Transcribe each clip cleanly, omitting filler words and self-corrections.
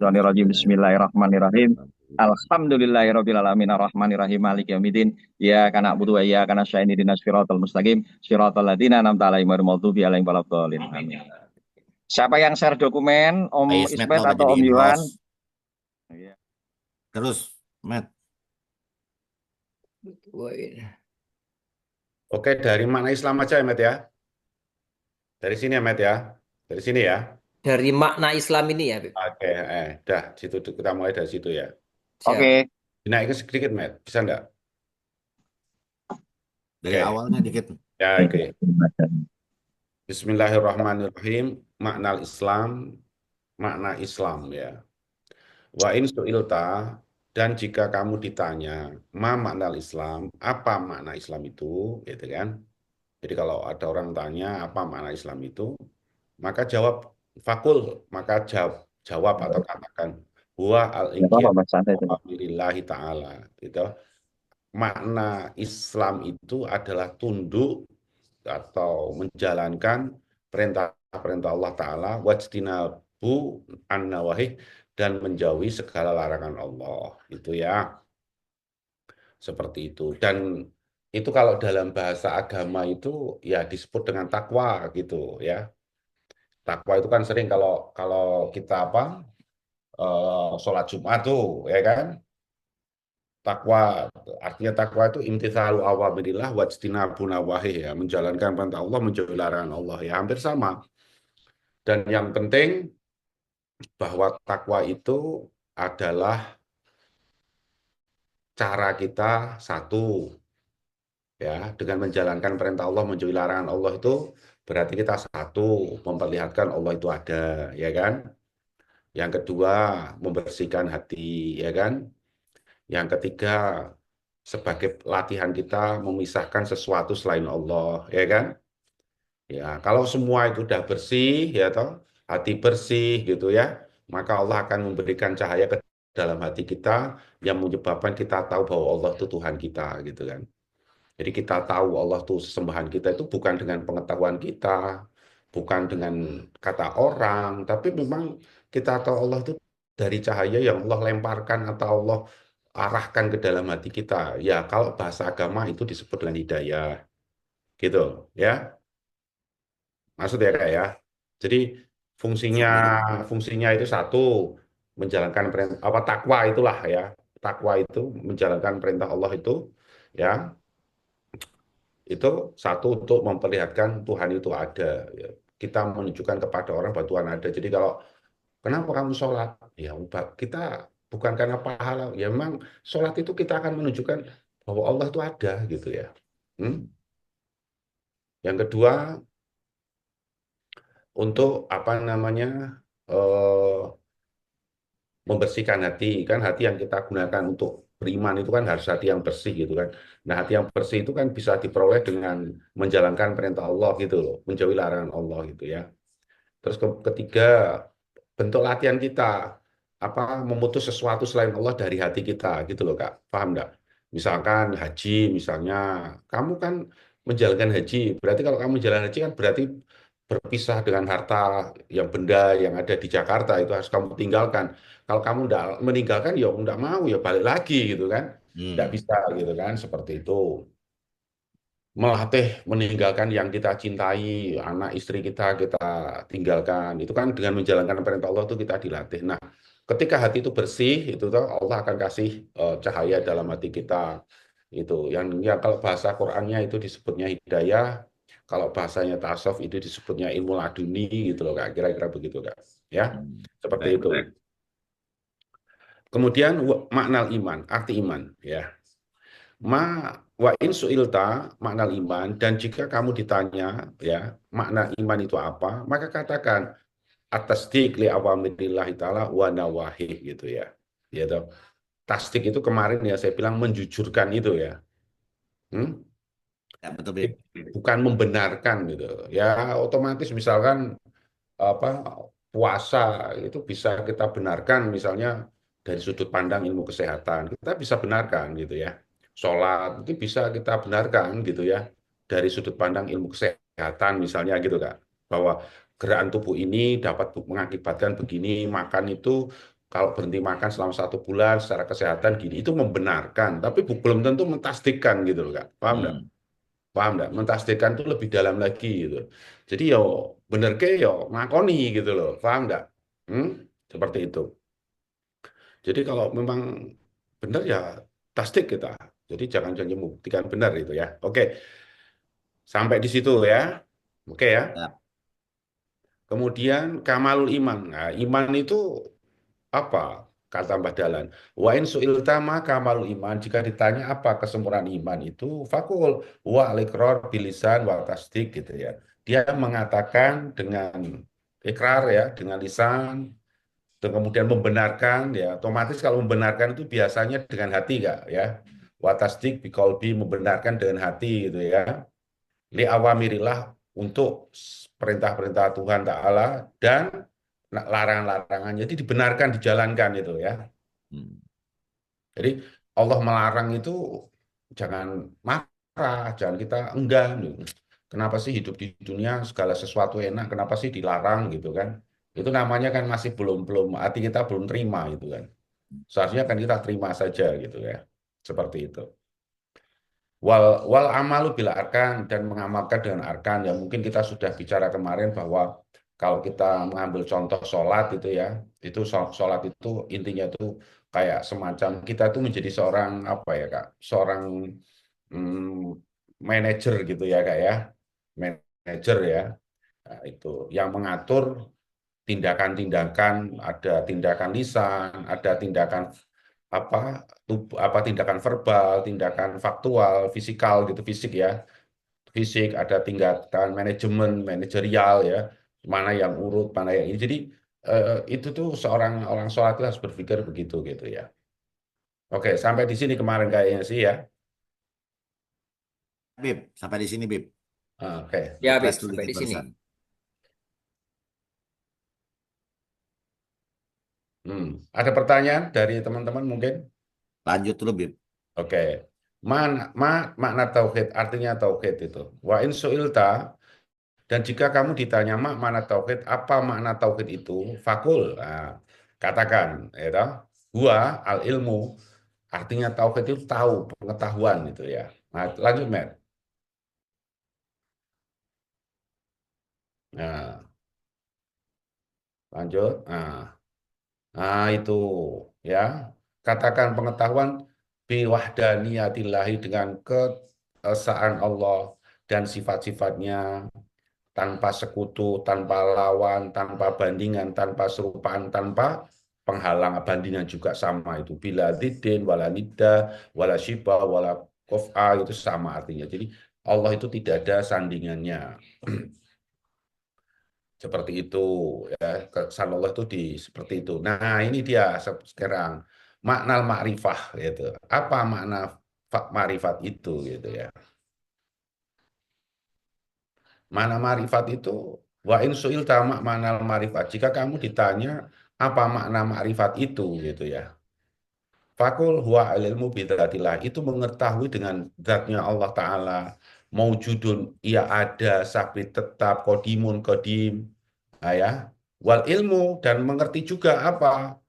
Minasyaitonirrajim. Bismillahirrahmanirrahim. Alhamdulillahirabbil alamin arrahmanirrahim maliki yaumiddin. Iyyaka na'budu wa iyyaka nasta'in ihdinas siratal mustaqim siratal ladzina an'amta 'alaihim ghairil maghdubi alaihim waladdallin. Amin. Siapa yang share dokumen? Om Ayo, Matt Ismet mau atau Om jadiin Yuhan? host. Iya. Terus, Matt. Oke, dari makna Islam aja ya, Matt ya. Dari sini ya, Matt ya. Dari sini ya. Dari makna Islam ini ya, Bib. Oke, dah. Situ kita mulai dari situ ya. Siap. Oke. Dinaikin sedikit, Matt. Bisa enggak? Dari Oke. awalnya dikit. Ya, oke. Bismillahirrahmanirrahim. Makna Islam, makna Islam ya. Wa in su'ilta, dan jika kamu ditanya, ma makna Islam, apa makna Islam itu, gitu kan? Jadi kalau ada orang tanya apa makna Islam itu, maka jawab fakul, maka jawab atau katakan huwa Nggak apa-apa, al-inqiyad Mas. Santai saja. lillahi ta'ala, gitu. Makna Islam itu adalah tunduk atau menjalankan perintah-perintah Allah Ta'ala, wajtinabu an-nawahih, dan menjauhi segala larangan Allah. Itu ya, seperti itu. Dan itu kalau dalam bahasa agama itu ya disebut dengan takwa gitu ya. Takwa itu kan sering kalau kalau kita sholat Jumat tuh ya kan. Takwa artinya takwa itu imtitsalu awamirillah wajtinabun nawahi ya, menjalankan perintah Allah, menjauhi larangan Allah ya, hampir sama. Dan yang penting bahwa takwa itu adalah cara kita satu ya, dengan menjalankan perintah Allah, menjauhi larangan Allah itu berarti kita satu memperlihatkan Allah itu ada, ya kan? Yang kedua membersihkan hati, ya kan? Yang ketiga sebagai latihan kita memisahkan sesuatu selain Allah, ya kan? Ya, kalau semua itu udah bersih, ya toh, hati bersih gitu ya, maka Allah akan memberikan cahaya ke dalam hati kita yang menyebabkan kita tahu bahwa Allah itu Tuhan kita, gitu kan? Jadi kita tahu Allah itu sesembahan kita itu bukan dengan pengetahuan kita, bukan dengan kata orang, tapi memang kita tahu Allah itu dari cahaya yang Allah lemparkan atau Allah arahkan ke dalam hati kita. Ya, kalau bahasa agama itu disebut dengan hidayah. Gitu, ya. Maksudnya kayak ya. Jadi fungsinya fungsinya itu satu, menjalankan perintah apa takwa itulah ya. Takwa itu menjalankan perintah Allah ya. Itu satu untuk memperlihatkan Tuhan itu ada. Ya. Kita menunjukkan kepada orang bahwa Tuhan ada. Jadi kalau kenapa kamu sholat? Ya kita bukan karena pahala. Ya memang sholat itu kita akan menunjukkan bahwa Allah itu ada gitu ya. Yang kedua untuk apa namanya membersihkan hati, kan hati yang kita gunakan untuk beriman itu kan harus hati yang bersih gitu kan. Nah, hati yang bersih itu kan bisa diperoleh dengan menjalankan perintah Allah gitu loh, menjauhi larangan Allah gitu ya. Terus ketiga, bentuk latihan kita apa memutus sesuatu selain Allah dari hati kita gitu loh Kak. Paham nggak? Misalkan haji misalnya, kamu kan menjalankan haji, berarti kalau kamu jalan haji kan berarti berpisah dengan harta yang benda yang ada di Jakarta itu harus kamu tinggalkan. Kalau kamu tidak meninggalkan ya tidak mau ya balik lagi gitu kan. Tidak bisa gitu kan seperti itu. Melatih meninggalkan yang kita cintai, anak istri kita tinggalkan. Itu kan dengan menjalankan perintah Allah itu kita dilatih. Nah, ketika hati itu bersih, itu tuh Allah akan kasih cahaya dalam hati kita. Itu yang kalau bahasa Qur'annya itu disebutnya hidayah, kalau bahasanya tasawuf itu disebutnya ilmu laduni gitu loh Kak. Kira-kira begitu Kak. Ya, seperti itu. Kemudian makna iman, arti iman ya. Wa in su'ilta makna iman, dan jika kamu ditanya ya makna iman itu apa, maka katakan atasdik li awamirillah ta'ala wa nawahi gitu ya. Ya toh. Tasdik itu kemarin ya saya bilang menjujurkan itu ya. Ya, betul, Bib. Bukan membenarkan gitu. Ya otomatis misalkan apa puasa itu bisa kita benarkan misalnya dari sudut pandang ilmu kesehatan. Kita bisa benarkan gitu ya. Sholat itu bisa kita benarkan gitu ya dari sudut pandang ilmu kesehatan misalnya gitu Kak. Bahwa gerakan tubuh ini dapat mengakibatkan begini, makan itu kalau berhenti makan selama 1 bulan secara kesehatan gini, itu membenarkan, tapi belum tentu mentasdikkan gitu loh Kak. Paham nggak? Hmm. Paham nggak? Mentasdikkan itu lebih dalam lagi gitu. Jadi yo bener ke yo ngakoni gitu loh. Paham nggak? Hmm? Seperti itu. Jadi kalau memang benar ya tasdik kita. Jadi jangan jangan membuktikan benar itu ya. Oke, sampai di situ ya. Oke ya. Ya. Kemudian kamalul iman. Nah, iman itu apa? Kata Mbah Dalan. Wa in su'ilta ma kamalul iman. Jika ditanya apa kesempurnaan iman itu, fakul wa al-iqrar bilisan wa tasdik gitu ya. Dia mengatakan dengan ikrar ya, dengan lisan, dan kemudian membenarkan ya. Otomatis kalau membenarkan itu biasanya dengan hati Kak ya. Wa tasdik biqalbi, membenarkan dengan hati gitu ya. Li awamirillah, untuk perintah-perintah Tuhan Ta'ala dan larangan-larangan. Jadi dibenarkan, dijalankan itu ya. Hmm. Jadi Allah melarang itu jangan marah, jangan kita enggan. Kenapa sih hidup di dunia segala sesuatu enak, kenapa sih dilarang gitu kan? Itu namanya kan masih belum hati kita belum terima itu kan. Seharusnya kan kita terima saja gitu ya. Seperti itu. Wal amalu bila arkan, dan mengamalkan dengan arkan ya, mungkin kita sudah bicara kemarin bahwa kalau kita mengambil contoh sholat itu ya, itu sholat itu intinya itu kayak semacam kita itu menjadi seorang apa ya Kak, seorang manajer gitu ya Kak ya, manajer ya. Nah, itu yang mengatur tindakan-tindakan, ada tindakan lisan, ada tindakan apa apa tindakan verbal, tindakan faktual, fisikal gitu, fisik ya, fisik, ada tindakan manajemen, manajerial ya, mana yang urut, mana yang ini. Jadi itu tuh seorang orang sholat itu harus berpikir begitu gitu ya. Oke, sampai di sini kemarin kayaknya sih ya. Bib, sampai di sini, Bib. Oke, Ya, Bib, Refresh dulu sampai itu di sini. barusan. Ada pertanyaan dari teman-teman mungkin? Lanjut dulu, Bib. Oke. Makna tauhid, artinya tauhid itu. Wa in su'ilta, dan jika kamu ditanya mana tauhid, apa makna tauhid itu? Fakul, nah, katakan, ya toh, gua al ilmu, artinya tauhid itu tahu, pengetahuan itu ya. Nah, lanjut, Matt. Nah, lanjut. Nah, itu ya. Katakan pengetahuan biwahdaniyatillahi, dengan keesaan Allah dan sifat-sifatnya, tanpa sekutu, tanpa lawan, tanpa bandingan, tanpa serupaan, tanpa penghalang, bandingan juga sama itu. Bila didin, wala nidda, wala shiba, wala kof'a, itu sama artinya. Jadi Allah itu tidak ada sandingannya. Seperti itu ya, kesan Allah itu seperti itu. Nah, ini dia sekarang makna ma'rifah gitu. Apa makna ma'rifat itu gitu ya. Mana ma'rifat itu, wa in su'ilta makna ma'rifat. Jika kamu ditanya apa makna ma'rifat itu gitu ya. Fakul huwa ilmu bidzatillah, itu mengetahui dengan zatnya Allah Ta'ala. Maujudun, ia ada, sabit tetap, kodimun, kodim. Nah, ya. Wal ilmu, dan mengerti juga apa?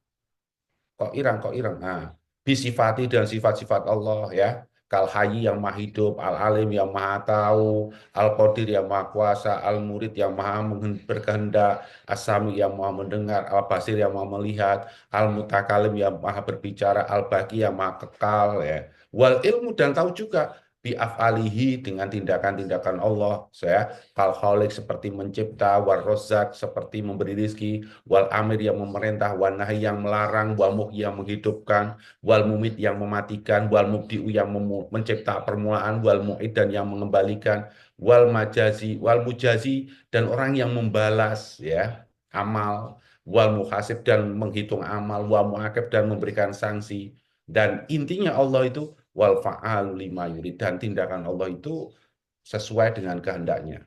Kok irang. Nah, bisifati, dan sifat-sifat Allah ya. Kal hayy yang maha hidup, al alim yang maha tahu, al qadir yang maha kuasa, al murid yang maha berkehendak, as-sami yang maha mendengar, al basir yang maha melihat, al mutakalim yang maha berbicara, al baqi yang maha kekal ya. Wal ilmu, dan tahu juga bi af'alihi, dengan tindakan-tindakan Allah saya, kal khaliq seperti mencipta, war rozak seperti memberi rizki, wal amir yang memerintah, wal nahi yang melarang, wal muhyi yang menghidupkan, wal mumit yang mematikan, wal mubdi'u yang mencipta permulaan, wal mu'id dan yang mengembalikan, wal majazi, wal mujazi, dan orang yang membalas ya amal, wal muhasib dan menghitung amal, wal muakib dan memberikan sanksi. Dan intinya Allah itu wal fa'al lima yurid, dan tindakan Allah itu sesuai dengan kehendaknya.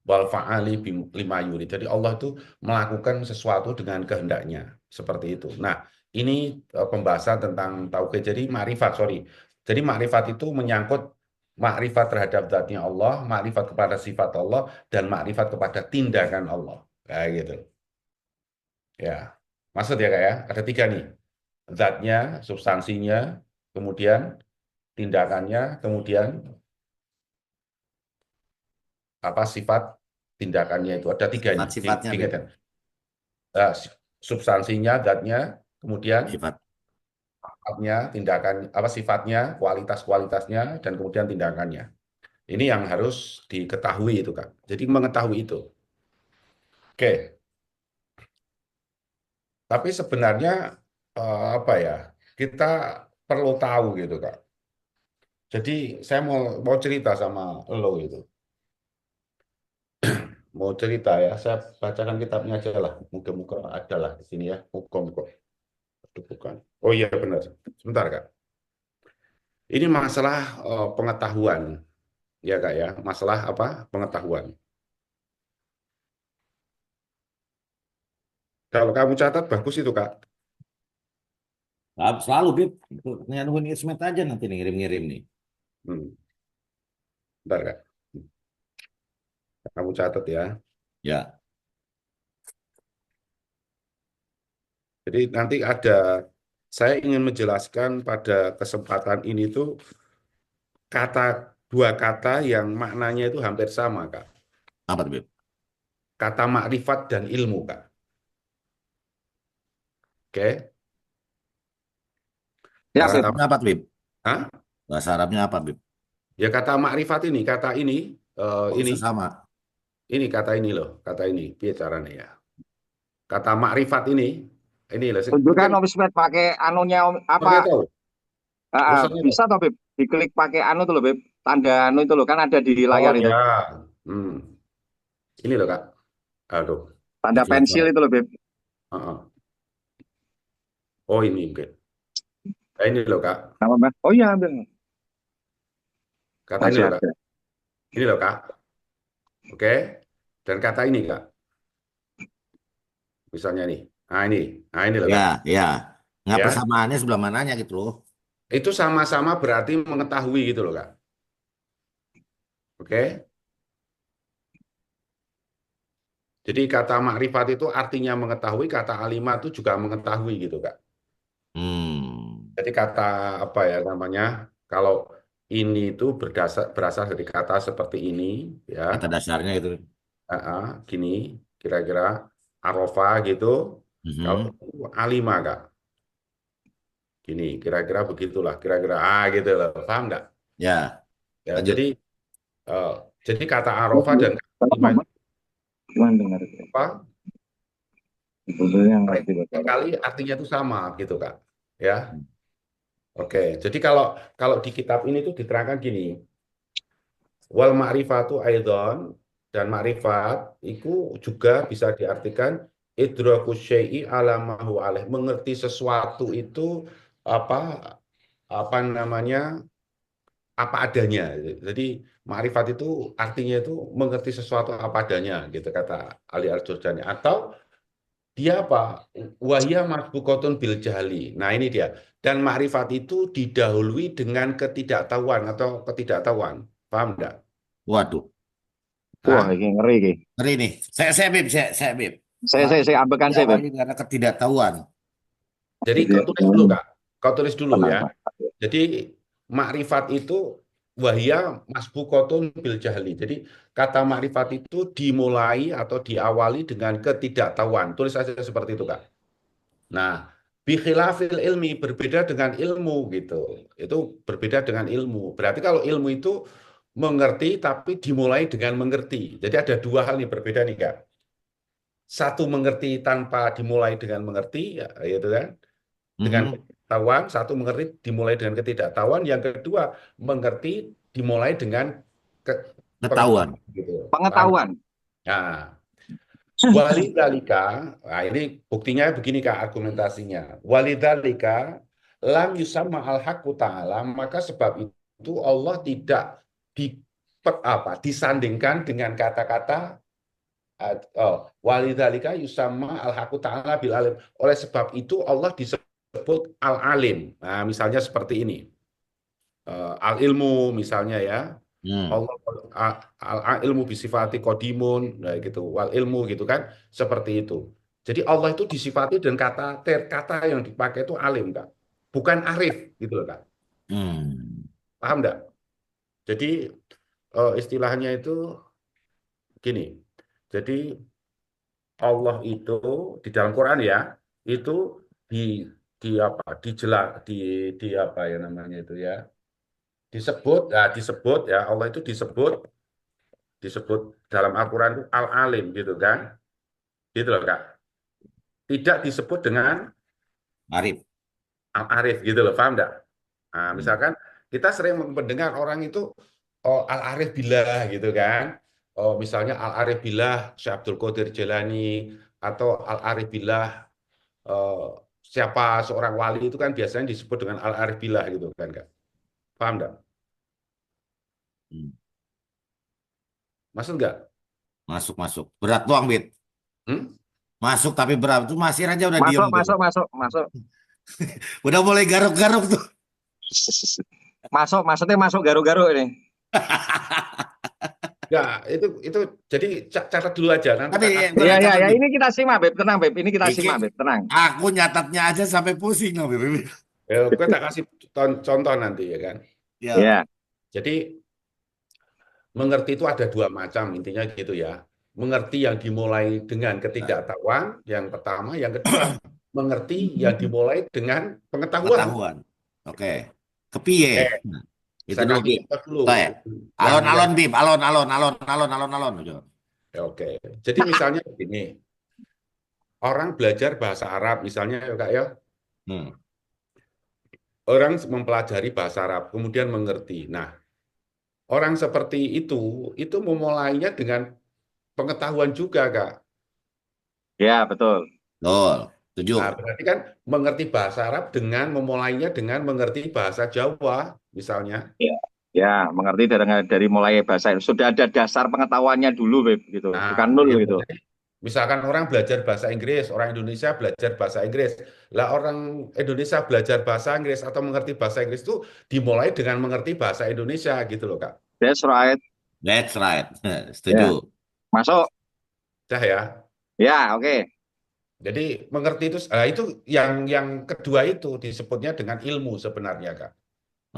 Wal fa'ali lima yurid. Jadi Allah itu melakukan sesuatu dengan kehendaknya. Seperti itu. Nah, ini pembahasan tentang tauhid. Jadi makrifat, sorry. Jadi makrifat itu menyangkut makrifat terhadap zatnya Allah, makrifat kepada sifat Allah, dan makrifat kepada tindakan Allah. Kayak gitu. Ya, maksud ya Kak ya, ada 3 nih. Zatnya, substansinya, kemudian tindakannya, kemudian apa sifat tindakannya itu. Ada 3 nih, Sifat-sifatnya, Bib. diingat kan? Substansinya, zatnya, kemudian Sifat. sifatnya, tindakan apa sifatnya, kualitas-kualitasnya, dan kemudian tindakannya. Ini yang harus diketahui itu Kak. Jadi mengetahui itu. Oke, tapi sebenarnya apa ya? Kita perlu tahu gitu Kak. Jadi saya mau cerita sama lo itu. Mau cerita ya, saya bacakan kitabnya aja lah. Muka-muka ada lah di sini ya. Hukum kok. Aduh, bukan. Oh iya benar. Sebentar Kak. Ini masalah pengetahuan ya Kak ya. Masalah apa? Pengetahuan. Kalau kamu catat bagus itu Kak. Selalu, Bib. Nungguin Ismet aja nanti nih, ngirim-ngirim nih. Hmm. Bentar Kak. Kamu catat ya. Ya. Jadi nanti saya ingin menjelaskan pada kesempatan ini tuh dua kata yang maknanya itu hampir sama Kak. Apa tuh, Bib? Kata makrifat dan ilmu Kak. Oke. Ya, Bahasa Bib. Arabnya apa tuh, Bib? Hah? Bahasa Arabnya apa, Bib? Ya kata makrifat ini, Kok bisa sama? ini kata ini loh, kata ini, bicaranya ya. Kata makrifat ini loh, Tunjukkan mungkin Om Ismet pakai anunya pakai apa? tahu, tulisannya tahu. Bisa toh, Bib? Diklik pakai anu tuh loh, Bib. Tanda anu itu loh, kan ada di Oh layar itu. ya, hmm. Ini loh Kak. Aduh, Tanda Jelas pensil banget. itu loh, Bib. Heeh. Oh ini mungkin. Nah, ini loh Kak, Apa, Mbak? Oh iya, ambil. kata ini Masih loh Kak. ada. Ini loh Kak, oke. Dan kata ini Kak, misalnya nih. Nah ini loh Ya, Kak. ya. Nggak Ya, persamaannya sebelah mananya gitu loh. itu sama-sama berarti mengetahui gitu loh Kak. Oke. Jadi kata makrifat itu artinya mengetahui, kata alimah itu juga mengetahui gitu Kak. Hmm. Jadi kata apa ya namanya? Kalau ini itu berasal dari kata seperti ini ya. Kata dasarnya itu. Gini kira-kira arofa gitu. Kalau Mhm. itu alimah Kak. Gini kira-kira begitulah, kira-kira gitu loh. Paham nggak? Ya, Ya, lanjut. eh, jadi kata arofa dan kata alimah itu Cuman dengar itu. apa? Sebetulnya ngerti Mereka betul. kali artinya itu sama gitu Kak. Ya. Oke, jadi kalau di kitab ini tuh diterangkan gini, wal ma'rifatu aidon dan ma'rifat itu juga bisa diartikan idraku syai'i ala ma huwa alaih, mengerti sesuatu itu apa apa namanya apa adanya. Jadi ma'rifat itu artinya itu mengerti sesuatu apa adanya gitu kata Ali Al-Jurjani atau dia apa? Wahya masbukotun bil jahli. Nah ini dia. Dan makrifat itu didahului dengan ketidaktahuan atau ketidaktahuan. Paham enggak? Waduh, Wah, Hah? ini ngeri ini. ngeri nih. Bib, saya Bib. Saya ambilkan saya, Beb. Diawali karena ketidaktahuan. Jadi Jadi, kau tulis dulu, Kak. Kau tulis dulu tenang, ya. Pak. Jadi makrifat itu wahya masbukotun bil jahli. Jadi kata makrifat itu dimulai atau diawali dengan ketidaktahuan. Tulis saja seperti itu, Kak. Nah, bikhilafil ilmi berbeda dengan ilmu gitu. Itu berbeda dengan ilmu. Berarti kalau ilmu itu mengerti tapi dimulai dengan mengerti. Jadi ada 2 hal nih berbeda nih Kak. Satu mengerti tanpa dimulai dengan mengerti, ya, gitu kan? Dengan Mhm. ketidaktahuan, satu mengerti dimulai dengan ketidaktahuan, yang kedua mengerti dimulai dengan Ketahuan. pengetahuan gitu. Paham? Pengetahuan. Nah, walidalika, nah ini buktinya begini Kak argumentasinya. Walidalika lam yusamma al-haqqu ta'ala, maka sebab itu Allah tidak di, disandingkan dengan kata-kata walidalika yusamma al-haqqu ta'ala bil alim. Oleh sebab itu Allah disebut al-alim. Nah, misalnya seperti ini. Al-ilmu misalnya ya. Hmm. Allah ilmu bisifati kodimun nah gitu wal ilmu gitu kan seperti itu Jadi Allah itu disifati dengan kata yang dipakai itu alim, Kak. Bukan arif, gitu loh, Kak. Hmm. Paham nggak? Jadi istilahnya itu gini. Jadi Allah itu di dalam Quran ya, itu di apa? Di apa ya namanya itu ya? Disebut ya Allah itu disebut dalam Al-Quran itu Al-Alim gitu kan. Gitu loh, Kak. Tidak disebut dengan Arif. Al-Arif gitu loh, paham nggak? Nah, Hmm. misalkan kita sering mendengar orang itu oh, Al-Arif Billah gitu kan. Oh, misalnya Al-Arif Billah Syekh Abdul Qadir Jailani atau Al-Arif Billah eh, siapa seorang wali itu kan biasanya disebut dengan Al-Arif Billah gitu kan, Kak. Paham nggak? Hmm. Maksud nggak? Masuk, masuk. Berat doang, Bit. Hmm? Masuk tapi berat. Tuh Masih aja udah diem Masuk, tuh. masuk, masuk, masuk. Udah mulai garuk-garuk tuh. Masuk, maksudnya masuk garuk-garuk ini. Ya, itu jadi catat dulu aja nanti Tapi tak gue Iya, udah iya, catat, ya. Bib. Ini kita simak, Beb. Tenang, Beb. Ini kita Iki, simak, Beb. Tenang. aku nyatatnya aja sampai pusing loh, Bib. gue tak kasih contoh nanti ya kan. Ya. Ya, Jadi mengerti itu ada dua macam intinya gitu ya. Mengerti yang dimulai dengan ketidaktahuan yang pertama, yang kedua mengerti yang dimulai dengan pengetahuan. Pengetahuan. Oke. Kepiye. Eh, Nah, itu saya dulu, kasih Bib. contoh dulu. Oke. Yang Alon-alon, Bib. Alon-alon, alon-alon, alon-alon. ya, oke. Jadi misalnya begini, orang belajar bahasa Arab misalnya ya Kak ya, Hmm. orang mempelajari bahasa Arab kemudian mengerti. Nah, orang seperti itu memulainya dengan pengetahuan juga Kak. ya, betul. Betul. Setuju. Nah, berarti kan mengerti bahasa Arab dengan memulainya dengan mengerti bahasa Jawa, misalnya. Ya, ya, mengerti dari mulai bahasa. Sudah ada dasar pengetahuannya dulu, Beb. Gitu. Nah, Bukan nol gitu. gitu. Jadi, misalkan orang belajar bahasa Inggris, orang Indonesia belajar bahasa Inggris. Lah, orang Indonesia belajar bahasa Inggris atau mengerti bahasa Inggris itu dimulai dengan mengerti bahasa Indonesia, gitu loh, Kak. That's right. That's right. Ya, Setuju. masuk. Dah ya. Ya, oke. Jadi mengerti itu yang kedua itu disebutnya dengan ilmu sebenarnya, Kak.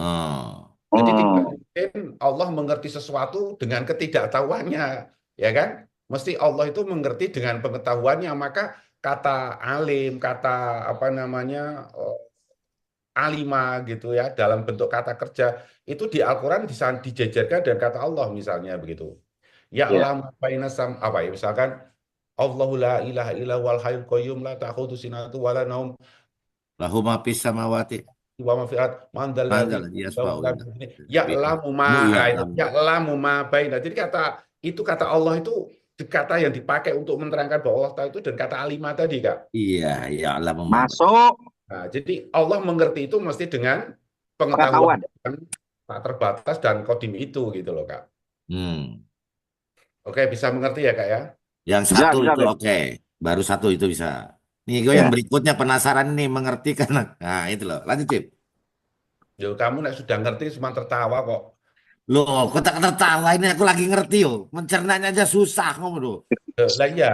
Oh. Jadi tidak Hmm. mungkin Allah mengerti sesuatu dengan ketidaktahuannya, ya kan? Mesti Allah itu mengerti dengan pengetahuannya. Maka kata alim, kata apa namanya alima gitu ya, dalam bentuk kata kerja itu di Al-Quran dijejerkan dengan kata Allah misalnya begitu. Ya Ya, Allah apa ya misalkan Allahu la ilaha illa wal hayyul qayyum la ta'khudhu sinatu wala naum Lahu ma fis samawati. wa ma fil ard man dzal ladzi Manggal yasfa'u indah. ya'lamu ma Iya, ya'lamu ma baina. Jadi kata Allah itu kata yang dipakai untuk menerangkan bahwa Allah tahu itu dan kata alimah tadi, Kak. iya, ya Allah memahami. masuk Nah, jadi Allah mengerti itu mesti dengan pengetahuan pengetahuan. yang tak terbatas dan kodim itu gitu loh, Kak. Hmm. Oke, bisa mengerti ya, Kak ya? Yang Bisa, satu bisa, itu Beb. oke. Baru satu itu bisa. Nih, gue yang Ya. berikutnya penasaran nih mengerti kan. Nah, itu loh. Lanjut, Cip. Yo, kamu nek sudah ngerti cuma tertawa kok. Loh, kok tak tertawa ini aku lagi ngerti yo. Mencernanya aja susah kamu tuh. Lah iya.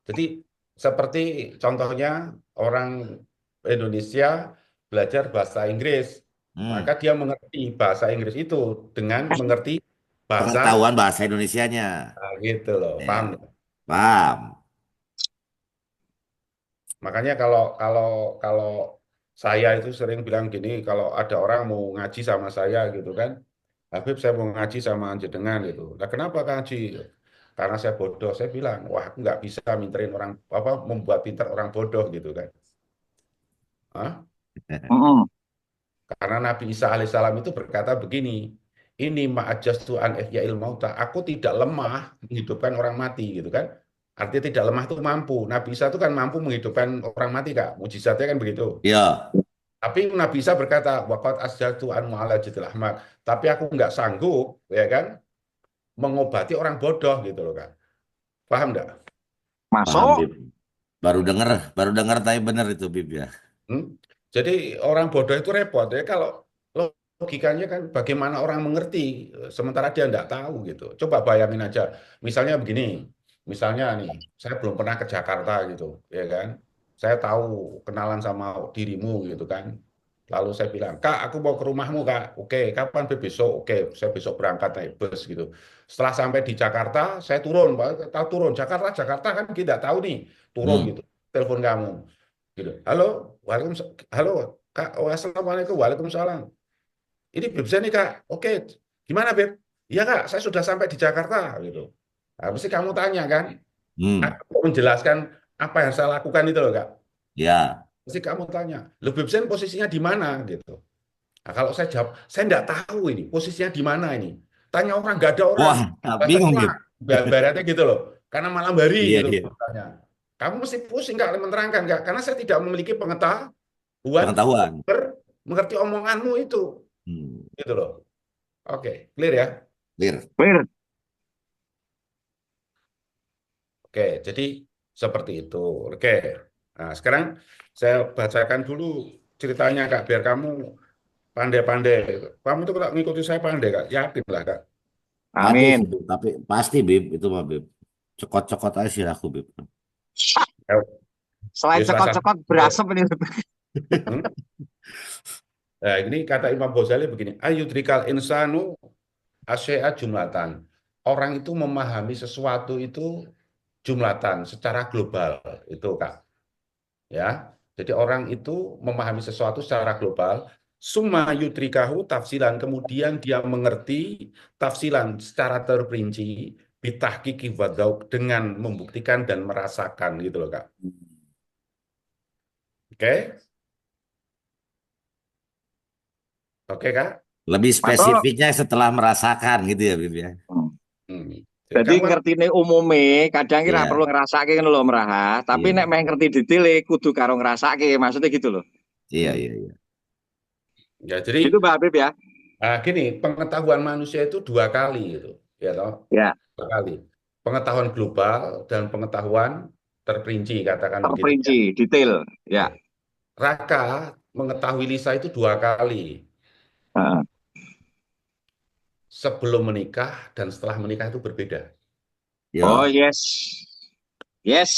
Jadi seperti contohnya orang Indonesia belajar bahasa Inggris, maka Hmm. dia mengerti bahasa Inggris itu dengan mengerti bahasa Pengetahuan bahasa Indonesianya. gitu loh, paham? Ya, paham. Makanya kalau kalau kalau saya itu sering bilang gini, kalau ada orang mau ngaji sama saya gitu kan, Habib saya mau ngaji sama jenengan gitu. Nah kenapa ngaji? Karena saya bodoh. Saya bilang, wah aku nggak bisa minterin orang apa membuat pintar orang bodoh gitu kan. Hah? Mm-mm. Karena Nabi Isa alaihissalam itu berkata begini, ini ma'ajastu an ihya'il mauta. Aku tidak lemah menghidupkan orang mati gitu kan. Artinya tidak lemah itu mampu. Nabi Isa itu kan mampu menghidupkan orang mati, Kak. Mujizatnya kan begitu. Ya, Tapi Nabi Isa berkata, waqad asjatu an mu'alajatil ahmak. Tapi aku nggak sanggup, ya kan, mengobati orang bodoh gitu loh, Kak. Paham nggak? paham, Masuk. Bib. Baru dengar tapi bener itu, Bib ya. Hmm? Jadi orang bodoh itu repot ya kalau logikanya kan bagaimana orang mengerti sementara dia nggak tahu gitu. Coba bayangin aja, misalnya begini, misalnya nih, saya belum pernah ke Jakarta gitu, ya kan? Saya tahu kenalan sama dirimu gitu kan. Lalu saya bilang, Kak, aku mau ke rumahmu, Kak. Oke, kapan Beb? Besok? Oke, saya besok berangkat naik bus gitu. Setelah sampai di Jakarta, saya turun, Pak. Tahu turun Jakarta, Jakarta kan kita tahu nih, turun Hmm. gitu. Telepon kamu, gitu. Halo, halo, Kak. Oh, assalamualaikum, waalaikumsalam. Ini Beb saya nih, Kak. Oke, gimana Beb? Iya Kak, saya sudah sampai di Jakarta gitu. Nah, pasti kamu tanya kan, Hmm. aku menjelaskan apa yang saya lakukan itu loh Kak. Ya. Pasti kamu tanya, loh Beb Zain posisinya di mana gitu. Nah, kalau saya jawab, saya nggak tahu ini posisinya di mana ini. Tanya orang, nggak ada orang. Wah, Saya bingung, terserah, Bib. baratnya gitu loh. Karena malam hari Iya, gitu. iya. Tanya. Kamu mesti pusing nggak menerangkan nggak? Karena saya tidak memiliki pengetahuan Pengetahuan. mengerti omonganmu itu. Hmm. Gitu loh. Oke, clear ya? Clear. Clear. Oke, jadi seperti itu. Oke. Nah, sekarang saya bacakan dulu ceritanya, Kak, biar kamu pandai-pandai. Kamu tuh kalau ngikuti saya pandai, Kak. Yakin lah, Kak. Waduh, Amin. Bib. Tapi pasti, Bib. Itu mah, Bib. Cokot-cokot aja sih aku, Bib. Ya, Selain ya salah satu. cekot-cekot berasap ini. Hmm? Nah, ini kata Imam Ghazali begini, ayudrikal insanu asyai'a jumlatan. Orang itu memahami sesuatu itu jumlatan, secara global. Itu, Kak. Ya, jadi orang itu memahami sesuatu secara global, summa yudrikahu tafsilan, kemudian dia mengerti tafsilan secara terperinci, bitahqiqi wadzauk, dengan membuktikan dan merasakan gitu loh Kak. Oke? Oke Kak? Lebih Masuk. spesifiknya setelah merasakan gitu ya, Bib ya. Hmm. Jadi Jadi kamu kan ngerti ini umumnya, kadang kira perlu Iya, ngerasake kan loh merah. Tapi nek iya. meh ngerti detailnya, kudu karo ngerasake, maksudnya gitu loh. Iya, hmm. iya, iya. Ya jadi Itu Mbak Habib ya. gini, pengetahuan manusia itu dua kali gitu, ya toh? Ya, Dua kali. Pengetahuan global dan pengetahuan terperinci, katakan begitu ya. terperinci, detail. Oke. Ya. Raka mengetahui Lisa itu dua kali, Heeh. sebelum menikah dan setelah menikah itu berbeda. Oh Ya. yes. Yes.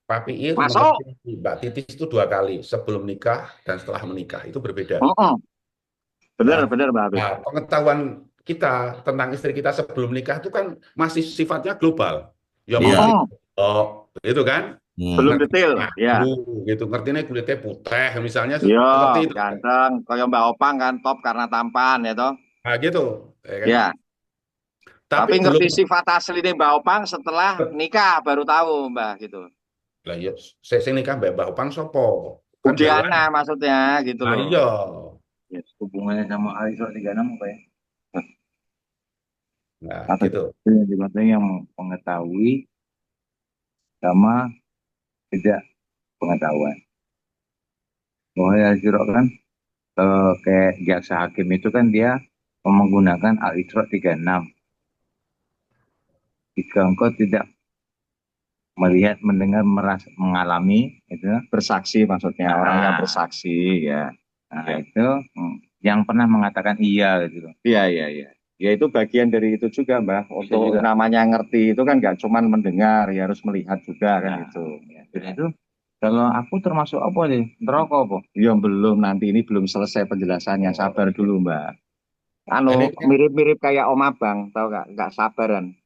Pak Piir Masuk. mengerti Mbak Titis itu dua kali, sebelum nikah dan setelah menikah itu berbeda. Heeh. Ya, Bener, bener Mbak Habib. nah, pengetahuan kita tentang istri kita sebelum nikah itu kan masih sifatnya global. Ya mengerti, Iya. Heeh. oh, itu kan, Belum Hmm. ngerti detail. dulu Ya. gitu, ngertinya kulitnya putih misalnya Yo, seperti itu. ganteng. Kayak Mbak Opang kan top karena tampan ya toh. Nah, gitu, ya kan? Ya. Tapi Tapi belum ngerti sifat asli nih Mbak Opang setelah nikah baru tahu Mbak gitu. lah ya saya nikah Mbak Mbak Opang sopo kan hewan. Budiana maksudnya gitu Nah, loh. iya. Ya, hubungannya sama ISO 36 apa ya? Nah, Kata gitu. yang mengetahui sama tidak pengetahuan. Bahwa ya Siro kan kayak jaksa hakim itu kan dia menggunakan Al-Isra 36. Jika engkau tidak melihat, mendengar, merasa, mengalami, itu bersaksi maksudnya orang yang bersaksi ya. Nah, ya. Itu yang pernah mengatakan iya gitu loh. Iya, iya, iya. Ya itu bagian dari itu juga, Mbah. Untuk juga. Namanya ngerti itu kan nggak cuma mendengar, ya harus melihat juga kan itu. Ya. Jadi itu kalau aku termasuk apa nih? Neraka apa? Ya belum, nanti ini belum selesai penjelasannya. Sabar dulu, Mbak. Jadi Anu mirip-mirip kayak Om Abang, tahu nggak sabaran.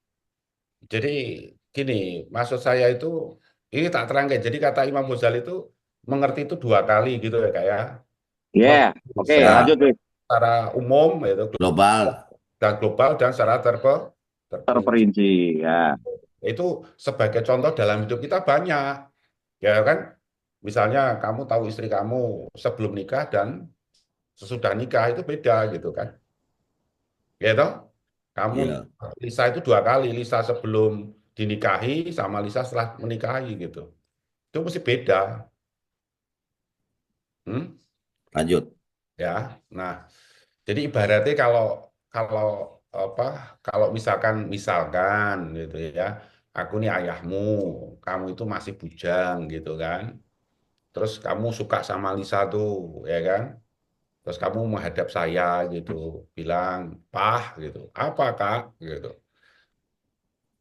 jadi gini, maksud saya itu ini tak terangkan. Jadi kata Imam Ghazali itu mengerti itu dua kali gitu ya kayak Ya, yeah. Oke, Ya. lanjut deh. secara umum yaitu Global. dan global dan secara terperinci. Terperinci ya. Itu sebagai contoh dalam hidup kita banyak, ya kan? Misalnya kamu tahu istri kamu sebelum nikah dan sesudah nikah itu beda gitu kan? Ya toh? Kamu Iya. Lisa itu dua kali, Lisa sebelum dinikahi sama Lisa setelah menikahi gitu. Itu mesti beda. Hmm? Lanjut. Ya. Nah, jadi ibaratnya kalau kalau apa? Kalau misalkan gitu ya, aku nih ayahmu, kamu itu masih bujang gitu kan. Terus kamu suka sama Lisa tuh, ya kan? Terus kamu menghadap saya gitu, bilang, "Pah," gitu. "Apa, Kak?" gitu.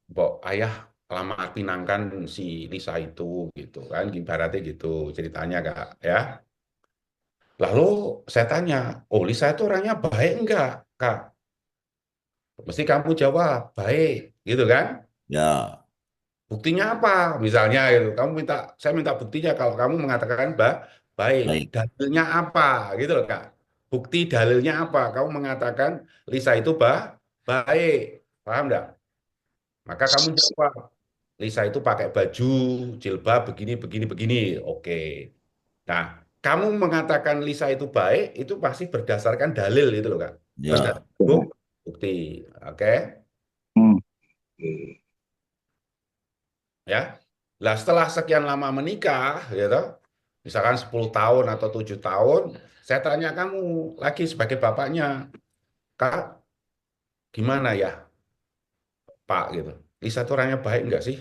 "Mbok, ayah lamar pinangkan si Lisa itu gitu kan, ibaratnya gitu ceritanya Kak ya. Lalu saya tanya, oh Lisa itu orangnya baik enggak Kak? Mesti kamu jawab baik gitu kan. Ya, Buktinya apa? Misalnya gitu. Saya minta buktinya kalau kamu mengatakan baik. baik. Dalilnya apa? Gitu loh, Kak. Bukti dalilnya apa? Kamu mengatakan Lisa itu baik. Paham enggak? Maka kamu jawab, Lisa itu pakai baju jilbab begini begini begini. Oke. Nah, kamu mengatakan Lisa itu baik, itu pasti berdasarkan dalil itu loh, Kak. Ya, Berdasarkan bukti. Oke. Hmm. Ya. Lah setelah sekian lama menikah, gitu, misalkan 10 tahun atau 7 tahun, saya tanya kamu lagi sebagai bapaknya, Kak, gimana ya, Pak, gitu. Lisa tuh orangnya baik nggak sih?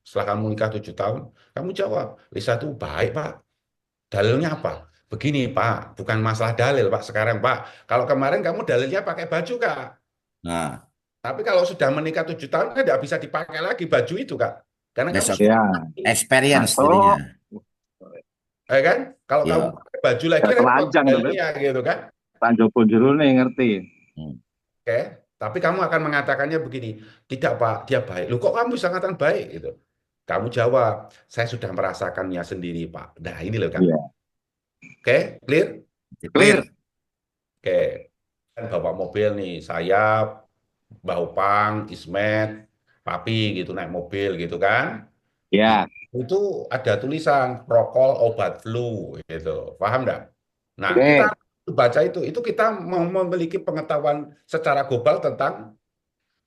Setelah kamu nikah 7 tahun, kamu jawab, Lisa tuh baik, Pak. Dalilnya apa? Begini, Pak, bukan masalah dalil, Pak, sekarang, Pak. Kalau kemarin kamu dalilnya pakai baju, Kak. nah, Tapi kalau sudah menikah 7 tahun, kan tidak bisa dipakai lagi baju itu, Kak. Karena kamu besok sudah Ya, experience masuk. jadinya. kan? Kalau kamu Ya, pakai baju lagi Ya repot telanjang tuh, Beb. dalilnya gitu kan? Tanjung Bonjol nih ngerti. hmm, Oke, tapi kamu akan mengatakannya begini, tidak Pak, dia baik. Loh kok kamu bisa mengatakan baik gitu? Kamu jawab, saya sudah merasakannya sendiri Pak. Nah ini loh Kak. Iya. Oke, clear? Clear. clear. Oke, kan bawa mobil nih, saya, Mbah Upang, Ismet, Papi gitu naik mobil gitu kan. Nah, Ya. itu ada tulisan prokol obat flu gitu. Paham nggak? Nah, kita Oke. baca itu kita memiliki pengetahuan secara global tentang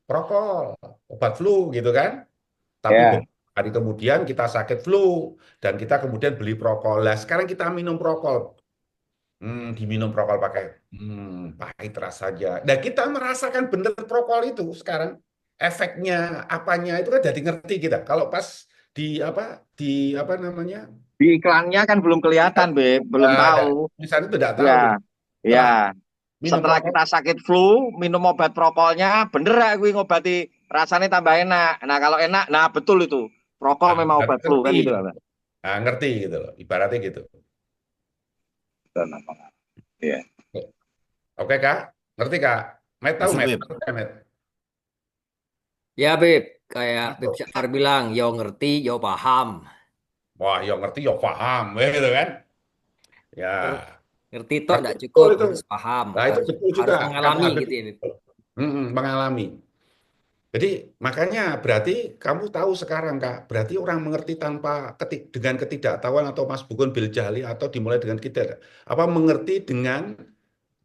prokol, obat flu gitu kan. Tapi Ya. beberapa hari kemudian kita sakit flu dan kita kemudian beli prokol. Nah, sekarang kita minum prokol. Diminum prokol pakai pahit rasanya. Nah, kita merasakan bener prokol itu sekarang efeknya apanya itu kan jadi ngerti kita. Kalau pas di apa namanya? Di iklannya kan belum kelihatan, Beb. Belum Nah, tahu. tulisan itu tidak tahu gitu. Ya. Setelah Ya. minum Setelah prokol, kita sakit flu, minum obat prokolnya, bener ya gue ngobati rasanya tambah enak. Nah, kalau enak, nah betul itu. Prokol memang berarti obat flu ngerti. kan gitu, Beb. Nah, ngerti gitu loh. Ibaratnya gitu. Betul, apa? Iya. Oke, Kak? Ngerti, Kak? Met tahu, Masuk, Met? Bib. Ngerti, Met? Ya, Beb. Kayak Beb Masuk. Syahar bilang, yo ngerti, yo paham. Wah, yang ngerti, ya paham. Gitu kan? Nger- Ya, Ngerti tok berarti tidak betul cukup, itu. harus paham, Nah, itu harus betul juga. harus Kamu mengalami habis gitu ya, Beb. mengalami. Jadi makanya berarti kamu tahu sekarang Kak, berarti orang mengerti dengan ketidaktahuan atau Mas Bukun bil jahli atau dimulai dengan kita apa mengerti dengan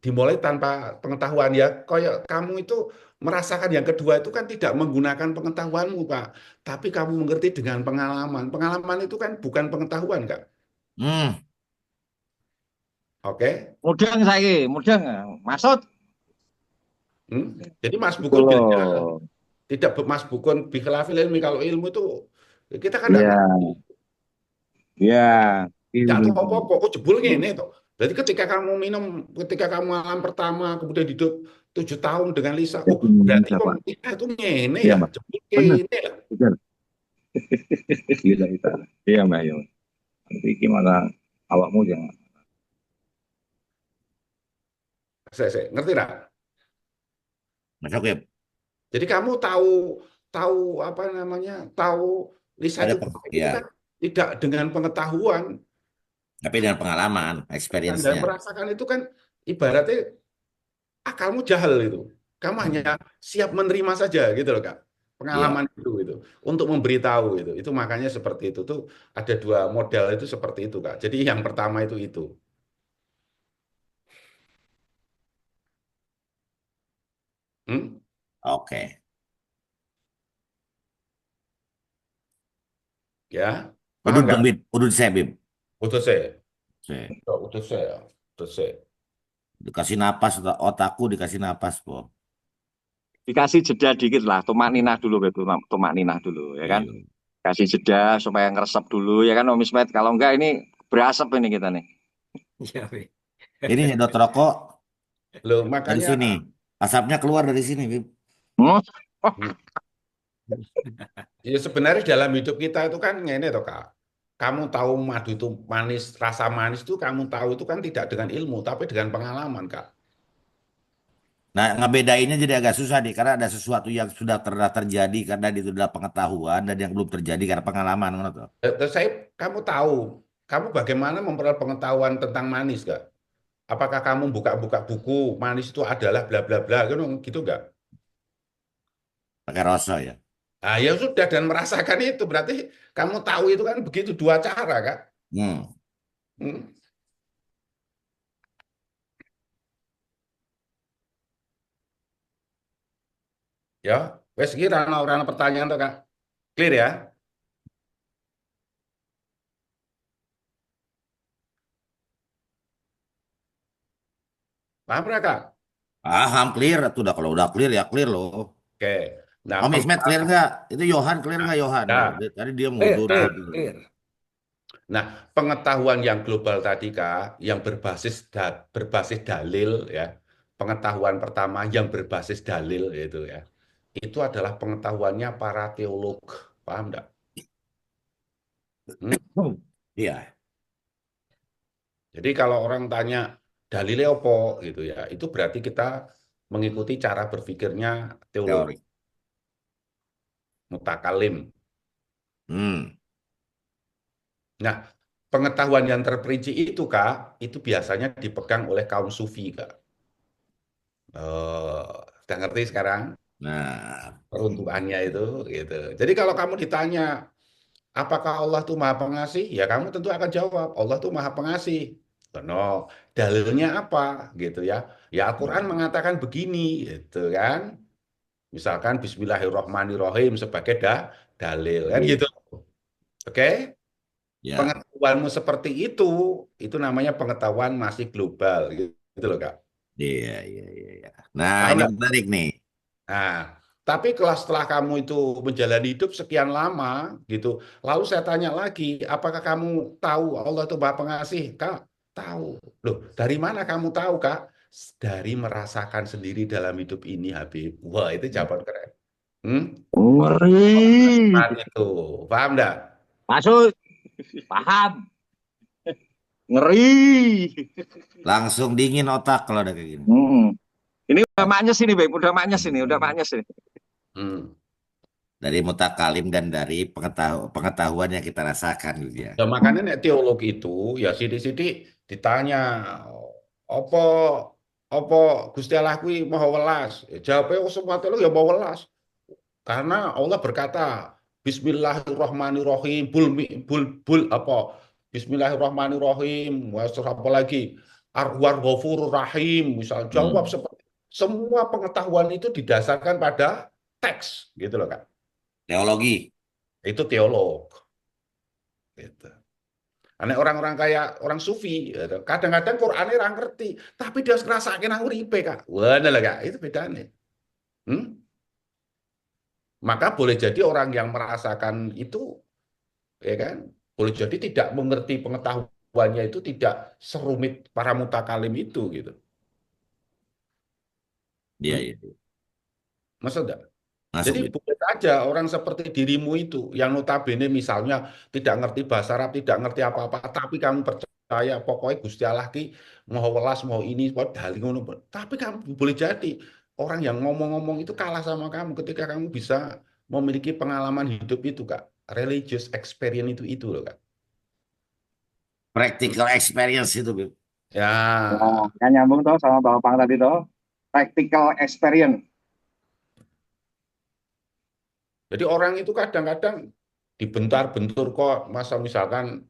dimulai tanpa pengetahuan ya. Kayak kamu itu merasakan yang kedua itu kan tidak menggunakan pengetahuanmu Pak, tapi kamu mengerti dengan pengalaman. Pengalaman itu kan bukan pengetahuan Kak. Hmm, Oke? Mudeng saya, mudeng. Maksud Hmm? Jadi Mas itu Bukun bil loh. tidak Mas Bukun bikhilafil ilmi kalau ilmu itu kita kan tidak Iya, ngerti. iya. Tidak Itu. tahu apa-apa, oh jebul ngene toh. Jadi ketika kamu malam pertama, kemudian hidup 7 tahun dengan Lisa, oh Jadi berarti siapa? wong kita itu ngene Iya, ya, Mbak. jebul Bener. ngene ya. Bener. Gila kita. Iya, Mbak. Yo. Nanti gimana awakmu jangan. Saya ngerti lah. masuk, Bib. Jadi kamu tahu tahu apa namanya, tahu Lisa Ada itu baik itu ya, kan tidak dengan pengetahuan tapi dengan pengalaman, kan, dan experience-nya. merasakan itu kan ibaratnya kamu jahil itu. Kamu hanya Hmm, siap menerima saja gitu loh, Kak. ya, Pengalaman itu untuk memberitahu itu. Itu makanya seperti itu tuh ada dua model itu seperti itu, Kak. Jadi yang pertama itu. Hmm? oke. Ya, paham Udut nggak? dong, Bib. Udut saya, Bib. Putus saya. Saya. Putus saya. Putus saya. Dikasih napas, otakku dikasih napas, po. Dikasih jeda dikit lah, tumak ninah dulu, Beb. Tumak ninah dulu, ya kan? Iya. Kasih jeda supaya ngeresep dulu, ya kan, Om Ismet? Kalau enggak, ini berasap ini kita nih. Ya, Beb. Ini nyedot rokok Loh, dari makanya sini. Asapnya keluar dari sini, Bib. Hmm? hmm, Ya sebenarnya dalam hidup kita itu kan ini toh Kak. Kamu tahu madu itu manis, rasa manis itu kamu tahu itu kan tidak dengan ilmu, tapi dengan pengalaman Kak. Nah, ngebedainnya jadi agak susah nih, karena ada sesuatu yang sudah pernah terjadi karena itu adalah pengetahuan dan yang belum terjadi karena pengalaman, ngono toh. Terus kamu tahu, kamu bagaimana memperoleh pengetahuan tentang manis Kak? Apakah kamu buka-buka buku, manis itu adalah bla bla bla, gitu nggak? Pakai rasa ya. Ah, ya sudah dan merasakan itu berarti kamu tahu itu kan begitu dua cara Kak. Hmm. Hmm. Ya, wes kira orang pertanyaan tuh Kak. Clear ya? Paham nggak, Kak? Paham, clear tuh udah, kalau udah clear ya clear loh. Oke. Nah, Om Ismet clear nggak? Itu Yohan clear nggak Yohan? Tuh, nah, tadi dia Clear, mundur nah, clear, gitu. clear. nah, pengetahuan yang global tadi, Kak, yang berbasis dalil ya. Pengetahuan pertama yang berbasis dalil itu ya. Itu adalah pengetahuannya para teolog. Paham nggak? Hmm? Hmm. Iya, Jadi kalau orang tanya dalilnya apa gitu ya, itu berarti kita mengikuti cara berpikirnya teolog, teori. mutakalim. Hmm. Nah, pengetahuan yang terperinci itu, Kak, itu biasanya dipegang oleh kaum sufi, Kak. Udah ngerti sekarang Nah, peruntukannya itu, gitu. Jadi kalau kamu ditanya, apakah Allah itu Maha Pengasih? Ya kamu tentu akan jawab, Allah itu Maha Pengasih. No, dalilnya apa, gitu ya? Ya Al-Quran mengatakan begini, gitu kan? Misalkan Bismillahirrahmanirrahim sebagai dalil, kan iya, gitu. Oke? ya, Pengetahuanmu seperti itu namanya pengetahuan masih global gitu loh Kak. iya, iya, iya, iya. Nah, Paham ini nggak? menarik nih. Nah, tapi kalau setelah kamu itu menjalani hidup sekian lama gitu, lalu saya tanya lagi, apakah kamu tahu Allah itu Maha Pengasih? Kak, tahu. Loh, dari mana kamu tahu Kak? Dari merasakan sendiri dalam hidup ini, Habib. Wah, itu jawaban keren. Hmm? Ngeri. Nah, itu, paham nggak? Masuk. Paham. Ngeri. Langsung dingin otak kalau ada kayak gini. Hmm. Ini udah maknyes ini, Beb. Udah maknyes ini, udah maknyes ini. Hmm. Dari mutakalim dan dari pengetahuan yang kita rasakan gitu ya. Ya makanya nek teolog itu ya sidik-sidik ditanya apa apa Gusti Allah kuwi maha welas. Jawabnya oh, semua teolog ya maha welas. Karena Allah berkata Bismillahirrahmanirrahim bul apa Bismillahirrahmanirrahim apa lagi Ar-War Ghafurur Rahim misal jawab Hmm. seperti semua pengetahuan itu didasarkan pada teks gitu loh Kak. Teologi. Itu teolog gitu. Aneh orang-orang kayak orang sufi, gitu. Kadang-kadang Qurannya orang ngerti, tapi dia ngerasakin nang uripe, Kak. Wah, lah, Kak, itu bedanya. Hmm? Maka boleh jadi orang yang merasakan itu, ya kan, boleh jadi tidak mengerti pengetahuannya itu tidak serumit para mutakalim itu, gitu. Iya, Hmm? iya, iya. Masa enggak? Masuk Jadi gitu. boleh saja orang seperti dirimu itu, yang notabene misalnya tidak ngerti bahasa Arab, tidak ngerti apa-apa, tapi kamu percaya pokoknya Gusti Allah ki mau welas, mau ini, mau dalil ngono. Tapi kamu boleh jadi orang yang ngomong-ngomong itu kalah sama kamu ketika kamu bisa memiliki pengalaman hidup itu, Kak. Religious experience itu loh, Kak. Hmm. Practical experience itu, Bib. Nah, Ya, yang nyambung tuh sama Bang Pang tadi tuh. Practical experience. jadi orang itu kadang-kadang dibentar-bentur kok, masa misalkan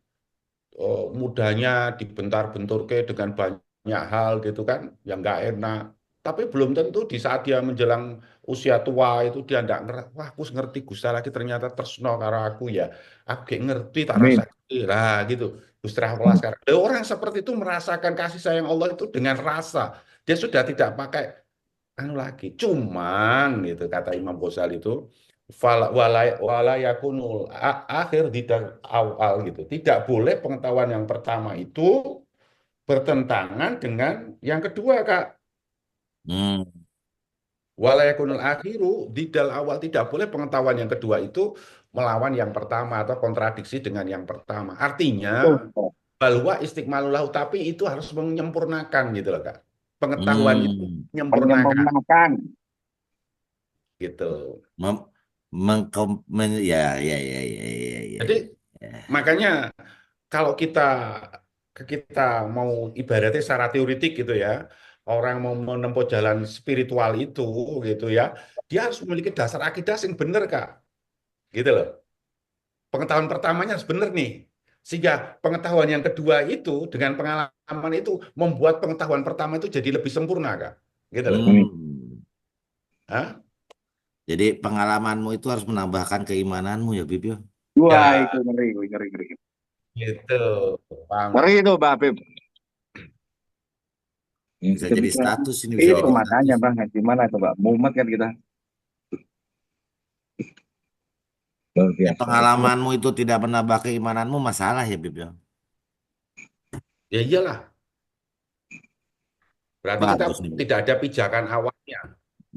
mudanya dibentar-bentur ke dengan banyak hal gitu kan yang nggak enak tapi belum tentu di saat dia menjelang usia tua itu dia nggak ngerti wah aku ngerti Gusti lagi ternyata tresno karo aku ya aku kayak ngerti tak rasa Amin. lah gitu Gusti Allah sekarang ada orang seperti itu merasakan kasih sayang Allah itu dengan rasa dia sudah tidak pakai anu lagi cuman gitu kata Imam Ghazali itu walayakunul akhir tidak awal gitu. Tidak boleh pengetahuan yang pertama itu bertentangan dengan yang kedua, Kak. Hmm. Wala yakunul akhiru, didal awal tidak boleh pengetahuan yang kedua itu melawan yang pertama atau kontradiksi dengan yang pertama. Artinya, Oh, bahwa istiqmalulahu, tapi itu harus menyempurnakan gitu loh, Kak. Pengetahuan itu Hmm. menyempurnakan menyempurnakan. gitu. Mem- ya, ya, ya, ya, ya, ya, Jadi ya. makanya kalau kita mau ibaratnya secara teoritik gitu ya, orang mau menempuh jalan spiritual itu gitu ya, dia harus memiliki dasar akidah yang benar, Kak. Gitu loh. Pengetahuan pertamanya harus benar nih. Sehingga pengetahuan yang kedua itu dengan pengalaman itu membuat pengetahuan pertama itu jadi lebih sempurna, Kak. Gitu loh. Hmm. Hah? Jadi pengalamanmu itu harus menambahkan keimananmu ya, Bib, ya. Wah, Ya, itu ngeri, ngeri, ngeri. gitu. Paham nggak? Ngeri itu, Mbak Habib. Bisa Itu jadi bisa. status ini, bisa Itu jadi makanya, status. Bang. Gimana coba? Mumet kan kita. Luar Ya, biasa. pengalamanmu itu tidak menambah keimananmu, masalah ya, Bib, ya. Ya iyalah. Berarti kita Bagus nih, Bib. tidak ada pijakan awalnya.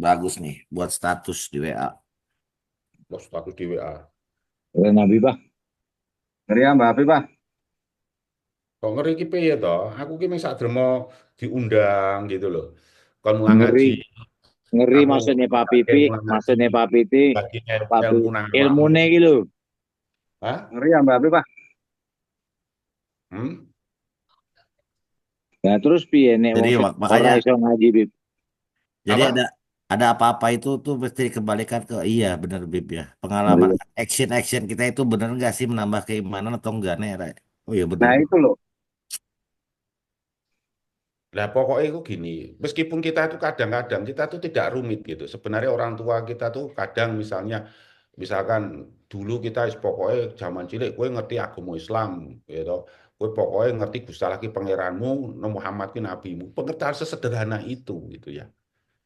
Bagus nih buat status di WA. Loh, status di WA. Nabi, Bah. Ngeri ya, Mbak Habib, Bah. Kok ngeri ki piye toh? Aku ki mung sadurunge diundang gitu loh. Kon mulang Ngeri. ngaji, Ngeri kamu maksudnya Pak yakin Pipi. mulang ngaji, Maksudnya Pak Pipi. bagi Pak ilmu Pipi. nang awakmu. Ilmune gitu. Hah? Ngeri ya, Mbak Habib, Bah. Hmm? Nah, terus piye nek Jadi wong sing ora makanya iso ngaji, Bib? jadi Apa? ada apa-apa itu tuh mesti dikembalikan ke iya benar Bib ya. Ngeri Pengalaman ya. action kita itu benar nggak sih menambah keimanan atau enggak nih, Ray? Oh iya benar Nah, Bib. itu loh. Lah pokoknya itu gini, meskipun kita itu kadang-kadang kita tuh tidak rumit gitu. Sebenarnya orang tua kita tuh kadang misalkan dulu kita pokoknya zaman cilik kue ngerti agama Islam gitu. Kue pokoknya ngerti Gusti lagi pangeranmu, Muhammad ki nabimu. Pengertian sesederhana itu gitu ya.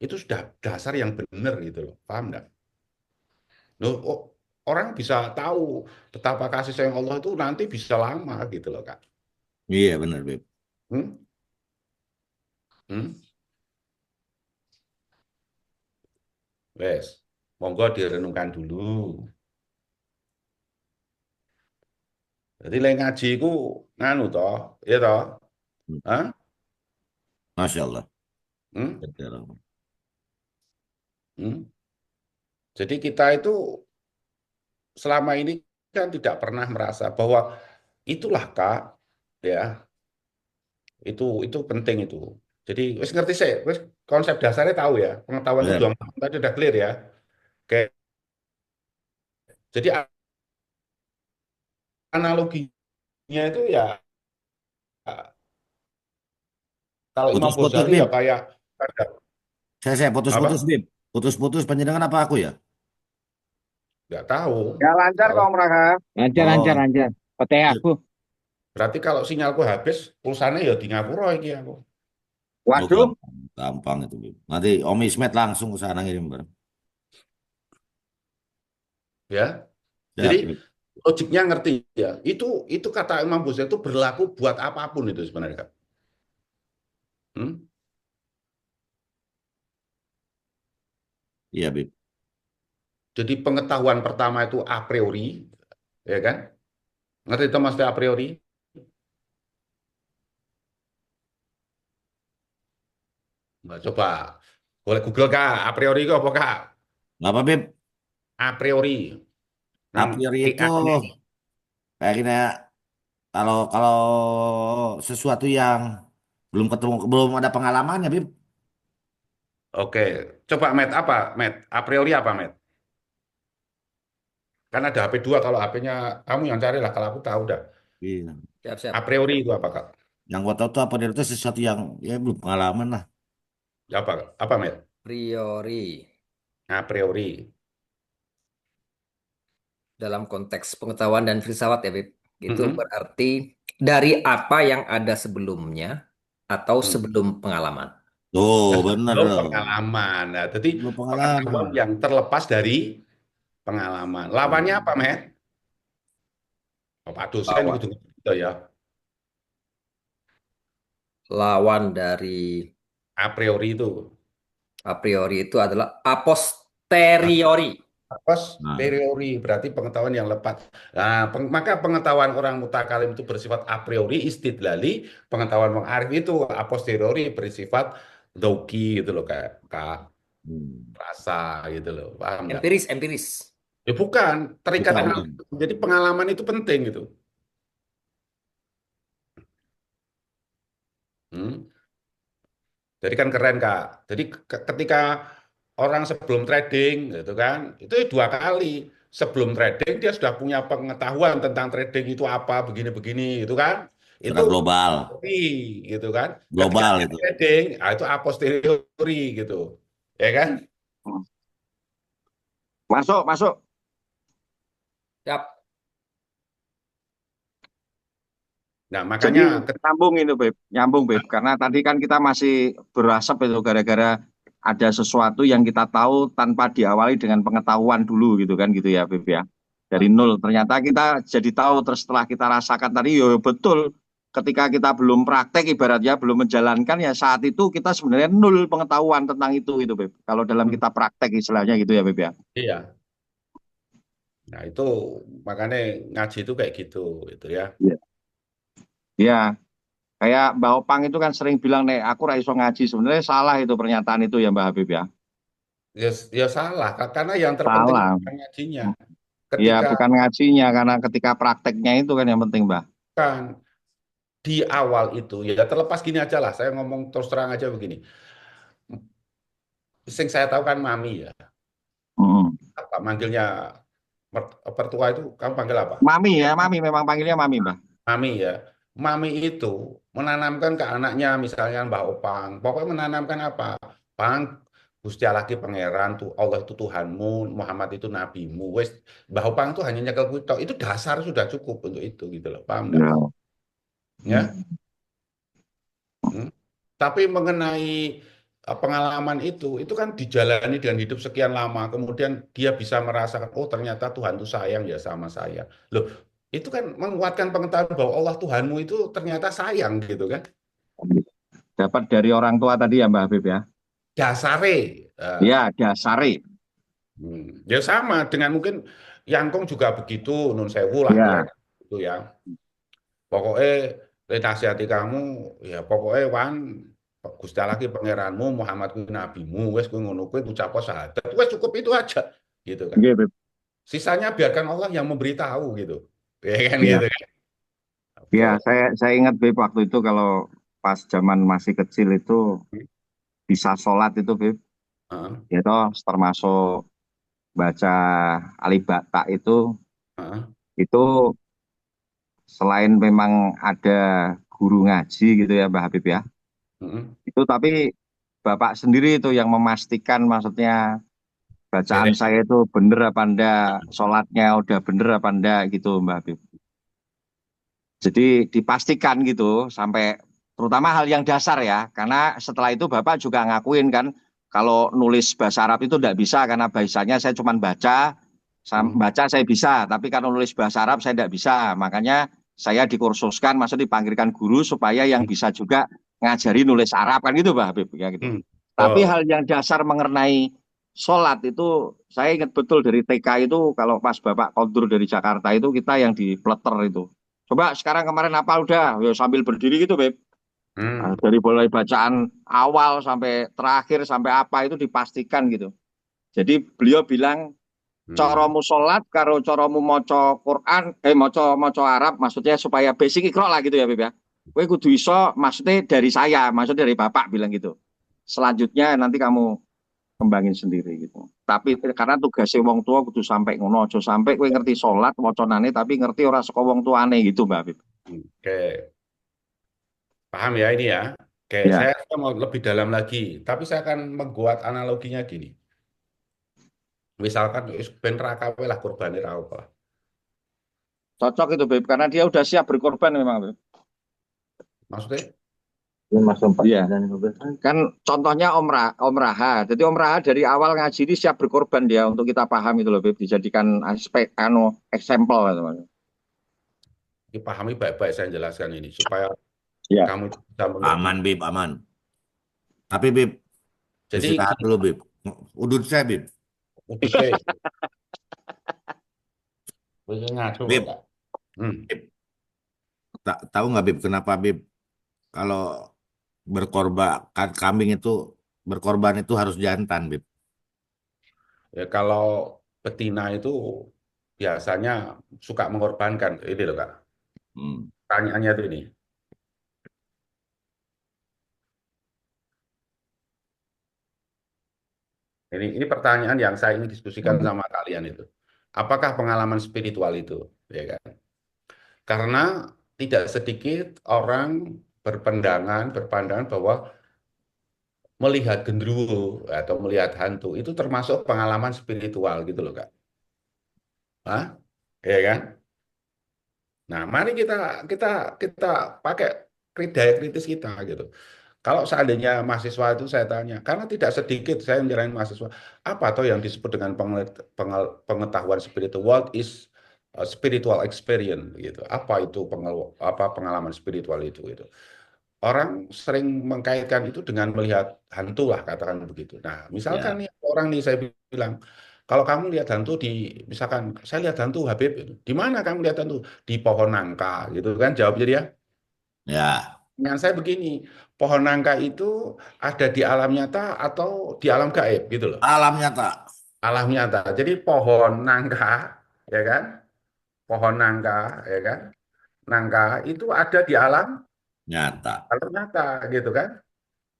Itu sudah dasar yang benar gitu loh. Paham nggak? Loh, orang bisa tahu betapa kasih sayang Allah itu nanti bisa lama gitu loh, Kak. Iya benar Bib. Hmm? Hmm? Wes, monggo direnungkan dulu. Jadi lek ngaji ku nganu toh, ya toh? Hah? Masya Allah. Hmm? Betul. Hmm? Jadi kita itu selama ini kan tidak pernah merasa bahwa itulah Kak, ya, itu penting itu. Jadi wis ngerti sih, wis konsep dasarnya tahu ya. Pengetahuan itu Benar. dua tadi udah clear ya. Oke. Jadi analoginya itu ya kalau Imam Putus-putus Ghazali ya Bib. kayak Saya putus-putus apa? Bib. Putus-putus penyedangan apa aku ya? Nggak tahu. Ya lancar Kalau kok mereka. Lancar, lancar, Oh, lancar. Pete aku. berarti kalau sinyalku habis, pulsanya ya di Ngapura iki aku. oh Waduh. gampang, gampang itu Bib. Nanti Om Ismet langsung ke sana ngirim barang. Ya. Jadi Siap Bib. logiknya ngerti ya. Itu kata Imam Ghazali itu berlaku buat apapun itu sebenarnya, Kak. Hmm? Iya Bib. Jadi pengetahuan pertama itu a priori, ya kan? Ngerti itu maksudnya a priori? Nggak, coba. Boleh Google, Kak. A priori itu apa, Kak? Nggak apa Bib? A priori. A Nang priori itu AI ini. kayaknya kalau kalau sesuatu yang belum ada pengalamannya Bib. Oke. Coba, Matt, apa? Matt, a priori apa, Matt? Kan ada HP2, kalau HP-nya kamu yang cari lah, kalau aku tahu dah. Iya. A Siap-siap. priori itu apa, Kak? Yang gua tahu tuh apa dia itu sesuatu yang ya belum pengalaman lah. Apa, Kak? Apa, Matt? Priori A priori. dalam konteks pengetahuan dan filsafat ya, Bib. Itu Mm-mm. berarti dari apa yang ada sebelumnya atau Hmm. sebelum pengalaman. Tuh, bener Sebelum loh. pengalaman. Nah, jadi Belum pengetahuan pengalaman. yang terlepas dari pengalaman. Lawannya apa, Hmm. Matt? Bapak dosen Lawan. gitu, gitu ya. Lawan dari A priori itu. A priori itu adalah a posteriori. Nah, Posteriori berarti pengetahuan yang lepas. Nah, maka pengetahuan orang mutakalim itu bersifat a priori istidlali, pengetahuan Bang Arif itu a posteriori bersifat doki gitu loh, kayak hmm, rasa gitu loh. Paham nggak? Empiris, empiris. Ya bukan, terikat bukan. pengalaman. Jadi pengalaman itu penting gitu. Hmm. Jadi kan keren Kak. Jadi ketika orang sebelum trading gitu kan, itu dua kali. Sebelum trading dia sudah punya pengetahuan tentang trading itu apa, begini-begini gitu kan. Itu Secara global, teori gitu kan. Ketika global dia itu. trading, itu a posteriori gitu. Ya kan? Masuk, masuk. Yap. Nah, Jadi makanya nyambung itu, Beb. Nyambung, Beb. Karena tadi kan kita masih berasap itu gara-gara ada sesuatu yang kita tahu tanpa diawali dengan pengetahuan dulu gitu kan gitu ya, Beb ya. Dari nol. Ternyata kita jadi tahu terus setelah kita rasakan tadi, yo betul. Ketika kita belum praktek ibaratnya belum menjalankan ya saat itu kita sebenarnya nol pengetahuan tentang itu gitu, Beb. Kalau dalam kita praktek istilahnya gitu ya, Beb ya. iya. Nah, itu makanya ngaji itu kayak gitu ya. Iya. Ya, kayak Mbak Opang itu kan sering bilang nih, aku ra iso ngaji. Sebenarnya salah itu pernyataan itu ya Mbak Habib ya. Ya, ya salah karena yang terpenting Salah. bukan ngajinya. Ya Ketika bukan ngajinya, karena ketika prakteknya itu kan yang penting Mbak. kan di awal itu ya terlepas gini aja lah, saya ngomong terus terang aja begini. Sing saya tahu kan mami ya. Mm. Apa manggilnya pertua itu kamu panggil apa? Mami ya, Mami memang panggilnya Mami Mbak. Mami ya. Mami itu menanamkan ke anaknya misalnya Mbah Opang. Pokoknya menanamkan apa? Pang, Gusti Allah ki pangeran tuh, Allah itu Tuhanmu, Muhammad itu nabimu. Wes Mbah Opang itu hanya nyekel kuwi tok. Itu dasar sudah cukup untuk itu gitu loh. Paham enggak? Ya. Ya. Hmm. Tapi mengenai pengalaman itu kan dijalani dengan hidup sekian lama, kemudian dia bisa merasakan, oh ternyata Tuhan itu sayang ya sama saya. Loh, itu kan menguatkan pengetahuan bahwa Allah Tuhanmu itu ternyata sayang gitu kan. Dapat dari orang tua tadi ya Mbak Habib ya. Dasare. eh, Ya, dasari. Ya sama dengan mungkin Yangkong juga begitu, Nun Sewu lah Ya, kira-kira itu ya. Pokoknya nasihati kamu, ya pokoknya wan Gusti Allah ki pangeranmu, Muhammad kuwi nabimu, wes kuwi ngono kuwi ngucap syahadat. Wes cukup itu aja gitu kan. iya, Beb. Sisanya biarkan Allah yang memberitahu gitu. Ya kan Ya, gitu kan. ya, Oke. saya ingat Beb waktu itu kalau pas zaman masih kecil itu bisa sholat itu Beb. Heeh, Ya toh termasuk baca Alibata heeh, itu selain memang ada guru ngaji gitu ya Mbak Habib ya, heeh. itu tapi Bapak sendiri itu yang memastikan maksudnya bacaan Beres. saya itu bener apa enggak, sholatnya udah bener apa enggak gitu Mbak Habib. Jadi dipastikan gitu sampai terutama hal yang dasar ya, karena setelah itu Bapak juga ngakuin kan kalau nulis bahasa Arab itu enggak bisa karena bahasanya saya cuma baca, Hmm. baca saya bisa, tapi kalau nulis bahasa Arab saya enggak bisa. Makanya saya dikursuskan, maksud dipanggilkan guru supaya yang bisa juga ngajari nulis Arab kan gitu Mbak Habib ya gitu. Hmm. Tapi Oh. hal yang dasar mengenai sholat itu saya ingat betul dari TK itu kalau pas Bapak kondur dari Jakarta itu kita yang di Pleter itu. Coba sekarang kemarin apa udah, ya sambil berdiri gitu, Beb. Nah, Hmm. dari mulai bacaan awal sampai terakhir sampai apa itu dipastikan gitu. Jadi beliau bilang Hmm. coromu sholat karo coromu maca Quran, maca Arab maksudnya supaya basic ikro lah gitu ya, Beb ya. Kowe kudu iso maksudnya dari saya, maksudnya dari Bapak bilang gitu. Selanjutnya nanti kamu kembangin sendiri gitu. Tapi karena tugasnya wong tua kudu sampai ngono, aja sampai kowe ngerti sholat wacanane tapi ngerti ora saka wong tuane gitu, Mbak Habib. Oke. Paham ya ini ya. Oke, Ya, saya mau lebih dalam lagi, tapi saya akan membuat analoginya gini. Misalkan wis ben ra kawe lah kurbane ra apa. cocok itu, Beb, karena dia udah siap berkorban memang, Beb. Maksudnya? Iya. Kan contohnya Om Raha. Jadi Om Raha dari awal ngaji ini siap berkorban dia untuk kita paham itu loh, Beb. Dijadikan aspek eksempel gitu, Mas. Dipahami baik-baik saya jelaskan ini supaya Ya. kamu bisa mengerti. Aman, Bib, aman. Tapi Bib, Jadi Istirahat gini, dulu, Bib. Udut saya, Bib. untuk saya, ngaco kok, Bib, Kak. Hmm. Bib. Tahu nggak, Bib, kenapa, Bib, kalau berkorban kan kambing itu berkorban itu harus jantan, Bib? Ya, kalau betina itu biasanya suka mengorbankan. Ini loh, Kak. Hmm. Pertanyaannya tuh ini. Ini pertanyaan yang saya ingin diskusikan sama kalian itu. Apakah pengalaman spiritual itu, ya kan? Karena tidak sedikit orang berpandangan bahwa melihat genderuwo atau melihat hantu itu termasuk pengalaman spiritual gitu loh, Kak. Hah? Ya kan? Nah, mari kita kita kita pakai daya kritis kita gitu. Kalau seandainya mahasiswa itu saya tanya, karena tidak sedikit saya menyerahin mahasiswa, apa atau yang disebut dengan pengetahuan spiritual, what is a spiritual experience gitu. Apa itu pengalaman spiritual itu gitu. Orang sering mengkaitkan itu dengan melihat hantu lah katakan begitu. Nah, misalkan Ya, nih orang nih saya bilang, kalau kamu lihat hantu di, misalkan saya lihat hantu Habib, itu. Di mana kamu lihat hantu? Di pohon nangka gitu kan jawabnya dia. ya, Dengan saya begini, pohon nangka itu ada di alam nyata atau di alam gaib gitu loh. alam nyata, Alam nyata. Jadi pohon nangka, ya kan? Pohon nangka, ya kan? Nangka itu ada di nyata, alam nyata gitu kan.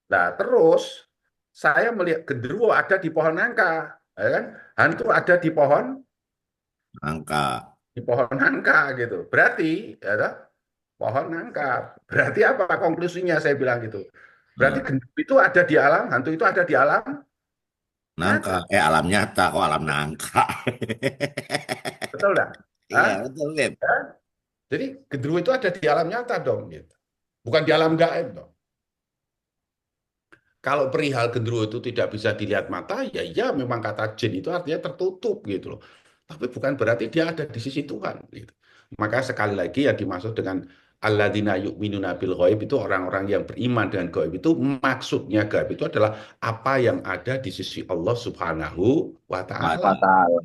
Nah, terus saya melihat genderuwo ada di pohon nangka, ya kan? Hantu ada angka. di pohon nangka gitu. Berarti, ya toh, pohon nangka. Berarti apa konklusinya saya bilang gitu. Berarti Nah, genderuwo itu ada di alam, hantu itu ada di alam nangka, nyata. alam nyata kok alam nangka. Betul nggak? Iya, Hah? betul, Bib. Ya? Jadi genderuwo itu ada di alam nyata dong, gitu. Bukan di alam gaib dong. Kalau perihal genderuwo itu tidak bisa dilihat mata, ya ya memang kata jin itu artinya tertutup gitu loh. Tapi bukan berarti dia ada di sisi Tuhan gitu. Maka sekali lagi yang dimaksud dengan alladzina yu'minuna bil ghaib itu orang-orang yang beriman dengan gaib itu maksudnya gaib itu adalah apa yang ada di sisi Allah Subhanahu wa taala. Fatal.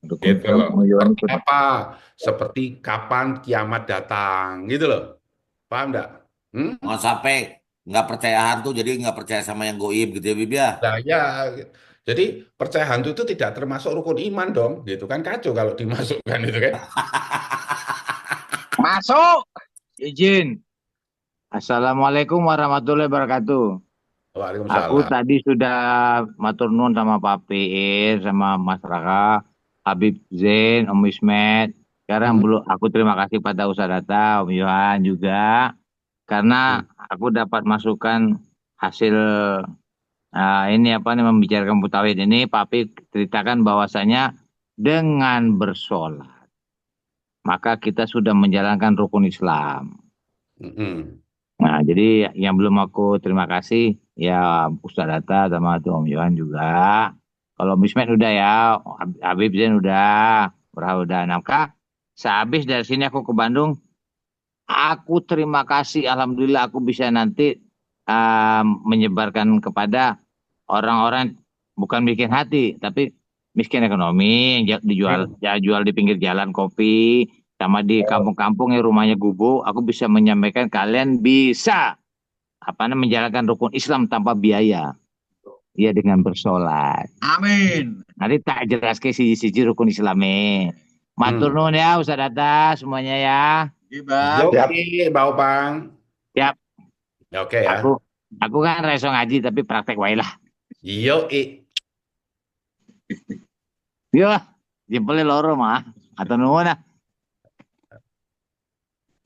Dukun Gitu film loh. penguyuan Seperti itu. apa? Seperti kapan kiamat datang, gitu loh. Paham nggak? Hmm? Mau sampai nggak percaya hantu, jadi nggak percaya sama yang goib gitu ya, Bib ya. Nah, ya, jadi percaya hantu itu tidak termasuk rukun iman dong, gitu kan kacau kalau dimasukkan itu kan. Masuk. Izin. Assalamualaikum warahmatullahi wabarakatuh. Aku Waalaikumsalam. tadi sudah matur nuwun sama Pak PE, sama Mas Raka, Habib Zain, Om Ismet. Sekarang Hmm, belum aku terima kasih pada Ustadz Data, Om Yohan juga. Karena hmm, aku dapat masukan hasil ini apa nih membicarakan mutawid ini, Pak PE ceritakan bahwasanya dengan bersolat, maka kita sudah menjalankan rukun Islam. hmm, Nah, jadi yang belum aku terima kasih ya Ustaz Data sama tuh Om Yohan juga. Kalau Mismet udah ya, Habib Zain udah, Berah udah. Nah, Kak, sehabis dari sini aku ke Bandung, aku terima kasih, alhamdulillah aku bisa nanti menyebarkan kepada orang-orang bukan miskin hati, tapi miskin ekonomi yang dijual hmm. ya jual di pinggir jalan kopi sama di kampung-kampung yang rumahnya gubuk, aku bisa menyampaikan kalian bisa apa namanya menjalankan rukun Islam tanpa biaya. Ya dengan bersolat. Amin. Nanti tak jelas ke siji-siji rukun Islamnya. Matur Hmm. nuwun ya Ustaz Data semuanya ya. Gibang. Yo, Siap. Bang Opang. Siap. Ya, oke Aku ya. aku kan reso ngaji tapi praktek wae lah. Yo, Yo, jempolnya loro mah. Atau nuwun ah.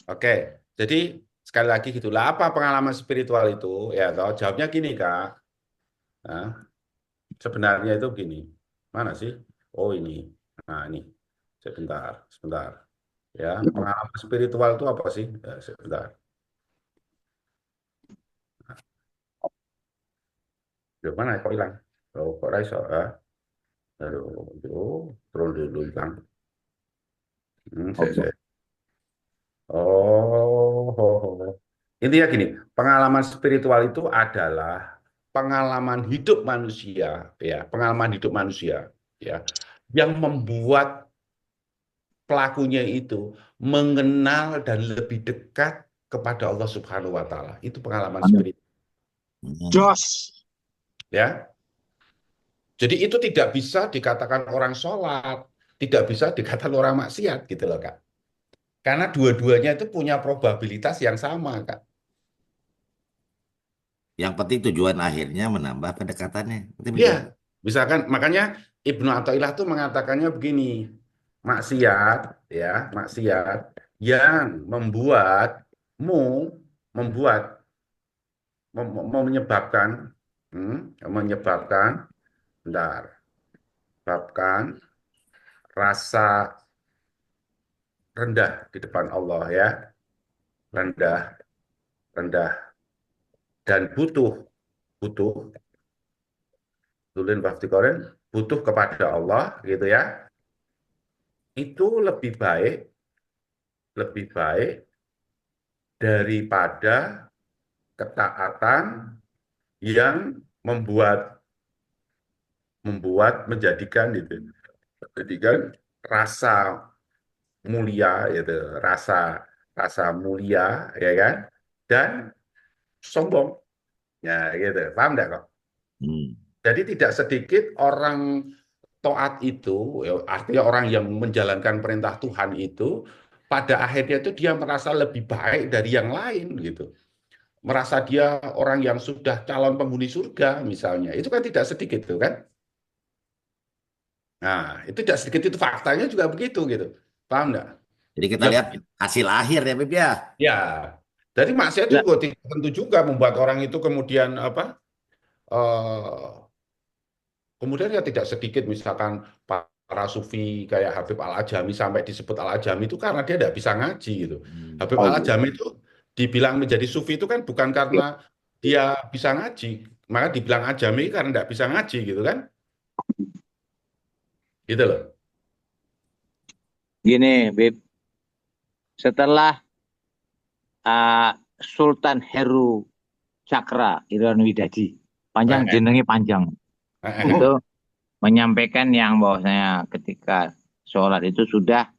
oke. Jadi sekali lagi gitulah apa pengalaman spiritual itu? Ya, toh jawabnya gini, Kak. Nah, sebenarnya itu gini. Mana sih? Oh, ini. Nah, ini. Sebentar, sebentar. Ya, pengalaman spiritual itu apa sih? Ya, sebentar. Di mana kok hilang? Oh, kok raiso? Aduh, aduh, turun dulu hilang. Oke. Oh, intinya gini, pengalaman spiritual itu adalah pengalaman hidup manusia, ya, pengalaman hidup manusia, ya, yang membuat pelakunya itu mengenal dan lebih dekat kepada Allah Subhanahu wa Ta'ala. Itu pengalaman Amin. spiritual, Jos. ya. Jadi itu tidak bisa dikatakan orang sholat, tidak bisa dikatakan orang maksiat gitu loh, Kak. Karena dua-duanya itu punya probabilitas yang sama, Kak. Yang penting tujuan akhirnya menambah kedekatannya. Itu Ya, betul. misalkan makanya Ibnu Athaillah tuh mengatakannya begini, maksiat, ya, maksiat yang membuatmu membuat menyebabkan menyebabkan bentar, menyebabkan rasa rendah di depan Allah, ya, rendah, rendah dan butuh tulen koren, butuh kepada Allah gitu ya. Itu lebih baik daripada ketaatan yang menjadikan rasa mulia, itu rasa rasa mulia, ya kan, dan sombong, ya gitu, paham nggak kok? Hmm. Jadi tidak sedikit orang taat itu, ya, artinya orang yang menjalankan perintah Tuhan itu pada akhirnya itu dia merasa lebih baik dari yang lain gitu, merasa dia orang yang sudah calon penghuni surga misalnya, itu kan tidak sedikit tuh kan. Nah, itu tidak sedikit, itu faktanya juga begitu gitu. Paham nggak? Jadi kita Ya, lihat hasil akhir ya, Bib ya. ya. Jadi maksiat Ya, juga tidak tentu juga membuat orang itu kemudian apa? Kemudian ya tidak sedikit misalkan para sufi kayak Habib Al-Ajami, sampai disebut Al-Ajami itu karena dia tidak bisa ngaji gitu. Habib Oh, Al-Ajami itu dibilang menjadi sufi itu kan bukan karena dia bisa ngaji, maka dibilang Ajami karena tidak bisa ngaji gitu kan. Gitu loh. gini, Bib. Setelah Sultan Heru Cakra Irian Widadi, panjang Eh, jenenge panjang, itu menyampaikan yang bahwasanya ketika sholat itu sudah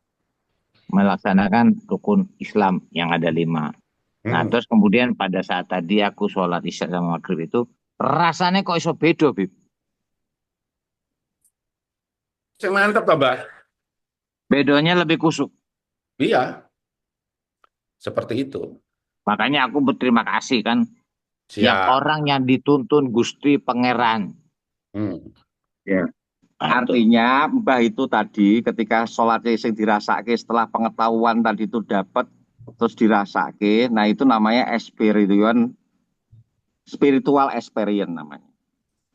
melaksanakan rukun Islam yang ada 5. Nah, hmm. terus kemudian pada saat tadi aku sholat isya sama maghrib itu rasanya kok iso bedo, Bib. Saya mantap toh, Mbak. Bedonya lebih kusuk. Iya, seperti itu. Makanya aku berterima kasih kan, yang Siap. orang yang dituntun Gusti Pangeran. Hmm. ya. Nah, itu. Artinya mbah itu tadi ketika sholat sing dirasake setelah pengetahuan tadi itu dapat terus dirasake, nah itu namanya spiritual experience namanya.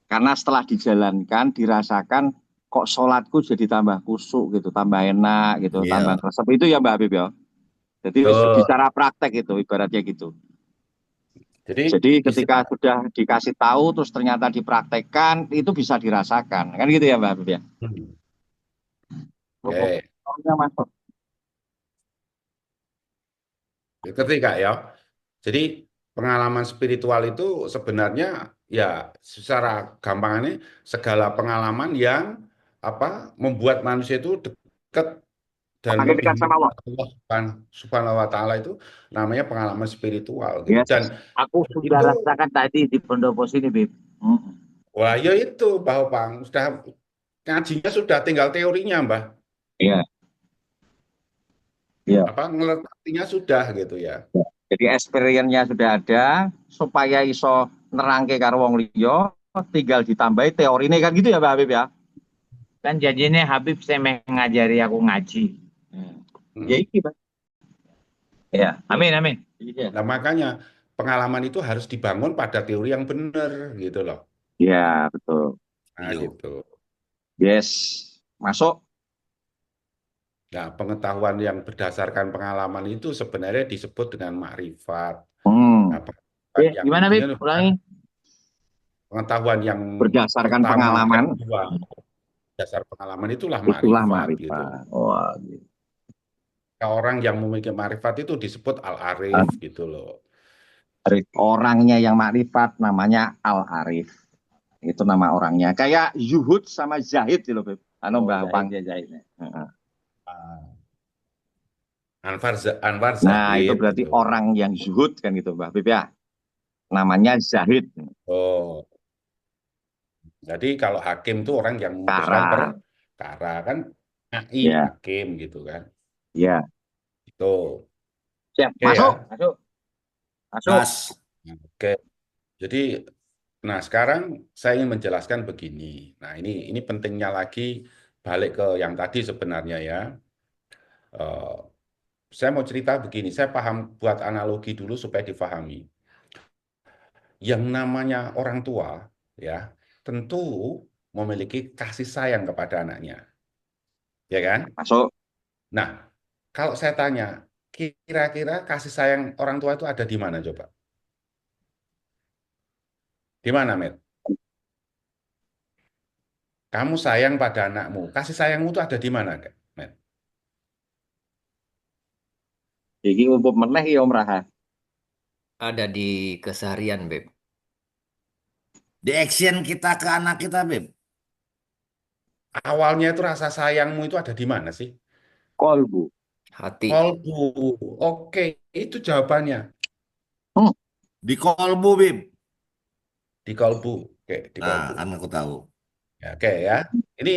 Karena setelah dijalankan, dirasakan kok sholatku jadi tambah kusuk gitu, tambah enak gitu, tambah Iya. resep itu ya Mbak Habib ya. Jadi Tuh. bicara praktek itu ibaratnya gitu. Jadi Jadi ketika istilah, sudah dikasih tahu terus ternyata dipraktekkan itu bisa dirasakan. Kan gitu ya Mbak Habib ya. hmm. Pokoknya Oke, masuk. ngerti Kak ya. Jadi pengalaman spiritual itu sebenarnya ya secara gampangannya segala pengalaman yang membuat manusia itu dekat dan Makin lebih dekat sama Allah. mengenal Allah Subhanahu wa Ta'ala, itu namanya pengalaman spiritual gitu. Yes. Dan aku sudah itu, rasakan tadi di pendopo sini, Bib. wah ya itu Mbah Bang, sudah ngajinya sudah tinggal teorinya Mbah. Iya, iya. Ngelatihnya sudah gitu ya. Jadi experience-nya sudah ada supaya iso nerangke karo wong liya tinggal ditambahi teorine kan gitu ya Mbak Habib ya. Kan janjinya Habib saya mengajari aku ngaji. Ya iki, Pak. Ya, amin, amin. Iya. Nah, makanya pengalaman itu harus dibangun pada teori yang benar gitu loh. Ya, betul. Nah, Iya. gitu. Yes. Masuk. Nah, pengetahuan yang berdasarkan pengalaman itu sebenarnya disebut dengan makrifat. Nah, pengetahuan yang Gimana, Bib? intinya Ulangi. pengetahuan yang Berdasarkan pertama, pengalaman kedua, dasar pengalaman itulah itulah makrifat gitu. ma'rifat. Wah, gitu. Orang yang memiliki makrifat itu disebut al-arif gitu loh. Arif. Orangnya yang makrifat namanya Al-Arif. Itu nama orangnya. Kayak Zuhud sama Zahid gitu loh, Beb. Anu Oh, Mbah Zahid. Pangnya Zahid. Heeh. Ah, Anwar Nah, itu Zahid berarti gitu. orang yang zuhud kan gitu, Mbah Beb ya. Namanya Zahid. Oh, jadi kalau hakim itu orang yang memutuskan Kara. perkara kan, AI Ya, hakim gitu kan. ya. Itu. Siap. Oke Masuk, ya. masuk, masuk. Gas. Oke. Jadi, nah sekarang saya ingin menjelaskan begini. Nah ini pentingnya lagi balik ke yang tadi sebenarnya ya. Eh, saya mau cerita begini. Saya paham buat analogi dulu supaya difahami. Yang namanya orang tua ya tentu memiliki kasih sayang kepada anaknya, ya kan? Masuk. Nah, kalau saya tanya, kira-kira kasih sayang orang tua itu ada di mana coba? Di mana, Met? Kamu sayang pada anakmu. Kasih sayangmu itu ada di mana, Met? Iki umpup meneh ya Om Raha. Ada di keseharian, Beb. Di action kita ke anak kita, Beb. Awalnya itu rasa sayangmu itu ada di mana sih? Kolbu. Hati. Kolbu. Oke, itu jawabannya. Hmm. Di kolbu, Beb. Di kolbu. Oke, di Nah, kolbu. kan aku tahu. Ya, oke ya. Ini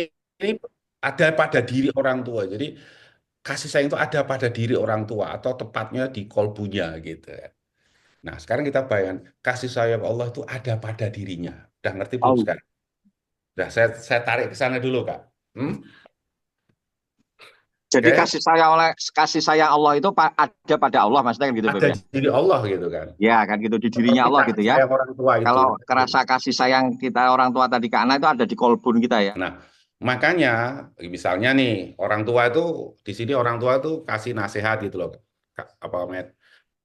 ada pada diri orang tua. Jadi kasih sayang itu ada pada diri orang tua atau tepatnya di kolbunya gitu ya. Nah, sekarang kita bayangkan kasih sayang Allah itu ada pada dirinya. Udah ngerti belum Oh. sekarang? Udah saya tarik ke sana dulu, Kak. Hmm? Jadi Oke, kasih sayang Allah itu ada pada Allah maksudnya kan gitu Beb ada ya. di diri Allah gitu kan. Ya kan gitu di dirinya Seperti Allah gitu kasih ya. sayang orang tua itu. Kalau kerasa kasih sayang kita orang tua tadi ke anak itu ada di kolbun kita ya. Nah, makanya misalnya nih orang tua itu di sini orang tua itu kasih nasihat gitu loh. Apa Met?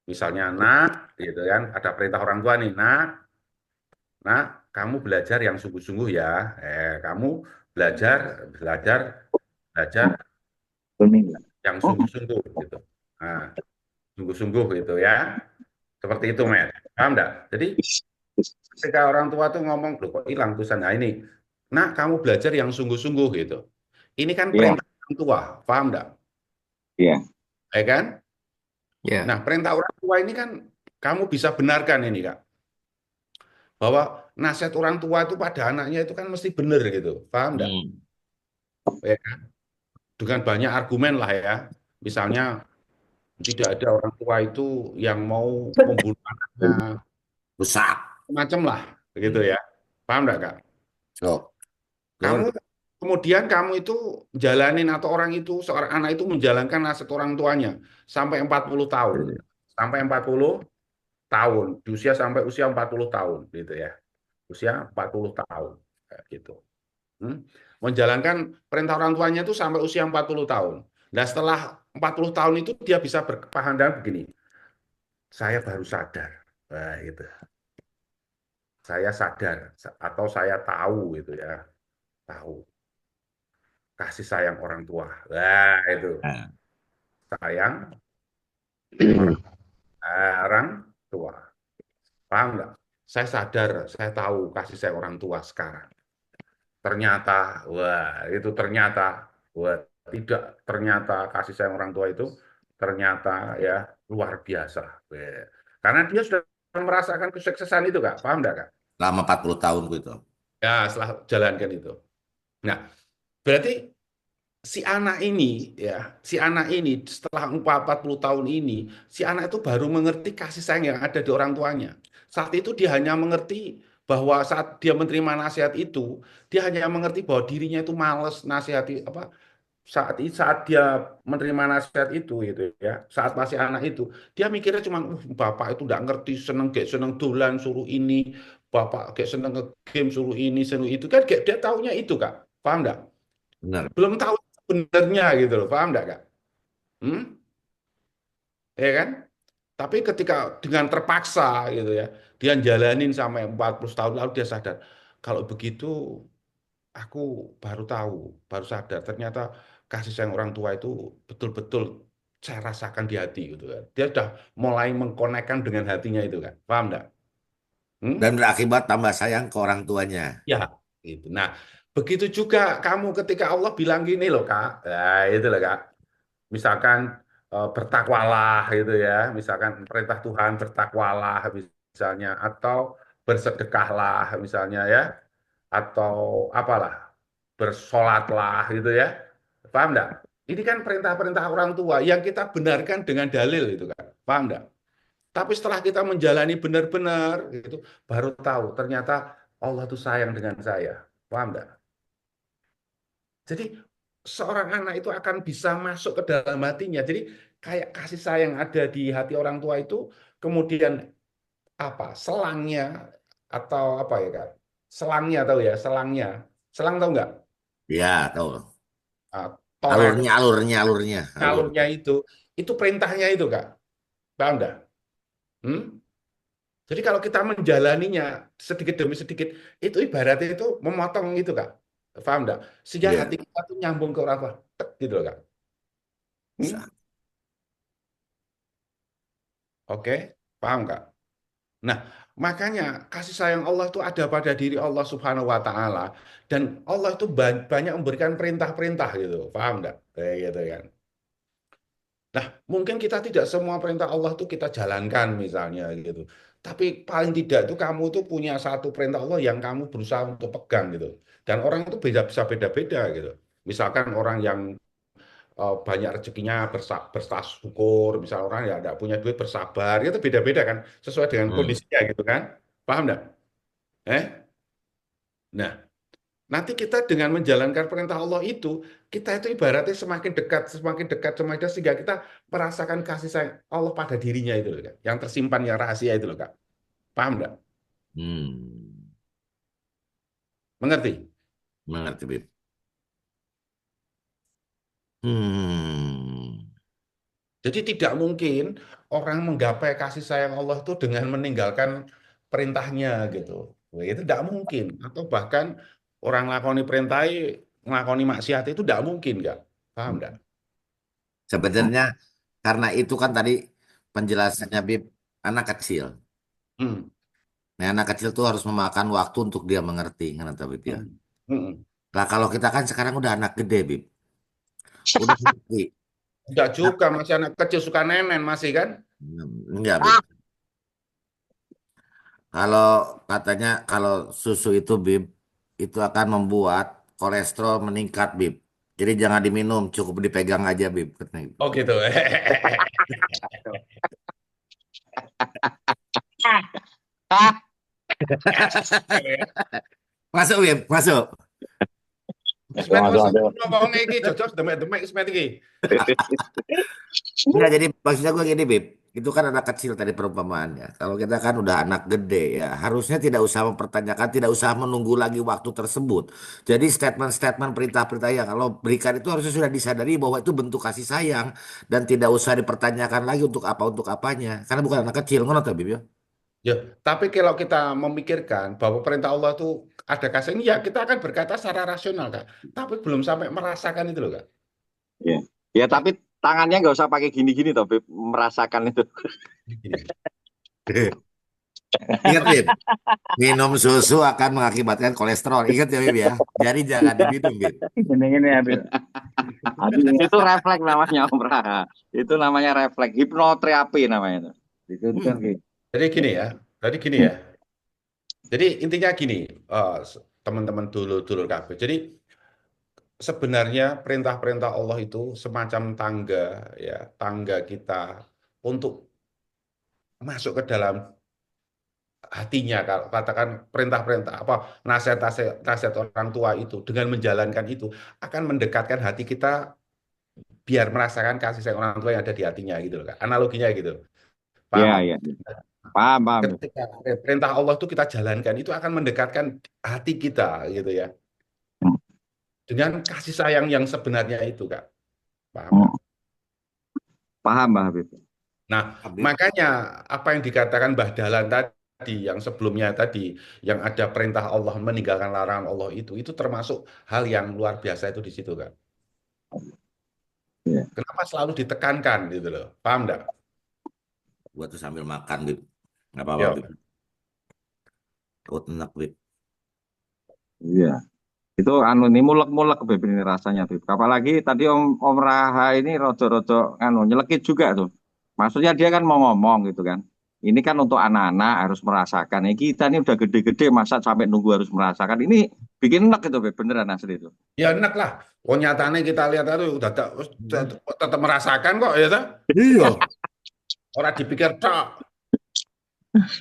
Misalnya nak gitu kan, ada perintah orang tua nih, nak kamu belajar yang sungguh-sungguh ya. Kamu belajar belajar belajar Bening. yang Oh, sungguh-sungguh gitu. Nah, sungguh-sungguh gitu ya. Seperti itu, Met. Paham enggak? Jadi ketika orang tua tuh ngomong, loh kok hilang tulisan. Nah ini, nak kamu belajar yang sungguh-sungguh gitu. Ini kan iya, perintah orang tua, paham enggak? iya. Ya kan? Ya. Nah, perintah orang tua ini kan kamu bisa benarkan ini, Kak. Bahwa nasihat orang tua itu pada anaknya itu kan mesti benar gitu. Paham enggak? Hmm, Ya kan? Dengan banyak argumen lah ya. Misalnya tidak ada orang tua itu yang mau membunuh anaknya, rusak. macam lah, begitu Hmm. ya. Paham enggak, Kak? So, Kamu good. kemudian kamu itu jalanin atau orang itu seorang anak itu menjalankan nasihat orang tuanya sampai 40 tahun. Sampai 40 tahun, di usia sampai usia 40 tahun gitu ya. Usia 40 tahun kayak gitu. Hmm? Menjalankan perintah orang tuanya itu sampai usia 40 tahun. Nah, setelah 40 tahun itu dia bisa berpaham dan begini. Saya baru sadar. Nah, itu. Saya sadar atau saya tahu gitu ya. Tahu kasih sayang orang tua. Nah, itu. Nah, Sayang orang, orang tua. Paham nggak? Saya sadar, saya tahu kasih sayang orang tua sekarang. Ternyata, wah itu ternyata, wah tidak ternyata kasih sayang orang tua itu ternyata ya luar biasa. Wah. Karena dia sudah merasakan kesuksesan itu, Kak. Paham nggak, Kak? lama 40 tahun gitu. Ya, setelah jalankan itu. Nah, berarti si anak ini setelah 40 tahun ini, si anak itu baru mengerti kasih sayang yang ada di orang tuanya. Saat itu dia hanya mengerti bahwa saat dia menerima nasihat itu, dia hanya mengerti bahwa dirinya itu males nasihati apa saat dia menerima nasihat itu gitu ya. Saat masih anak itu, dia mikirnya cuma bapak itu nggak ngerti, seneng kayak seneng dolan suruh ini, bapak kayak seneng game suruh ini, suruh itu kan kayak dia taunya itu, Kak. Paham nggak? Benar. Belum tahu sebenarnya gitu loh, paham nggak, Kak? Hmm? Ya kan? Tapi ketika dengan terpaksa gitu ya, dia jalanin sampai 40 tahun lalu dia sadar, kalau begitu aku baru tahu, baru sadar ternyata kasih sayang orang tua itu betul-betul saya rasakan di hati gitu kan. Dia sudah mulai mengkonekkan dengan hatinya itu kan. Paham enggak? Dan berakibat tambah sayang ke orang tuanya. Ya, gitu. Nah, begitu juga kamu ketika Allah bilang gini loh, Kak. Nah, itu loh, Kak. Misalkan bertakwalah gitu ya. Misalkan perintah Tuhan bertakwalah misalnya atau bersedekahlah misalnya ya. Atau apalah, bersolatlah gitu ya. Paham enggak? Ini kan perintah-perintah orang tua yang kita benarkan dengan dalil itu kan. Paham enggak? Tapi setelah kita menjalani benar-benar gitu, baru tahu ternyata Allah tuh sayang dengan saya. Paham enggak? Jadi seorang anak itu akan bisa masuk ke dalam hatinya. Jadi kayak kasih sayang ada di hati orang tua itu, kemudian apa? Selangnya atau apa ya, Kak? Selangnya tahu ya, selangnya. Selang tahu nggak? Ya, tahu. Ah, toret Alurnya. alurnya itu perintahnya itu, Kak. Paham nggak? Hmm? Jadi kalau kita menjalaninya sedikit demi sedikit, itu ibaratnya itu memotong itu, Kak. Paham nggak? Sehingga Iya. hati kita tuh nyambung ke orang tua. Tek, gitu loh, Kak. Hmm? Oke, paham, Kak? Nah, makanya kasih sayang Allah itu ada pada diri Allah Subhanahu wa taala dan Allah itu banyak memberikan perintah-perintah gitu. Paham nggak? Kayak gitu kan. Nah, mungkin kita tidak semua perintah Allah itu kita jalankan misalnya gitu. Tapi paling tidak itu kamu tuh punya satu perintah Allah yang kamu berusaha untuk pegang gitu. Dan orang itu bisa beda-beda gitu. Misalkan orang yang banyak rezekinya bersyukur, misal orang ya tidak punya duit bersabar, itu beda-beda kan, sesuai dengan Hmm. kondisinya gitu kan. Paham nggak? Eh? Nah, nanti kita dengan menjalankan perintah Allah itu, kita itu ibaratnya semakin dekat, semakin dekat, semakin dekat, sehingga kita merasakan kasih sayang Allah pada dirinya itu loh, Kak. Yang tersimpan, yang rahasia itu loh, Kak. Paham nggak? Hmm. Mengerti? Mengerti, Bib. Hmm. Jadi tidak mungkin orang menggapai kasih sayang Allah itu dengan meninggalkan perintahnya gitu. Wah, itu tidak mungkin. Atau bahkan orang lakoni perintah, ngelakoni maksiat itu tidak mungkin, Kak. Paham nggak? Sebenarnya karena itu kan tadi penjelasannya Bib, anak kecil. Hmm. Nah, anak kecil tuh harus memakan waktu untuk dia mengerti, kan kata Bib ya. Hmm. Hmm. Nah, kalau kita kan sekarang udah anak gede, Bib. Udah ngerti. Enggak Nah, juga, masih anak kecil suka nenen masih kan? enggak, Bib. Kalau katanya kalau susu itu Bib, itu akan membuat kolesterol meningkat, Bib. Jadi jangan diminum, cukup dipegang aja, Bib. Katanya gitu. Oh gitu. Masuk, Bib, masuk. Ismet Masuk, wis masuk. ngomong iki jojos demek-demek Ismet iki. Enggak, jadi maksudnya gue gini, Bib. Itu kan anak kecil tadi perumpamaannya. Kalau kita kan udah anak gede ya, harusnya tidak usah mempertanyakan, tidak usah menunggu lagi waktu tersebut. Jadi statement-statement perintah-perintah yang kalau berikan itu harusnya sudah disadari bahwa itu bentuk kasih sayang dan tidak usah dipertanyakan lagi untuk apa untuk apanya. Karena bukan anak kecil, ngono tuh, Bib ya. Ya, tapi kalau kita memikirkan bahwa perintah Allah itu ada kasih ini ya kita akan berkata secara rasional, Kak. Tapi belum sampai merasakan itu loh, Kak. Ya. Ya, tapi tangannya nggak usah pakai gini-gini toh, Beb, merasakan itu. Ingat, Bib, minum susu akan mengakibatkan kolesterol. Ingat ya, Bib ya. Jadi jangan diminum, Bib. Gini-gini ya, Bib. Itu refleks namanya, Om Praha. Itu namanya refleks, hipnoterapi namanya itu. Itu kan gitu. Jadi gini ya, tadi gini ya. Jadi intinya gini, teman-teman dulur-dulur kabeh. Jadi sebenarnya perintah-perintah Allah itu semacam tangga ya, tangga kita untuk masuk ke dalam hatinya. Kalau katakan perintah-perintah apa nasihat-nasihat orang tua itu dengan menjalankan itu akan mendekatkan hati kita biar merasakan kasih sayang orang tua yang ada di hatinya gitu loh, Kak. Analoginya gitu. Paham? Ya, ya. Paham, paham. Ketika perintah Allah itu kita jalankan itu akan mendekatkan hati kita gitu ya dengan kasih sayang yang sebenarnya itu, Kak. Paham nggak? Paham, Mbak Habib. Nah, Habib. makanya apa yang dikatakan Mbah Dahlan tadi, yang sebelumnya tadi, yang ada perintah Allah meninggalkan larangan Allah itu termasuk hal yang luar biasa itu di situ, Kak. Iya. Kenapa selalu ditekankan gitu loh? Paham nggak? Gua tuh sambil makan, Bib. Nggak apa-apa, Ya, Bib. Takut enak, Bib. Iya. Itu anu ini mulek-mulek Beb ini rasanya Beb. Apalagi tadi Om Raha ini rojo-rojo anu nyelekit juga tuh. Maksudnya dia kan mau ngomong gitu kan. Ini kan untuk anak-anak harus merasakan. Kita ini udah gede-gede masa sampai nunggu harus merasakan. Ini bikin enak itu Beb, beneran asli itu. ya enak lah. Oh nyatanya kita lihat itu udah tetap merasakan kok ya toh? Iya. Orang dipikir tok.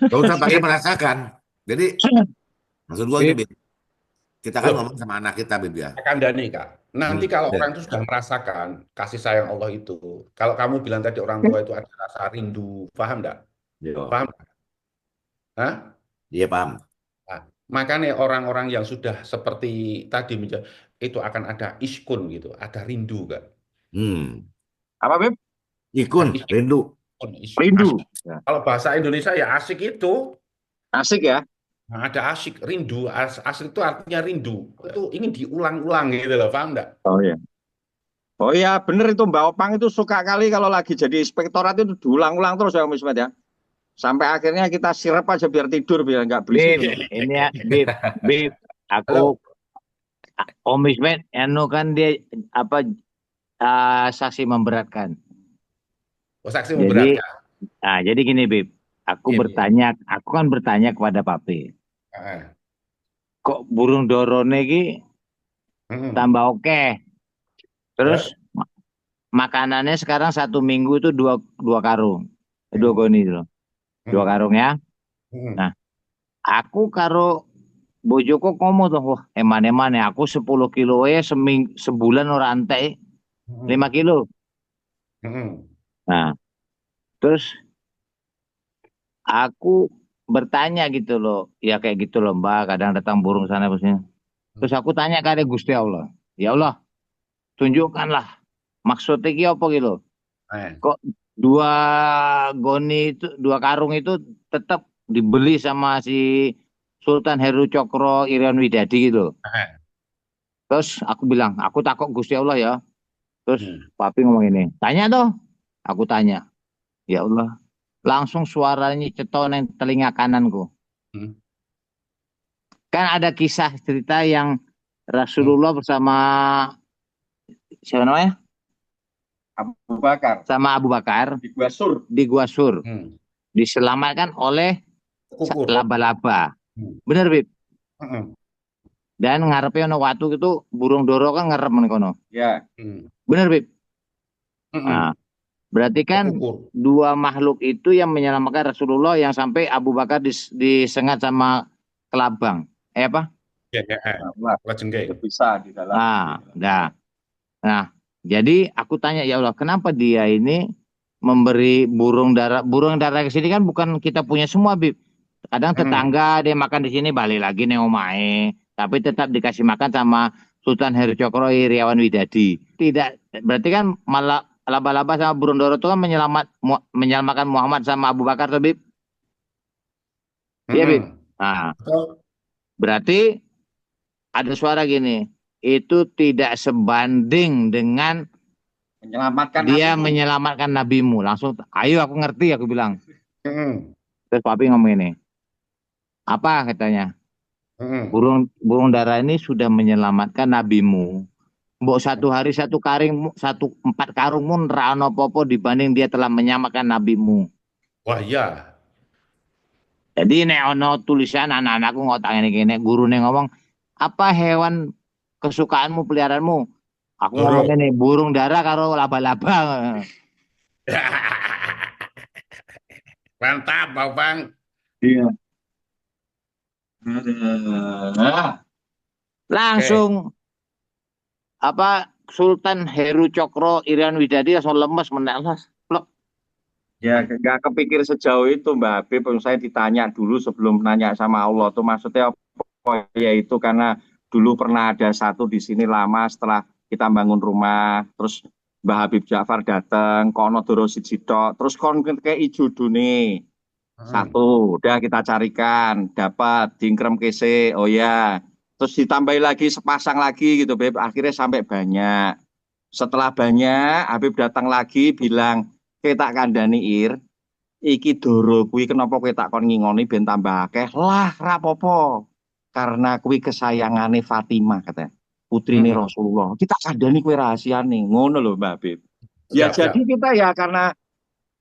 Gak usah pakai merasakan. Jadi, maksud gua ini, Bib, Bib. Kita kan Loh, ngomong sama anak kita, Bib ya. akan Dani Kak. Nanti kalau Ya. orang itu sudah merasakan kasih sayang Allah itu, kalau kamu bilang tadi orang tua itu ada rasa rindu, paham nggak? Yo. Paham? Hah? Iya, paham. Nah, makanya orang-orang yang sudah seperti tadi itu akan ada iskun gitu, ada rindu Kak. Hmm. Apa Beb? Nah, Ikun, rindu. Rindu. asik. Ya. Kalau bahasa Indonesia ya asik itu. Asik ya. Nah, ada asik, rindu. Asik itu artinya rindu. Itu ingin diulang-ulang gitu loh, paham nggak? Oh iya. Oh iya bener itu Mbak Opang itu suka kali kalau lagi jadi inspektorat itu diulang-ulang terus ya Om Ismet ya. Sampai akhirnya kita sirap aja biar tidur biar nggak berisik. Bib, ini ya, Bib, Halo. aku Om Ismet, anu kan dia apa saksi memberatkan. Oh, saksi Jadi, memberatkan. jadi gini Bib, aku Iya. kan bertanya kepada Pape, Ah, kok burung dorone ki hmm. tambah oke, terus Terus? makanannya sekarang 1 minggu itu dua karung, dua Hmm. goni itu, loh. Dua Hmm. karung ya. Hmm. Nah, aku karo bojoku ngomong tuh, wah eman-eman ya, aku 10 kilo ya sebulan orang antek Hmm. 5 kilo. Hmm. Nah, terus aku bertanya gitu loh, ya kayak gitu loh Mbak, kadang datang burung sana sini. Terus aku tanya kepada Gusti Allah, ya Allah, tunjukkanlah maksudnya ki apa gitu. Eh. Kok dua dua karung itu tetap dibeli sama si Sultan Heru Cokro Irian Widadi gitu. Eh. Terus aku bilang, aku takut Gusti Allah ya. Terus Hmm. Papi ngomong ini, tanya toh. Aku tanya, ya Allah, langsung suaranya ceton yang telinga kananku. Hmm. Kan ada kisah cerita yang Hmm. Rasulullah bersama siapa namanya? Abu Bakar Sama Abu Bakar di Guasur. di Gua Sur Hmm. diselamatkan oleh Kukur. laba-laba. Hmm. Bener, Bib. Hmm. Dan ngarepe ono watu itu burung doro kan ngarep men kono. Ya. Hmm. Bener, Bib. Hmm. Nah, berarti kan Kukur. dua makhluk itu yang menyelamatkan Rasulullah yang sampai Abu Bakar disengat sama kelabang. Apa? Ya, ya, Wah, Lajengking. bisa di dalam. Nah, jadi aku tanya ya Allah, kenapa dia ini memberi burung dara ke sini kan bukan kita punya semua, Bib. Kadang Hmm. tetangga dia makan di sini balik lagi nih omae, tapi tetap dikasih makan sama Sultan Heru Cokro Iriawan Widadi. Tidak, berarti kan malah laba-laba sama burung doro itu kan menyelamatkan Muhammad sama Abu Bakar tuh, Bib. Iya, Bib. Hmm. Nah, Betul. berarti ada suara gini, itu tidak sebanding dengan Menyelamatkan dia nabimu. menyelamatkan nabimu. Langsung, ayo aku ngerti, aku bilang. Hmm. Terus papi ngomong ini, apa katanya? Hmm. Burung dara ini sudah menyelamatkan nabimu. Mbok 1 hari 1 karung, 4 karung mun rano popo dibanding dia telah menyelamatkan nabimu. Wah iya. Jadi nek ono tulisan anak-anakku ngotak ini gurune ngomong, apa hewan kesukaanmu peliharaanmu? Aku ngomong Doro. ini burung dara karo laba-laba. Mantap, Bang. Iya. Nah, Oke. Langsung apa Sultan Heru Cokro Irian Widadi langsung lemes menelas. ya nggak kepikir sejauh itu Mbak Habib. Saya ditanya dulu sebelum nanya sama Allah tuh maksudnya apa? Ya itu karena dulu pernah ada satu di sini lama setelah kita bangun rumah, terus Mbah Habib Ja'far datang, kono doro siji tok, terus kon ke ijo dune. Hmm. Satu, udah kita carikan, dapat dingkrem kese, oh ya. Terus ditambahi lagi sepasang lagi gitu, Beb. Akhirnya sampai banyak. Setelah banyak, Habib datang lagi bilang, kita kandani Ir, iki doro kuwi kenapa kowe tak kon ngingoni ben tambah akeh? Lah, rapopo. Karena kuwi kesayangane Fatimah katanya. Putrine Hmm, Rasulullah. Kita kandani kuwi rahasiane. Ngono lho Mbak Habib. Ya siap, jadi siap. kita ya karena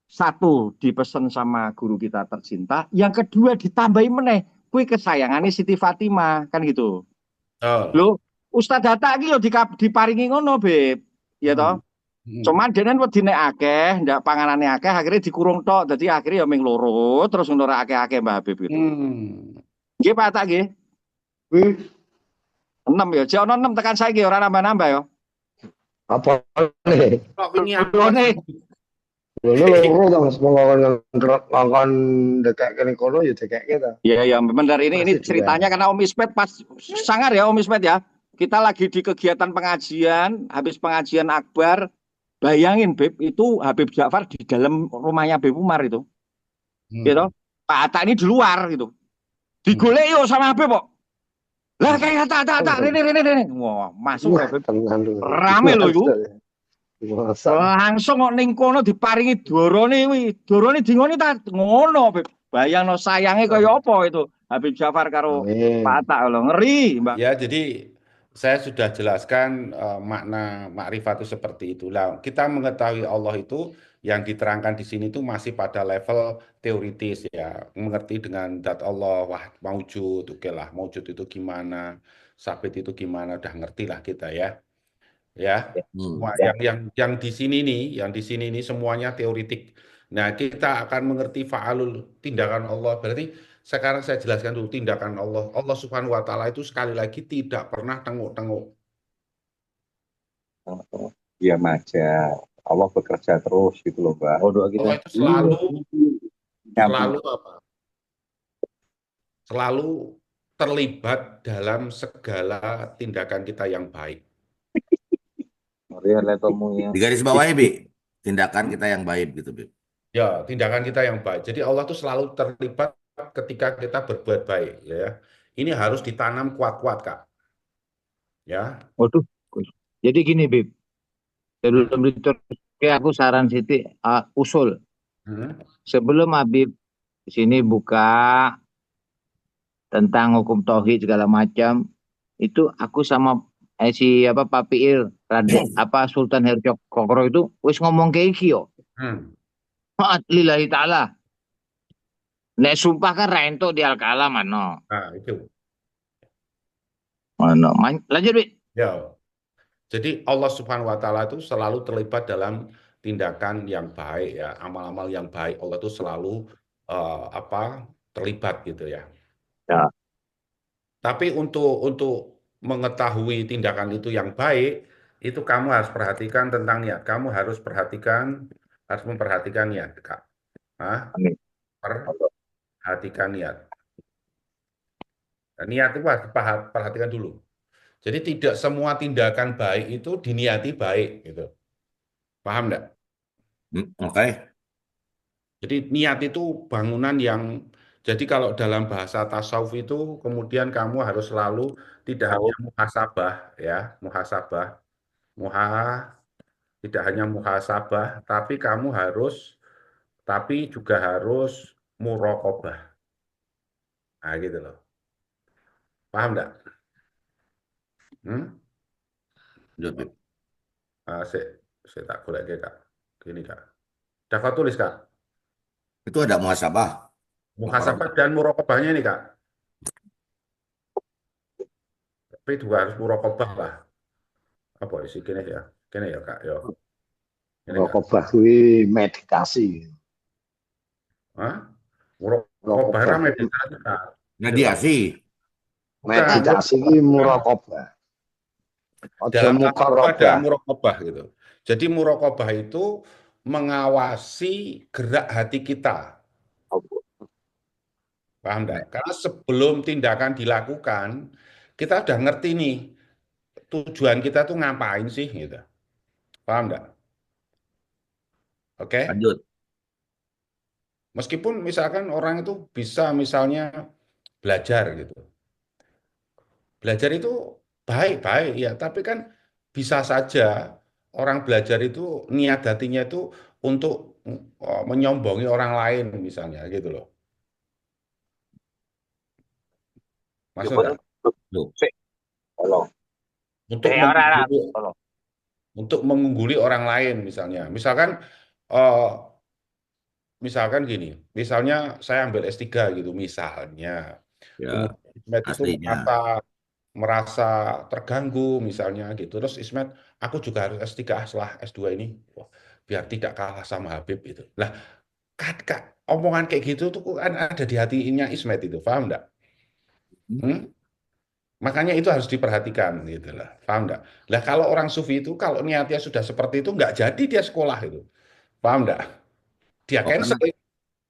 satu dipesan sama guru kita tercinta, yang kedua ditambahi meneh, kuwi kesayangane Siti Fatimah kan gitu. Oh. Lho, Ustadz Hatta iki lho diparingi ngono, Beb. Ya toh? Hmm. Hmm. Cuman dene wedine akeh, ndak panganane akeh, akhirnya dikurung tok. Dadi akhirnya ya ming loro, terus ngono ra akeh-akeh Mbah Habib gitu. Hmm. Nggih Pak Tak nggih. Wih, 6 ya. Jek ono 6 tekan saiki ora nambah-nambah ya. apa nih? Kok wingi aku pas Lorone. Lho loro ta Mas ngongkon ngongkon dekek kene kono ya dekek kita. Ya ya benar ini Masih ceritanya dua. karena Om Ismet pas sangar ya Om Ismet ya. Kita lagi di kegiatan pengajian, habis pengajian akbar, bayangin Beb, itu Habib Ja'far di dalam rumahnya Habib Umar itu. Gitu. Hmm. Pak Atta ini di luar gitu. Hmm. Digolek yuk sama Habib kok. Lah Hmm. kayak tak ini. Wah, masuk Wah, Habib. tenan lho. Rame loh itu. Masa. Langsung kok ning kono diparingi dorone kuwi. Dorone dingoni ta ngono, Beb. Bayangno sayange kaya apa itu. Habib Ja'far karo Pak Amin. Atta lho, ngeri, Mbak. Ya, jadi saya sudah jelaskan makna makrifat itu seperti itulah. Kita mengetahui Allah itu yang diterangkan di sini itu masih pada level teoritis ya. Mengerti dengan zat Allah, wah maujud, oke lah, maujud itu gimana, sabit itu gimana, udah ngerti lah kita ya. Ya, semua Hmm. yang di sini nih, yang di sini nih semuanya teoritik. Nah, kita akan mengerti fa'alul tindakan Allah. Berarti sekarang saya jelaskan dulu tindakan Allah. Allah Subhanahu wa taala itu sekali lagi tidak pernah tenguk-tenguk. Diam aja. Allah bekerja terus gitu loh, Mbak. Oh, doa kita. Allah itu selalu apa? Selalu terlibat dalam segala tindakan kita yang baik. Maria letomu ya. Di garis bawahnya, Bi. Tindakan kita yang baik gitu, Bi. Ya, tindakan kita yang baik. Jadi Allah itu selalu terlibat ketika kita berbuat baik, ya. Ini harus ditanam kuat-kuat, Kak. Ya. Waduh. Jadi gini, Bib. Sebelum diteruske aku saran Siti usul. Hmm. Sebelum Habib di sini buka tentang hukum tauhid segala macam, itu aku sama si apa Pak Piil Raden apa Sultan Hercokro itu wis ngomong kayak iki yo. Hmm. Lillahi taala. Nek sumpah kan ra entuk di alkala mano. Nah, itu. Mano. Lanjut, Bi. Ya. Jadi Allah Subhanahu wa taala itu selalu terlibat dalam tindakan yang baik ya, amal-amal yang baik. Allah itu selalu terlibat gitu ya. Ya. Tapi untuk mengetahui tindakan itu yang baik, itu kamu harus perhatikan tentang niat. Kamu harus memperhatikan niat, Kak. Hah? Amin. Perhatikan niat. Dan niat itu harus perhatikan dulu. Jadi tidak semua tindakan baik itu diniati baik gitu. Paham enggak? Oke. Jadi niat itu bangunan yang jadi kalau dalam bahasa tasawuf itu kemudian kamu harus selalu tidak hanya muhasabah ya, muha tidak hanya muhasabah, tapi juga harus muraqabah. Nah, gitu loh. Paham enggak? Hmm? Lanjut, Bi. Saya tak boleh Kak. Gini Kak. Dapat tulis Kak. Itu ada muhasabah. Muhasabah dan muraqabahnya ini Kak. Tapi juga harus muraqabah lah. Apa isi kini ya? Kini ya Kak. Yo. Kini Kak. Rokobah kuwi meditasi. Hah? Muraqabah Rokobah ramai kuwi meditasi Kak. Mediasi. meditasi kuwi muraqabah. Aja Dalam tasawuf ada muqarrabah. muraqabah gitu. Jadi muraqabah itu mengawasi gerak hati kita. Paham enggak? Karena sebelum tindakan dilakukan, kita udah ngerti nih tujuan kita tuh ngapain sih gitu. Paham enggak? Oke? Lanjut. Meskipun misalkan orang itu bisa misalnya belajar gitu. Belajar itu baik-baik ya, tapi kan bisa saja orang belajar itu niat hatinya itu untuk menyombongi orang lain misalnya gitu loh. Ya Masuk bener. nggak? Loh, Sik, tolong. Untuk Ora, ora, mengungguli, tolong. untuk mengungguli orang lain misalnya. Eh, misalkan gini, misalnya saya ambil S3 gitu misalnya. ya Kemudian Ismet itu aslinya. merasa terganggu misalnya gitu. Terus Ismet, aku juga harus S3 setelah S2 ini. Wah, biar tidak kalah sama Habib itu. Lah, kak, omongan kayak gitu tuh kan ada di hatinya Ismet itu, paham enggak? Hmm? Makanya itu harus diperhatikan gitu lah, paham enggak? Lah kalau orang sufi itu kalau niatnya sudah seperti itu nggak jadi dia sekolah itu, paham enggak? Dia Oh, karena cancel.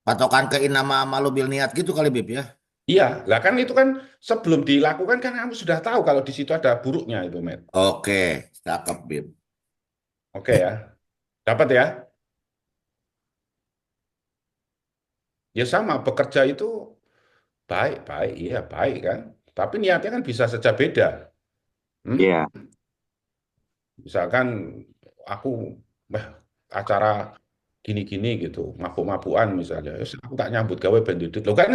patokan ke inama malu bil niat gitu kali Bib ya. Iya, lah kan itu kan sebelum dilakukan kan kamu sudah tahu kalau di situ ada buruknya itu, Met. Oke, cakep Bib. Oke ya, dapat ya. Ya sama, bekerja itu baik, baik, iya baik kan. Tapi niatnya kan bisa saja beda. Hmm? Iya. Misalkan aku bah, acara gini-gini gitu, mabuk-mabukan misalnya. Terus aku tak nyambut gawe bendudut. Loh kan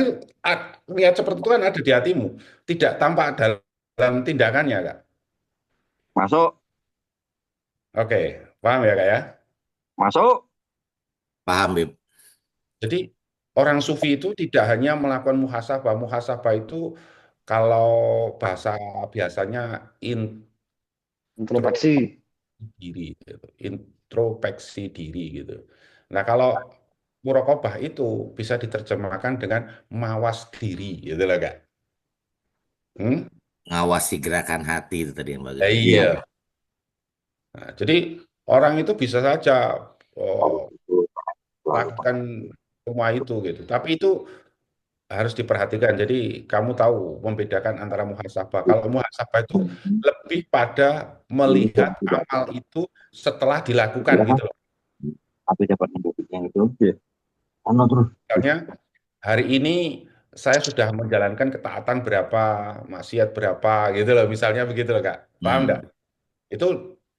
niat seperti itu kan ada di hatimu. Tidak tampak dalam tindakannya, Kak. Masuk, Oke, paham ya, Kak ya? masuk. Paham Bib. Jadi orang sufi itu tidak hanya melakukan muhasabah. Muhasabah itu kalau bahasa biasanya intro Introspeksi. diri, gitu. Introspeksi diri gitu. Nah kalau murokobah itu bisa diterjemahkan dengan mawas diri, gitu loh Kak. Hmm? Ngawasi gerakan hati itu tadi yang bagus. Iya. Iya. Nah, jadi orang itu bisa saja oh, lakukan semua itu gitu. Tapi itu harus diperhatikan. Jadi kamu tahu membedakan antara muhasabah. Kalau muhasabah itu lebih pada melihat amal itu setelah dilakukan Ya, gitu loh. aku dapat yang itu. Iya. Ano terus. Misalnya hari ini saya sudah menjalankan ketaatan berapa, maksiat berapa gitu loh. Misalnya begitu loh Kak. Paham nggak? Hmm. Itu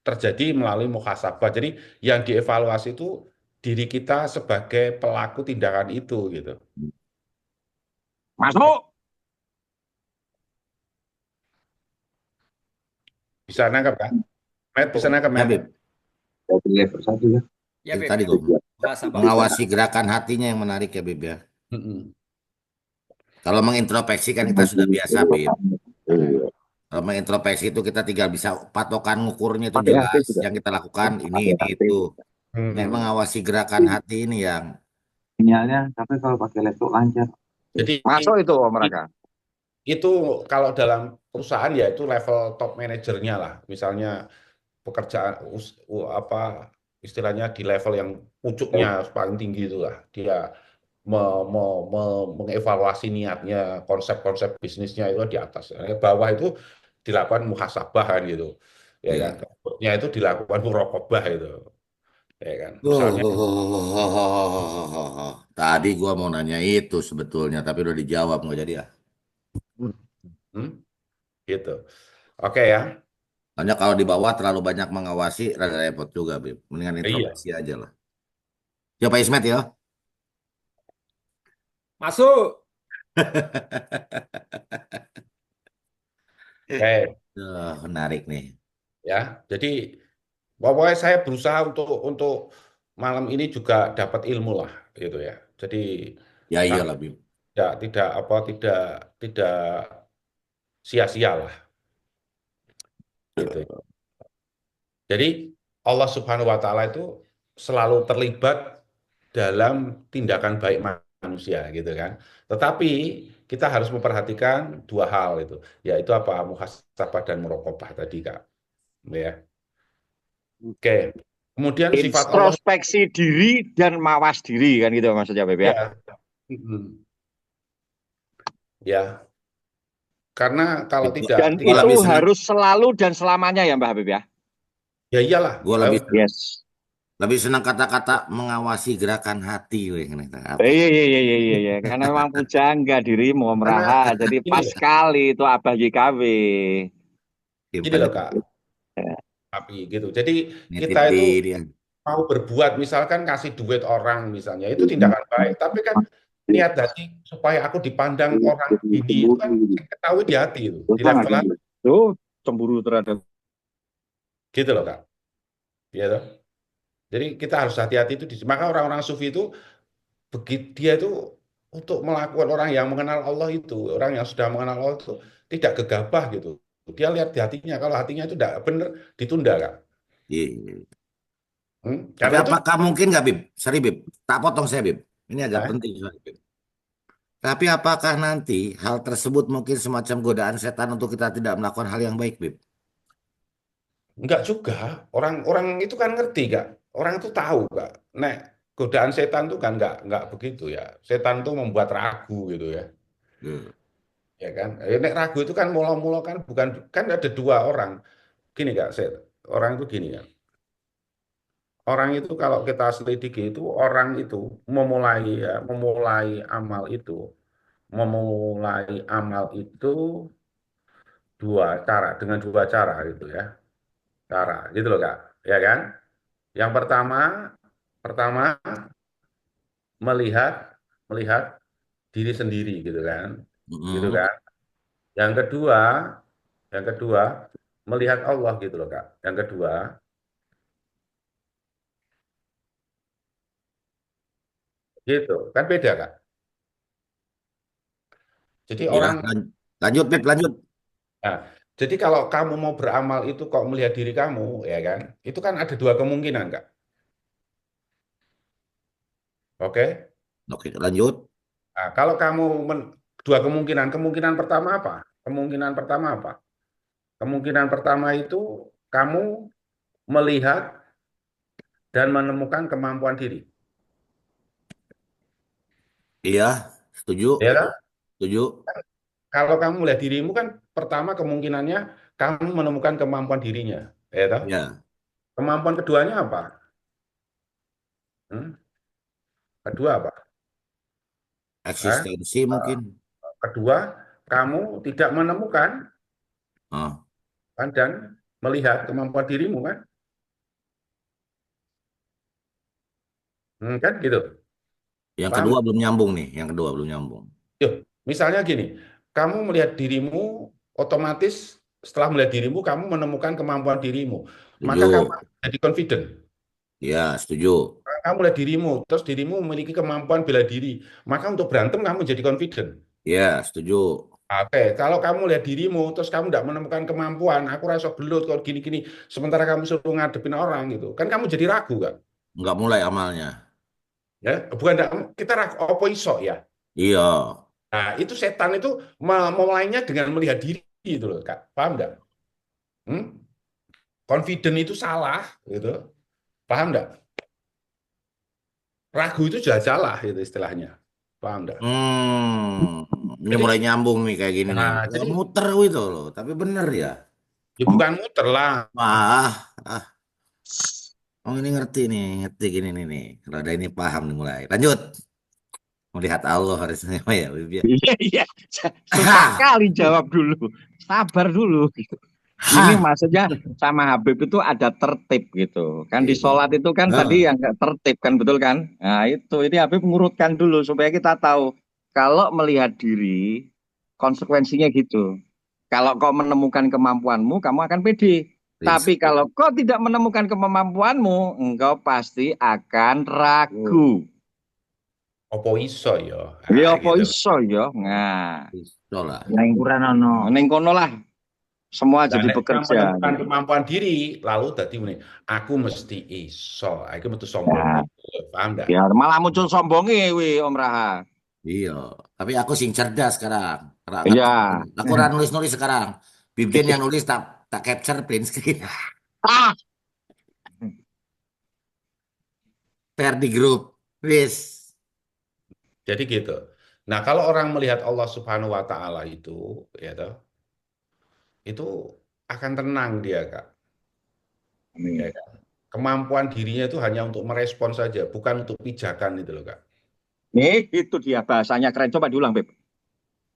terjadi melalui muhasabah. Jadi yang dievaluasi itu diri kita sebagai pelaku tindakan itu gitu. Masuk. Bisa nangkap kan? Matt, bisa nangkap Ya Matt? Bib, Dari level satu ya. Ya, itu Beb. tadi gue Muhasabah. mengawasi gerakan hatinya yang menarik ya Bib ya. Mm-mm. Kalau mengintrospeksi kan kita sudah biasa Bib. Iya. Kalau mengintrospeksi itu kita tinggal bisa patokan ngukurnya itu Pakai HP jelas. juga. Yang kita lakukan Pakai ini HP. itu. Nek Hmm. mengawasi gerakan hati ini yang Sinyalnya, tapi kalau pakai laptop lancar. Jadi Masuk itu mereka. itu kalau dalam perusahaan ya itu level top manajernya lah. Misalnya pekerjaan apa istilahnya di level yang pucuknya paling tinggi itulah dia mengevaluasi niatnya, konsep-konsep bisnisnya itu di atas. Yang bawah itu dilakukan muhasabah kan gitu. Ya kan. ya. Berikutnya itu dilakukan muraqabah itu. Ya kan. Misalnya Tadi gua mau nanya itu sebetulnya, tapi udah dijawab nggak jadi ya. hmm, gitu. Oke ya. Soalnya kalau di bawah terlalu banyak mengawasi, rada repot juga, Bib. Mendingan Iya. introspeksi aja lah. Ya Pak Ismet ya. Masuk. Oke, Menarik nih. ya. Jadi pokoknya saya berusaha untuk malam ini juga dapat ilmu lah gitu ya. Jadi Ya kamu iyalah, Bib. tidak apa tidak sia-sia lah gitu. Jadi Allah Subhanahu wa taala itu selalu terlibat dalam tindakan baik manusia gitu kan. Tetapi kita harus memperhatikan dua hal itu, yaitu apa? Muhasabah dan muraqabah tadi, Kak. Ya. Oke. Kemudian sifat Allah Introspeksi diri dan mawas diri kan gitu maksudnya Beb ya. ya. Mm-mm. Ya, karena kalau tidak Dan Gua itu lebih senang, harus selalu dan selamanya ya Mbak Habib ya. ya iyalah. gua Ayo. Yes. lebih senang kata-kata mengawasi gerakan hati, weh. Apa? Iya, iya, iya, iya, iya, iya. Karena memang pujangga dirimu Karena meraha. Jadi ini pas loh, sekali itu Abah YKW. gini loh Kak. api gitu. Jadi Nitip kita di itu dia. mau berbuat, misalkan kasih duit orang misalnya, itu tindakan baik. Tapi kan niat hati supaya aku dipandang orang gini itu kan saya ketahui di hati itu, di level hati, Itu cemburu terhadap gitu loh Kak. Iya toh? Jadi kita harus hati-hati itu. Maka orang-orang sufi itu begitu dia itu untuk melakukan orang yang mengenal Allah itu, orang yang sudah mengenal Allah itu tidak gegabah gitu. Dia lihat di hatinya, kalau hatinya itu tidak benar, ditunda Kak. Iya. Tapi Karena itu apakah mungkin nggak, Bib? Sorry, Bib. Tak potong saya, Bib. Ini agak eh, penting, sorry, Bib. Tapi apakah nanti hal tersebut mungkin semacam godaan setan untuk kita tidak melakukan hal yang baik, Bib? enggak juga. Orang-orang itu kan ngerti Kak. Orang itu tahu Kak. Nek godaan setan itu kan enggak begitu ya. Setan itu membuat ragu gitu ya. Hmm. Ya kan? Nek ragu itu kan mula-mula kan bukan, kan ada dua orang. Gini Kak, orang itu gini ya. Orang itu kalau kita selidiki itu orang itu memulai amal itu dengan dua cara gitu ya. Cara gitu loh Kak. Ya kan? Yang pertama pertama melihat melihat diri sendiri gitu kan. Gitu Mm-mm. kan. Yang kedua, yang kedua melihat Allah gitu loh Kak. Yang kedua, gitu. Kan beda Kak. Jadi Ya, orang lanjut, Bib, lanjut. Nah, jadi kalau kamu mau beramal itu kok melihat diri kamu, ya kan? Itu kan ada dua kemungkinan, Kak. Oke? Oke, lanjut. Nah, kalau kamu dua kemungkinan, kemungkinan pertama apa? Kemungkinan pertama apa? Kemungkinan pertama itu kamu melihat dan menemukan kemampuan diri. Iya, setuju, Ya kan? setuju. Kalau kamu melihat dirimu kan pertama kemungkinannya kamu menemukan kemampuan dirinya. Ya kan? Ya, Kemampuan keduanya apa? Hmm? Kedua apa? Hah? eksistensi mungkin. Kedua, kamu tidak menemukan Ah. kan, dan melihat kemampuan dirimu kan. Kan gitu. Yang Paham kedua nggak? belum nyambung nih, yang kedua belum nyambung. Yuk, misalnya gini, kamu melihat dirimu, otomatis setelah melihat dirimu, kamu menemukan kemampuan dirimu. Maka kamu Setuju. jadi confident. Ya, setuju. Kamu melihat dirimu, terus dirimu memiliki kemampuan bela diri. Maka untuk berantem kamu jadi confident. Ya, setuju. Oke, kalau kamu lihat dirimu, terus kamu tidak menemukan kemampuan, aku rasa gelut kalau gini-gini, sementara kamu suruh ngadepin orang gitu, kan kamu jadi ragu kan? Nggak mulai amalnya. Ya, bukan kita ragu, apa iso ya? Iya. Nah, itu setan itu memulainya dengan melihat diri itu loh, Kak. Paham nggak? Hmm? Confident itu salah, gitu. Paham nggak? Ragu itu sudah salah, itu istilahnya. Paham nggak? Ini Jadi, mulai nyambung nih kayak gini nih. nah, Gak jadi muter itu loh, tapi bener ya. ya bukan muter lah. Wah, oh ini ngerti nih, ngerti gini nih nih. Kalau ada ini paham nih mulai. Lanjut. Melihat Allah harusnya ya, Bib, ya. Iya, iya. Susah Hah, kali jawab dulu. Sabar dulu. Gitu. Ini hah. maksudnya sama Habib itu ada tertib gitu. Kan di Iya. sholat itu kan tadi Nah, yang nggak tertib kan, betul kan? Nah itu, ini Habib mengurutkan dulu supaya kita tahu. Kalau melihat diri, konsekuensinya gitu. Kalau kau menemukan kemampuanmu, kamu akan pede. Tapi prinsip. kalau kau tidak menemukan kemampuanmu, engkau pasti akan Oh, ragu. Opo iso ya. Ya Nah, apa gitu. iso ya? Nah, prinsip lah. Yang kurang ono. ning kono lah semua Dan jadi nek kita bekerja. menemukan kemampuan diri, lalu tadi ini, aku mesti iso. Aku mesti sombong. Ya, Paham nggak? ya malah muncul sombongnya wi Om Raha. Iya. Tapi aku sing cerdas sekarang. Karena Iya. aku udah nulis-nulis sekarang. Bibjen yang nulis tak tak capture print screen. Ah, Share di grup. Wis. Jadi gitu. Nah, kalau orang melihat Allah Subhanahu wa taala ya toh, itu akan tenang dia, Kak. Ya kan? Kemampuan dirinya itu hanya untuk merespon saja, bukan untuk pijakan itu loh, Kak. nih itu dia bahasanya keren. Coba diulang, Beb.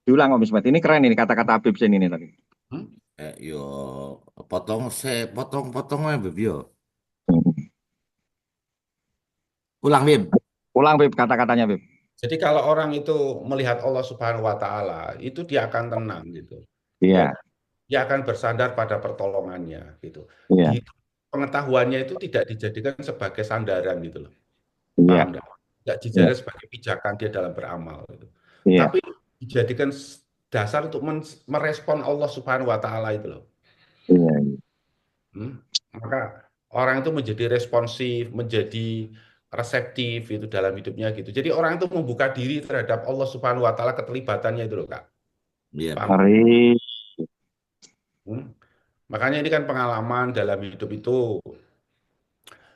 Diulang Om Ismet. Ini keren ini kata-kata Habib Zain ini tadi. Hmm? Yo potong Bib yo. Ulang Bib. Ulang Bib kata-katanya Bib. Jadi kalau orang itu melihat Allah Subhanahu wa taala, itu dia akan tenang gitu. Ya, Iya, dia akan bersandar pada pertolongannya gitu. iya, Di pengetahuannya itu tidak dijadikan sebagai sandaran gitu loh. iya, Paham nggak? Tidak iya, dijadikan sebagai pijakan dia dalam beramal gitu. iya, Tapi dijadikan dasar untuk merespon Allah Subhanahu wa taala itu loh. iya, Maka orang itu menjadi responsif, menjadi reseptif itu dalam hidupnya gitu. Jadi orang itu membuka diri terhadap Allah Subhanahu wa taala, keterlibatannya itu loh, Kak. Iya Bib. Paham? Mari. Hmm? Makanya ini kan pengalaman dalam hidup itu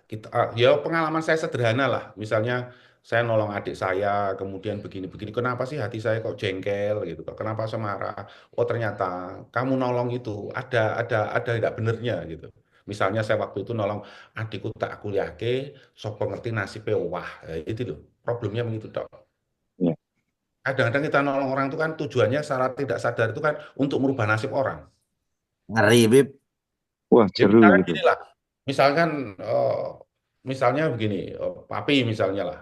kita ya pengalaman saya sederhana lah. Misalnya saya nolong adik saya, kemudian begini-begini. Kenapa sih hati saya kok jengkel gitu? Kenapa saya marah? Oh ternyata kamu nolong itu ada tidak benernya gitu. Misalnya saya waktu itu nolong adikku tak kuliah ke, sapa ngerti nasibnya wah itu loh. Problemnya begitu dok. Iya. Kadang-kadang kita nolong orang itu kan tujuannya secara tidak sadar itu kan untuk merubah nasib orang. Ngeri Bib. Wah, Ya seru misalkan gitu. gini lah, misalkan misalnya begini, papi misalnya lah,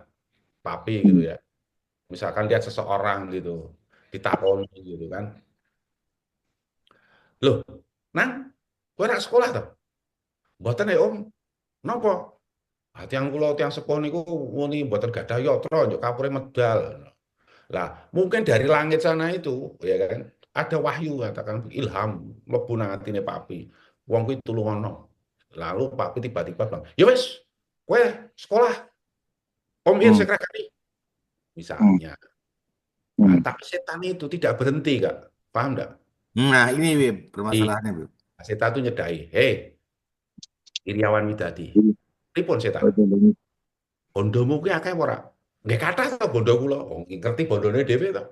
papi gitu Hmm. ya. Misalkan lihat seseorang gitu, ditakoni gitu kan. Loh, nang, kowe nak sekolah toh? Mboten ya Om. Napa? Ah, tiang kula tiang sepuh niku muni mboten gadah yatra njuk kapure medal. Lah, mungkin dari langit sana itu, ya kan, ada wahyu katakan ilham mlebu nang atine papi. Wong kuwi tulungono. Lalu papi tiba-tiba bilang, "Ya wis, kowe sekolah, Om Yen Hmm. sekretari." Hmm. Misalnya. Nah, Hmm. tapi setan itu tidak berhenti, Kak. Paham enggak? Nah ini Bib Iya. permasalahannya Bib. Setan itu nyedai, "Hei, Iriawan Widadi, pripun setan? Betul. Bondomu kuwi akeh apa ora?" Nggih kathah to bondo kula. Oh, ngerti bondone dhewe to.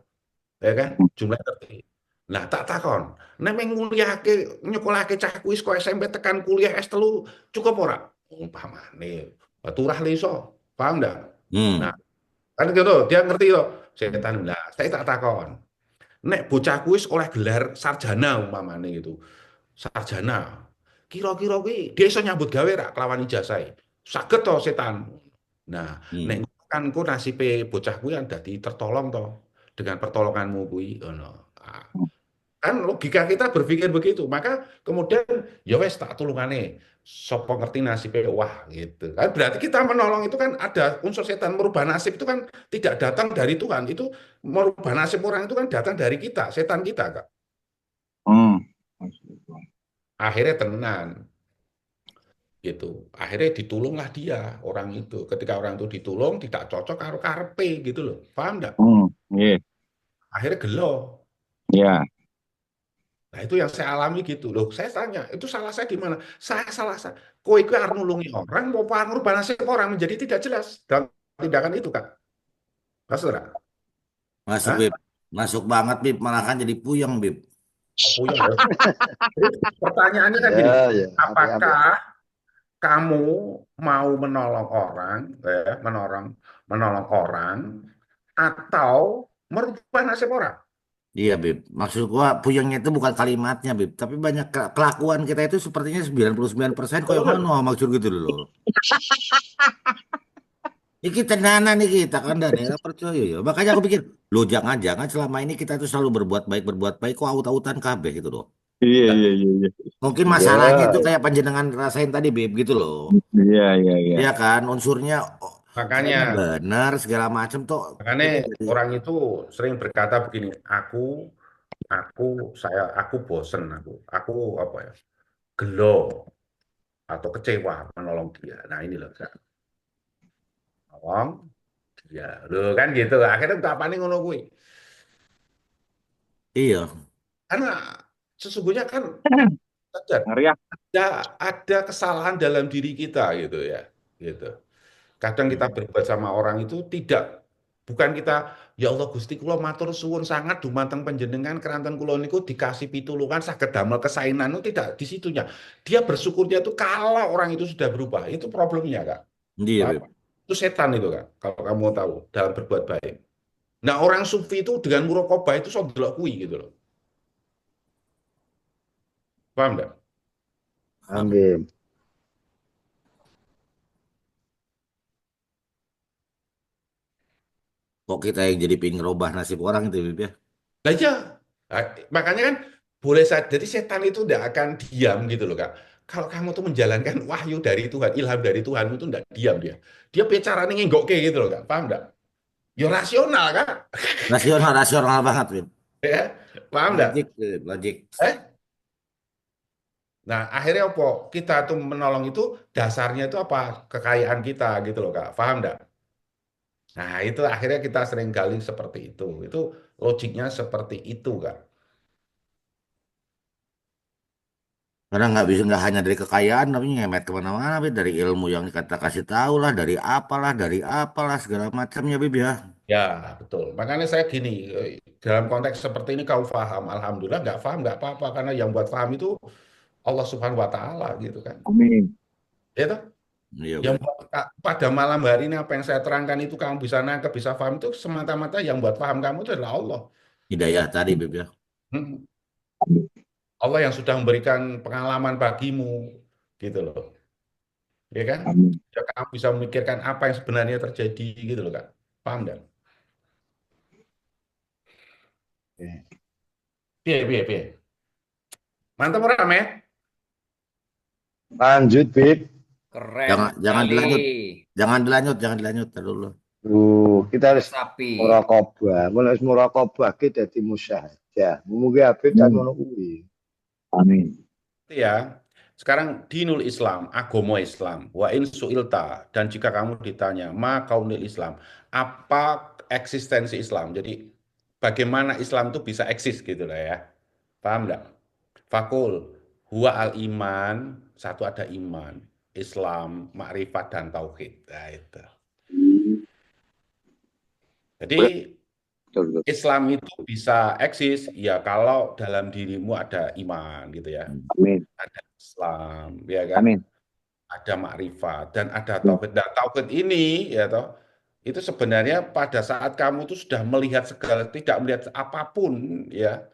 Ya kan? Jumlah ngerti. Nah, tak takon, nek meng nguliahke nyekolahke cah kuwi saka SMP tekan kuliah S3 cukup ora? Umpamane, turah le iso. Paham enggak? Nah, Hmm. kan gitu, dia ngerti to. Setan lah, saya tak takon. Nek bocah kuwi oleh gelar sarjana umpamane gitu. Sarjana. Kira-kira kuwi dia iso nyambut gawe ra kelawan ijazah? Saged to setan. Nah, nek Hmm. kan ku nasibe bocah kuwi kan dadi tertolong to dengan pertolonganmu kuwi ngono. Ah, kan logika kita berpikir begitu. Maka kemudian ya wes tak tulungane. Sopo ngerti nasibnya wah gitu. Kan berarti kita menolong itu kan ada unsur setan merubah nasib itu kan tidak datang dari Tuhan. Itu merubah nasib orang itu kan datang dari kita, setan kita, Kak. Hmm. Akhirnya tenan gitu. Akhirnya ditulunglah dia orang itu. Ketika orang itu ditulung tidak cocok karo karepe gitu loh. Paham enggak? Hmm. Iya. Akhirnya gelo. Iya. Nah, itu yang saya alami gitu loh. Saya tanya, itu salah saya di mana? Saya salah saya. Kowe itu harus nulungi orang, mau merubah nasib orang menjadi tidak jelas dalam tindakan itu, Kak. Maksud nggak? Masuk Hah? Bib. Masuk banget Bib. Malah kan jadi puyeng Bib. Puyeng ya. Jadi pertanyaannya kan gini, Ya, ya, api-api. apakah kamu mau menolong orang, menolong menolong orang, atau merubah nasib orang? Iya Bib. Maksud gua puyengnya itu bukan kalimatnya Bib. Tapi banyak kelakuan kita itu sepertinya 99% kok yang mana maksud gitu loh. Ini kita nana nih kita kan dan ya percaya ya. Makanya aku pikir, lo jangan-jangan selama ini kita tuh selalu berbuat baik kok aut-autan kabeh gitu loh. Iya, Nah, iya, iya, iya. Mungkin Ya, masalahnya itu kayak panjenengan rasain tadi Bib gitu loh. Iya, iya, iya. Ya kan unsurnya oh, makanya kayaknya benar segala macam tuh makanya kita jadi orang itu sering berkata begini, aku aku bosen aku apa ya gelo atau kecewa menolong dia. Nah ini loh Kak. Nolong dia loh kan gitu akhirnya apa nih ngono kuwi iya. karena sesungguhnya kan sadar Ngeri ya? ada kesalahan dalam diri kita gitu ya gitu kadang kita berbuat sama orang itu tidak bukan kita ya Allah Gusti kula matur suwun sangat dumateng panjenengan keranten kula niku dikasih pitulungan saged damel kesainan itu tidak di situnya dia bersyukurnya itu kalau orang itu sudah berubah itu problemnya Kak. Iya Paham? Bib. Itu setan itu Kak kalau kamu mau tahu dalam berbuat baik. Nah orang sufi itu dengan murokobah itu so delok kuwi gitu loh. Paham nggak? Amin. Kok kita yang jadi pingin rubah nasib orang itu, Bib ya? Nah, iya. Nah, makanya kan boleh saja. Jadi setan itu tidak akan diam gitu loh Kak. Kalau kamu tuh menjalankan wahyu dari Tuhan, ilham dari Tuhan itu tidak diam dia. Dia bicara nih ngenggok kayak gitu loh Kak. Paham nggak? Ya rasional Kak. Rasional, rasional banget, Bib. Ya, paham nggak? Logik, Bib, logik. Eh? Nah, akhirnya apa? Kita tuh menolong itu dasarnya itu apa? Kekayaan kita gitu loh Kak. Paham nggak? Nah, itu akhirnya kita sering kali seperti itu. Itu logiknya seperti itu Kak. Karena nggak bisa, nggak hanya dari kekayaan, tapi ngemet kemana-mana, Bib. Dari ilmu yang kita kasih tahu lah, dari apalah, segala macamnya, Bib ya. Ya, betul. Makanya saya gini, dalam konteks seperti ini kau paham, alhamdulillah nggak paham nggak apa-apa karena yang buat paham itu Allah Subhanahu Wa Taala gitu kan. Amin. Ya toh? Iya, Yang Bib. pada malam hari ini apa yang saya terangkan itu kamu bisa nangkep, bisa paham itu semata-mata yang buat paham kamu itu adalah Allah. Hidayah tadi, Bib ya. Hmm. Allah yang sudah memberikan pengalaman bagimu, gitu loh, ya kan? Amin. Ya, kamu bisa memikirkan apa yang sebenarnya terjadi, gitu loh, Kak. Paham nggak? Piye, piye, piye. Mantap ora, Met? Lanjut, Bib. Keren Jangan sekali. dilanjut, jangan dilanjut, tar dulu. Kita harus Sapi. muraqabah. Mulai muraqabah kita di musyahadah. Mungkin Habib dan Amin. ngono kuwi. Amin. Ya, sekarang dinul Islam, agama Islam, wa in su'ilta, dan jika kamu ditanya, ma kaunil Islam, apa eksistensi Islam? Jadi, bagaimana Islam itu bisa eksis gitu lah ya. Paham nggak? Fakul, huwa al iman, satu ada iman, Islam, makrifat dan tauhid. Nah, itu. Jadi Betul, betul. Islam itu bisa eksis ya kalau dalam dirimu ada iman gitu ya. Amin. Ada Islam, ya kan? Amin. Ada makrifat dan ada tauhid. Nah, tauhid ini ya toh itu sebenarnya pada saat kamu tuh sudah melihat segala tidak melihat apapun ya.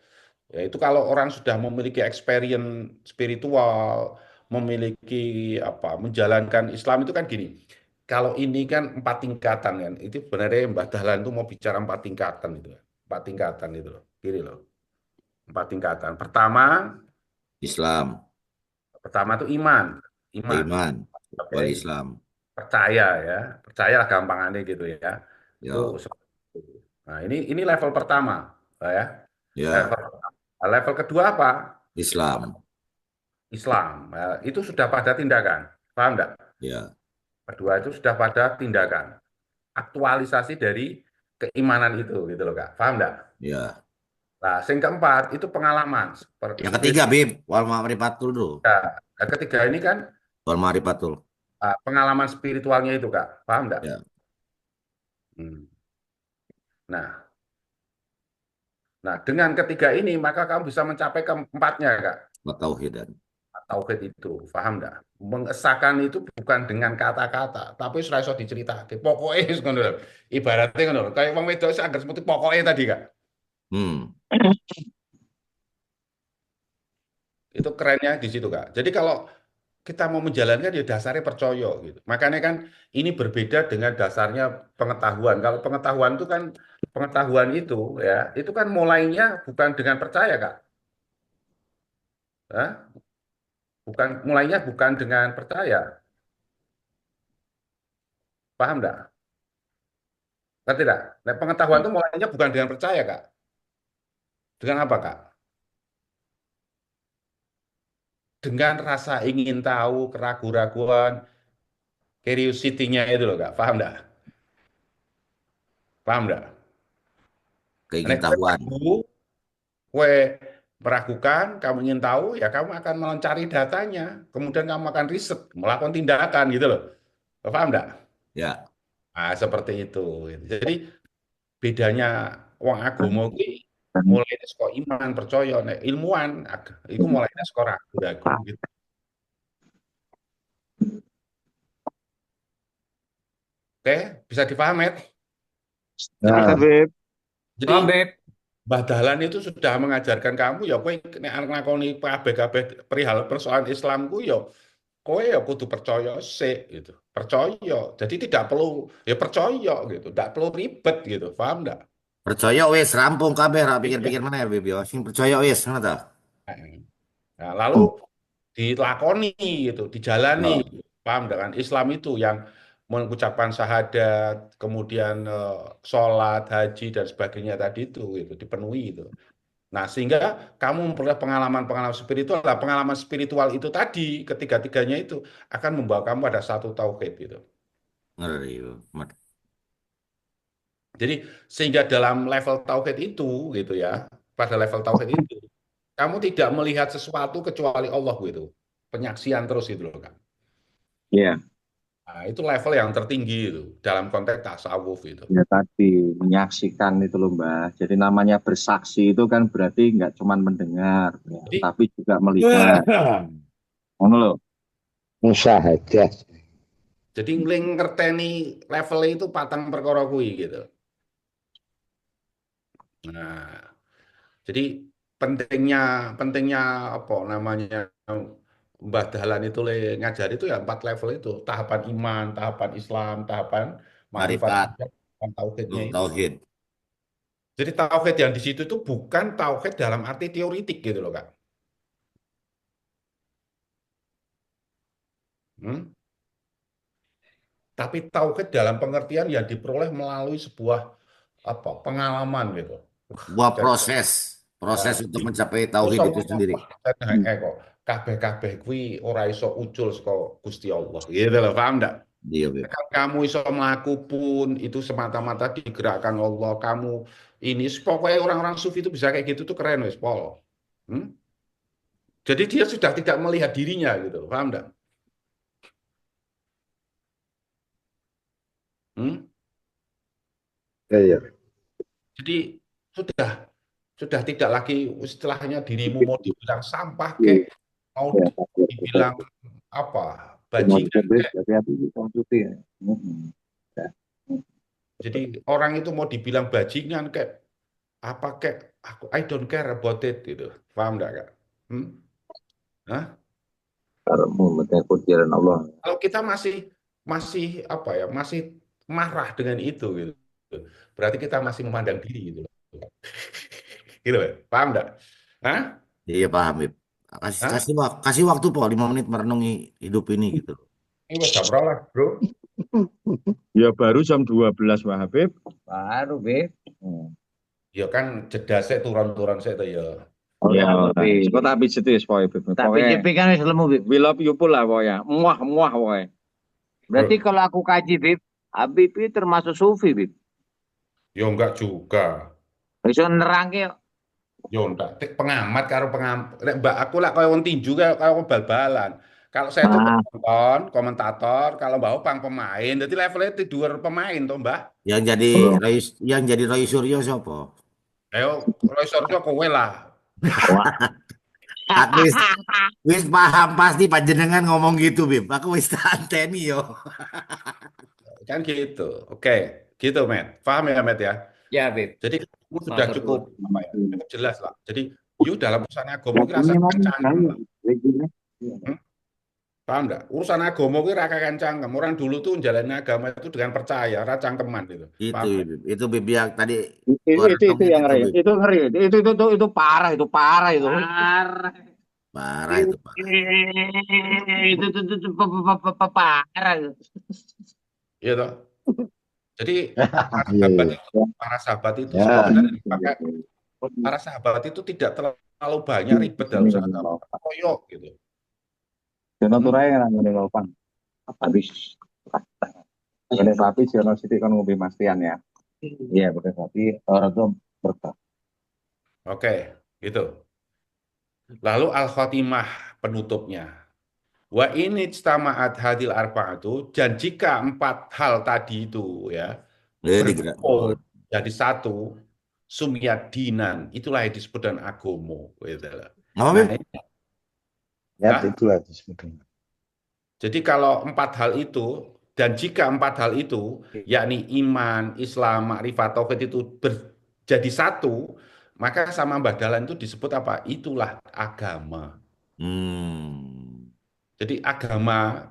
Ya itu kalau orang sudah memiliki experience spiritual, memiliki apa, menjalankan Islam itu kan gini. Kalau ini kan 4 tingkatan kan. Itu sebenarnya Mbah Dahlan itu mau bicara 4 tingkatan itu. 4 tingkatan itu loh. Gini loh. 4 tingkatan. Pertama, Islam, pertama itu iman. Iman. iman, Oke. wal Islam. Percaya ya. Percaya gampangannya gitu ya. Itu Ya, seperti itu. Nah, ini level pertama, ya. ya, Level pertama. Nah, level kedua apa? Islam. Islam. Nah, itu sudah pada tindakan. Paham nggak? Ya, Kedua itu sudah pada tindakan. Aktualisasi dari keimanan itu, gitu loh, Kak. Paham nggak? ya. Nah, yang keempat itu pengalaman. Yang ketiga, Bib, wal ma'rifatul dulu. Nah, ketiga ini kan Wal ma'rifatul. pengalaman spiritualnya itu, Kak. Paham nggak? Ya, Hmm. Nah, nah, dengan ketiga ini maka kamu bisa mencapai keempatnya, Kak. wa tauhidan. Tauhid itu, paham nggak? Mengesahkan itu bukan dengan kata-kata, tapi sudah iso diceritakan. Pokoknya ngono lho. Ibaratnya ngono lho, kayak wong wedok agak seperti pokoknya tadi, Kak. Hmm, Itu kerennya di situ, Kak. Jadi kalau kita mau menjalankan ya dasarnya percaya gitu. Makanya kan ini berbeda dengan dasarnya pengetahuan. Kalau pengetahuan itu kan pengetahuan itu kan mulainya bukan dengan percaya, Kak. Hah? Bukan mulainya bukan dengan percaya. Paham nggak? Ngerti nggak? Nah, pengetahuan itu mulainya bukan dengan percaya, Kak. Dengan apa, Kak? Dengan rasa ingin tahu, keraguan-raguan, curiosity-nya itu loh, Kak. Paham nggak? Paham nggak? Nah, kue keingintahuan. ragu, kue meragukan, kamu ingin tahu, ya kamu akan mencari datanya. Kemudian kamu akan riset, melakukan tindakan gitu loh. Paham nggak? Ya, Nah, seperti itu. Jadi bedanya wong agomo ki mulai saka iman percaya nek ilmuwan iku mulai saka ragu-ragu gitu. Oke, bisa dipahami, Met? Jadi Bisa, Nah, Beb. jadi Paham, Beb? Mbah Dahlan itu sudah mengajarkan kamu ya kowe nek arep nglakoni kabeh-kabeh perihal persoalan Islamku ya kowe ya kudu percaya sik gitu. Percaya. Jadi tidak perlu ya percaya gitu, tidak perlu ribet gitu. Paham enggak? Percaya wis rampung kabeh ra pikir-pikir meneh Bib yo. Sing percaya wis ngono ta. Nah, lalu dilakoni gitu, dijalani. Oh, Paham dengan Islam itu yang mengucapkan syahadat, kemudian sholat, haji dan sebagainya tadi itu gitu, dipenuhi itu. Nah, sehingga kamu memperoleh pengalaman-pengalaman spiritual. Nah, pengalaman spiritual itu tadi, ketiga-tiganya itu akan membawa kamu ada satu tauhid gitu. ngeri. Mat. Jadi sehingga dalam level tauhid itu gitu ya, pada level tauhid itu kamu tidak melihat sesuatu kecuali Allah gitu. Penyaksian terus gitu loh kan. Iya, Nah, itu level yang tertinggi itu dalam konteks tasawuf itu. ya tadi menyaksikan itu loh Mbah. Jadi namanya bersaksi itu kan berarti nggak cuma mendengar, ya, Jadi tapi juga melihat. Ngono loh. Musyahadah. jadi ngeling ngerteni levelnya itu patang perkara kuwi gitu. Nah, jadi pentingnya pentingnya apa namanya Mbah Dahlan itu ngajari itu ya 4 level itu, tahapan iman, tahapan Islam, tahapan makrifat, Marifat, tahapan tauhidnya itu. tauhid. Jadi tauhid yang di situ itu bukan tauhid dalam arti teoritik gitu loh Kak. Hmm? Tapi tauhid dalam pengertian yang diperoleh melalui sebuah apa pengalaman gitu. Sebuah Jadi, proses untuk mencapai tauhid iso itu sendiri. kok kabeh-kabeh kuwi ora iso ucul saka Gusti Allah. Gitu loh, paham enggak? Iya, Bib. Kamu iso melaku pun itu semata-mata digerakkan Allah. Kamu ini pokoknya orang-orang sufi itu bisa kayak gitu tuh keren wis, Pol. Hmm? Jadi dia sudah tidak melihat dirinya gitu, paham enggak? Hmm? Ya, ya. Jadi sudah sudah tidak lagi istilahnya dirimu mau dibilang sampah kek, mau Ya, dibilang apa cuma bajingan publik, kek. hati-hati konsumsi ya. Ya. Jadi orang itu mau dibilang bajingan kek, apa kek, aku I don't care about it gitu, paham enggak Kak? Hmm? Hah? Kalau memegang jalan Allah. Kalau kita masih masih apa ya, masih marah dengan itu gitu, berarti kita masih memandang diri gitu, gitu ya, paham enggak? Hah? Iya paham, Bib. Kasih, Hah? kasih waktu po 5 menit merenungi hidup ini gitu. Ini wes jam rolas, bro. Ya baru jam 12 Pak Habib. Baru, Beb. Ya kan jeda saya turun-turun saya tuh ya. Oh Ya, ya, tapi tapi serius pokoknya Beb. tapi Pokoknya JP kan wis lemu, Bib. we love you pula pokoknya. Muah muah pokoknya. Berarti kalau aku kaji, Bib, Habib itu termasuk sufi, Bib. Ya enggak juga. Iso nerangke Yo ndak pengamat karo pengamat. Mbak aku lah kaya wong tinju kaya wong bal-balan. Kalau saya itu nah, penonton, komentator, kalau Mbak Opang pemain, jadi levelnya itu dua pemain toh Mbak. Yang jadi Roy Suryo siapa? Ayo, Roy Sorjo kowe lah. wah. Aku wis paham pasti panjenengan ngomong gitu, Bib. Aku wis tanteni yo. Kan gitu. Oke, gitu Matt. Paham ya Matt ya? Ya, Bib. Jadi kamu sudah Matur cukup nuwun. apa ya? Cukup jelas lah. Jadi you dalam urusan agama itu rasakan cangkem lah. Hmm? Paham enggak? Urusan agama itu rasakan cangkem. Orang dulu tuh menjalani agama itu dengan percaya, ora cangkeman gitu. Itu, Paham? Bib. Itu Bib yang tadi Itu gua itu renungin yang itu, ngeri. Bib. Itu ngeri. Itu parah, itu parah itu. Parah. Parah itu, Pak. Itu parah. Iya toh? Jadi Iya, iya. para sahabat itu Ya. sebenarnya dipakai para sahabat itu tidak terlalu banyak ribet dalam agama. Koyok gitu. Jono Hmm? turai yang ngene Opang. Habis. Ngene sapi jono sithik kon ngombe mastian ya. Iya, betul sapi orang tuh berkah. Oke, gitu. Lalu al-khatimah penutupnya. Wa ini ijtama'at hadil arba'atu dan jika 4 hal tadi itu ya Digerak. berkumpul jadi satu sumiyat dinan itulah yang disebut dengan agomo gitu loh. Apa, Nah, Bib? Ya, Hah? itulah disebutnya. Jadi kalau 4 hal itu dan jika 4 hal itu yakni iman, Islam, makrifat, tauhid itu jadi satu, Maka sama Mbah Dahlan itu disebut apa? Itulah agama. Hmm. Jadi agama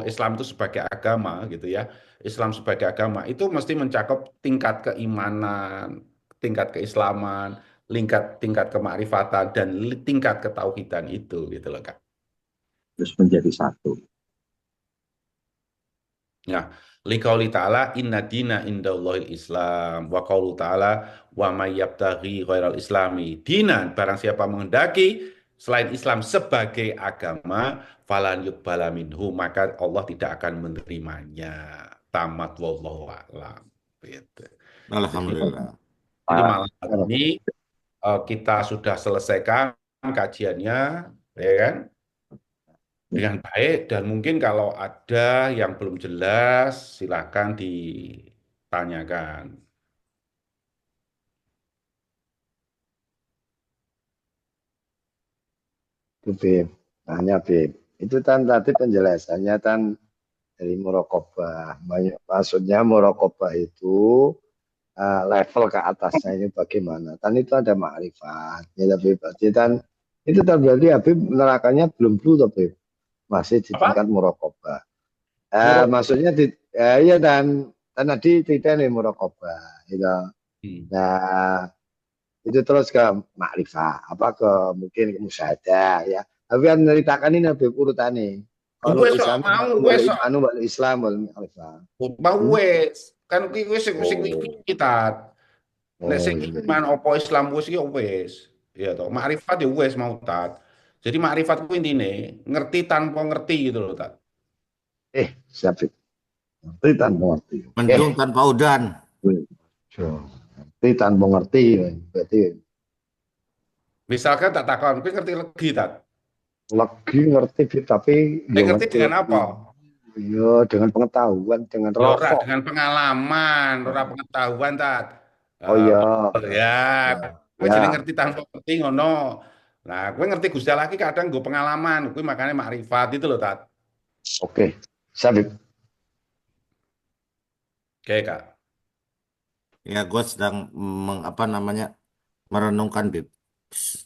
Islam itu sebagai agama gitu ya. Islam sebagai agama itu mesti mencakup tingkat keimanan, tingkat keislaman, tingkat kemakrifatan dan tingkat ketauhidan itu gitu loh Kak. Terus menjadi satu. Ya, liqauli ta'ala inna dina indallahil Islam wa qaulu ta'ala wa may yabtaghi ghairal islami dinan barang siapa menghendaki selain Islam sebagai agama falan yuqbala minhu maka Allah tidak akan menerimanya. Tamat wallahu a'lam. Gitu. Alhamdulillah. Jadi Pak, malam hari ini kita sudah selesaikan kajiannya, ya kan? Dengan baik dan mungkin kalau ada yang belum jelas silakan ditanyakan. Itu Bib. Hanya Bib. Itu kan tadi penjelasannya kan dari murokobah. Maksudnya murokobah itu level ke atasnya ini bagaimana. Kan itu ada makrifat. Ya, tapi berarti kan itu berarti Habib menerangkannya belum dulu Habib. Masih di Apa? tingkat murokobah. Murok. Maksudnya iya dan tadi tidak nih murokobah. Gitu. Nah, itu terus ke makrifat, apa ke mungkin ke musyahadah ya. Tapi kan ceritakan ini Habib urutannya. Kalau Wes kok Islam mau wal wes kok imanu wal Islam wal makrifat. mau Hmm? wes kan kuwi wis sing Oh, kita nek oh sing iya. iman apa Islam wis ya wis ya toh makrifat ya wis mau tat. Jadi makrifat ku intine ngerti tanpa ngerti gitu loh tat. Siap. Ngerti tanpa ngerti. Mendung tanpa udan. Ngerti tanpa ngerti. Berarti Misalkan tak takon kuwi ngerti legi tat. lagi ngerti Bib, tapi Nek ya ngerti ngerti dengan lagi. apa? Ya dengan pengetahuan, dengan Ya ora rokok. dengan pengalaman, ora pengetahuan tat. Oh Eh, iya. ya, Ya. kowe Ya. jeneng ngerti tanpa ngerti ngono. Nah, kowe ngerti Gusti Allah iki kadang nggo pengalaman, kuwi makanya makrifat itu loh tat. Oke. Siap Bib. Oke, Kak. Ya, gue sedang apa namanya merenungkan Bib.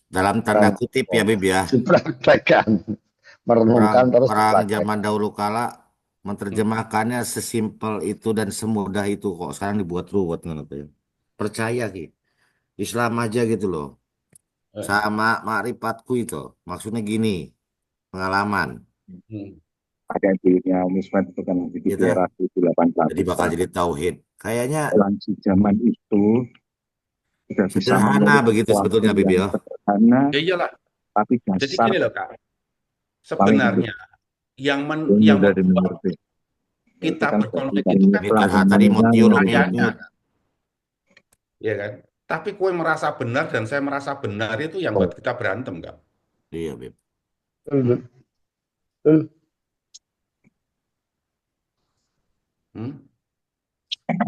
Dalam tanda kutip ya Bib ya. Dipraktekkan. Merenungkan terus Orang dipraktekkan. zaman dahulu kala menerjemahkannya sesimpel itu dan semudah itu kok sekarang dibuat ruwet gitu ya. Percaya Ki. Islam aja gitu loh. Eh, Sama makrifatku itu. Maksudnya gini, pengalaman. hmm. ada dirinya Mismet itu kan di Gitu. era Jadi 7800 bakal jadi tauhid. Kayaknya langsung zaman itu sudah bisa sederhana memeluk begitu sesuatu sebetulnya Bib yang ya. sederhana Ya iyalah. tapi Jadi dasar gini loh, Kak. paling hidup. Sebenarnya yang Ini membuat dari mengerti. Itu kita kan berkonflik dari itu kan Ini Islam karena dan tadi mau tiup ayatnya, mut. ya kan? Tapi kue merasa benar dan saya merasa benar itu yang buat kita berantem, Kak. Iya Bib. Hmm?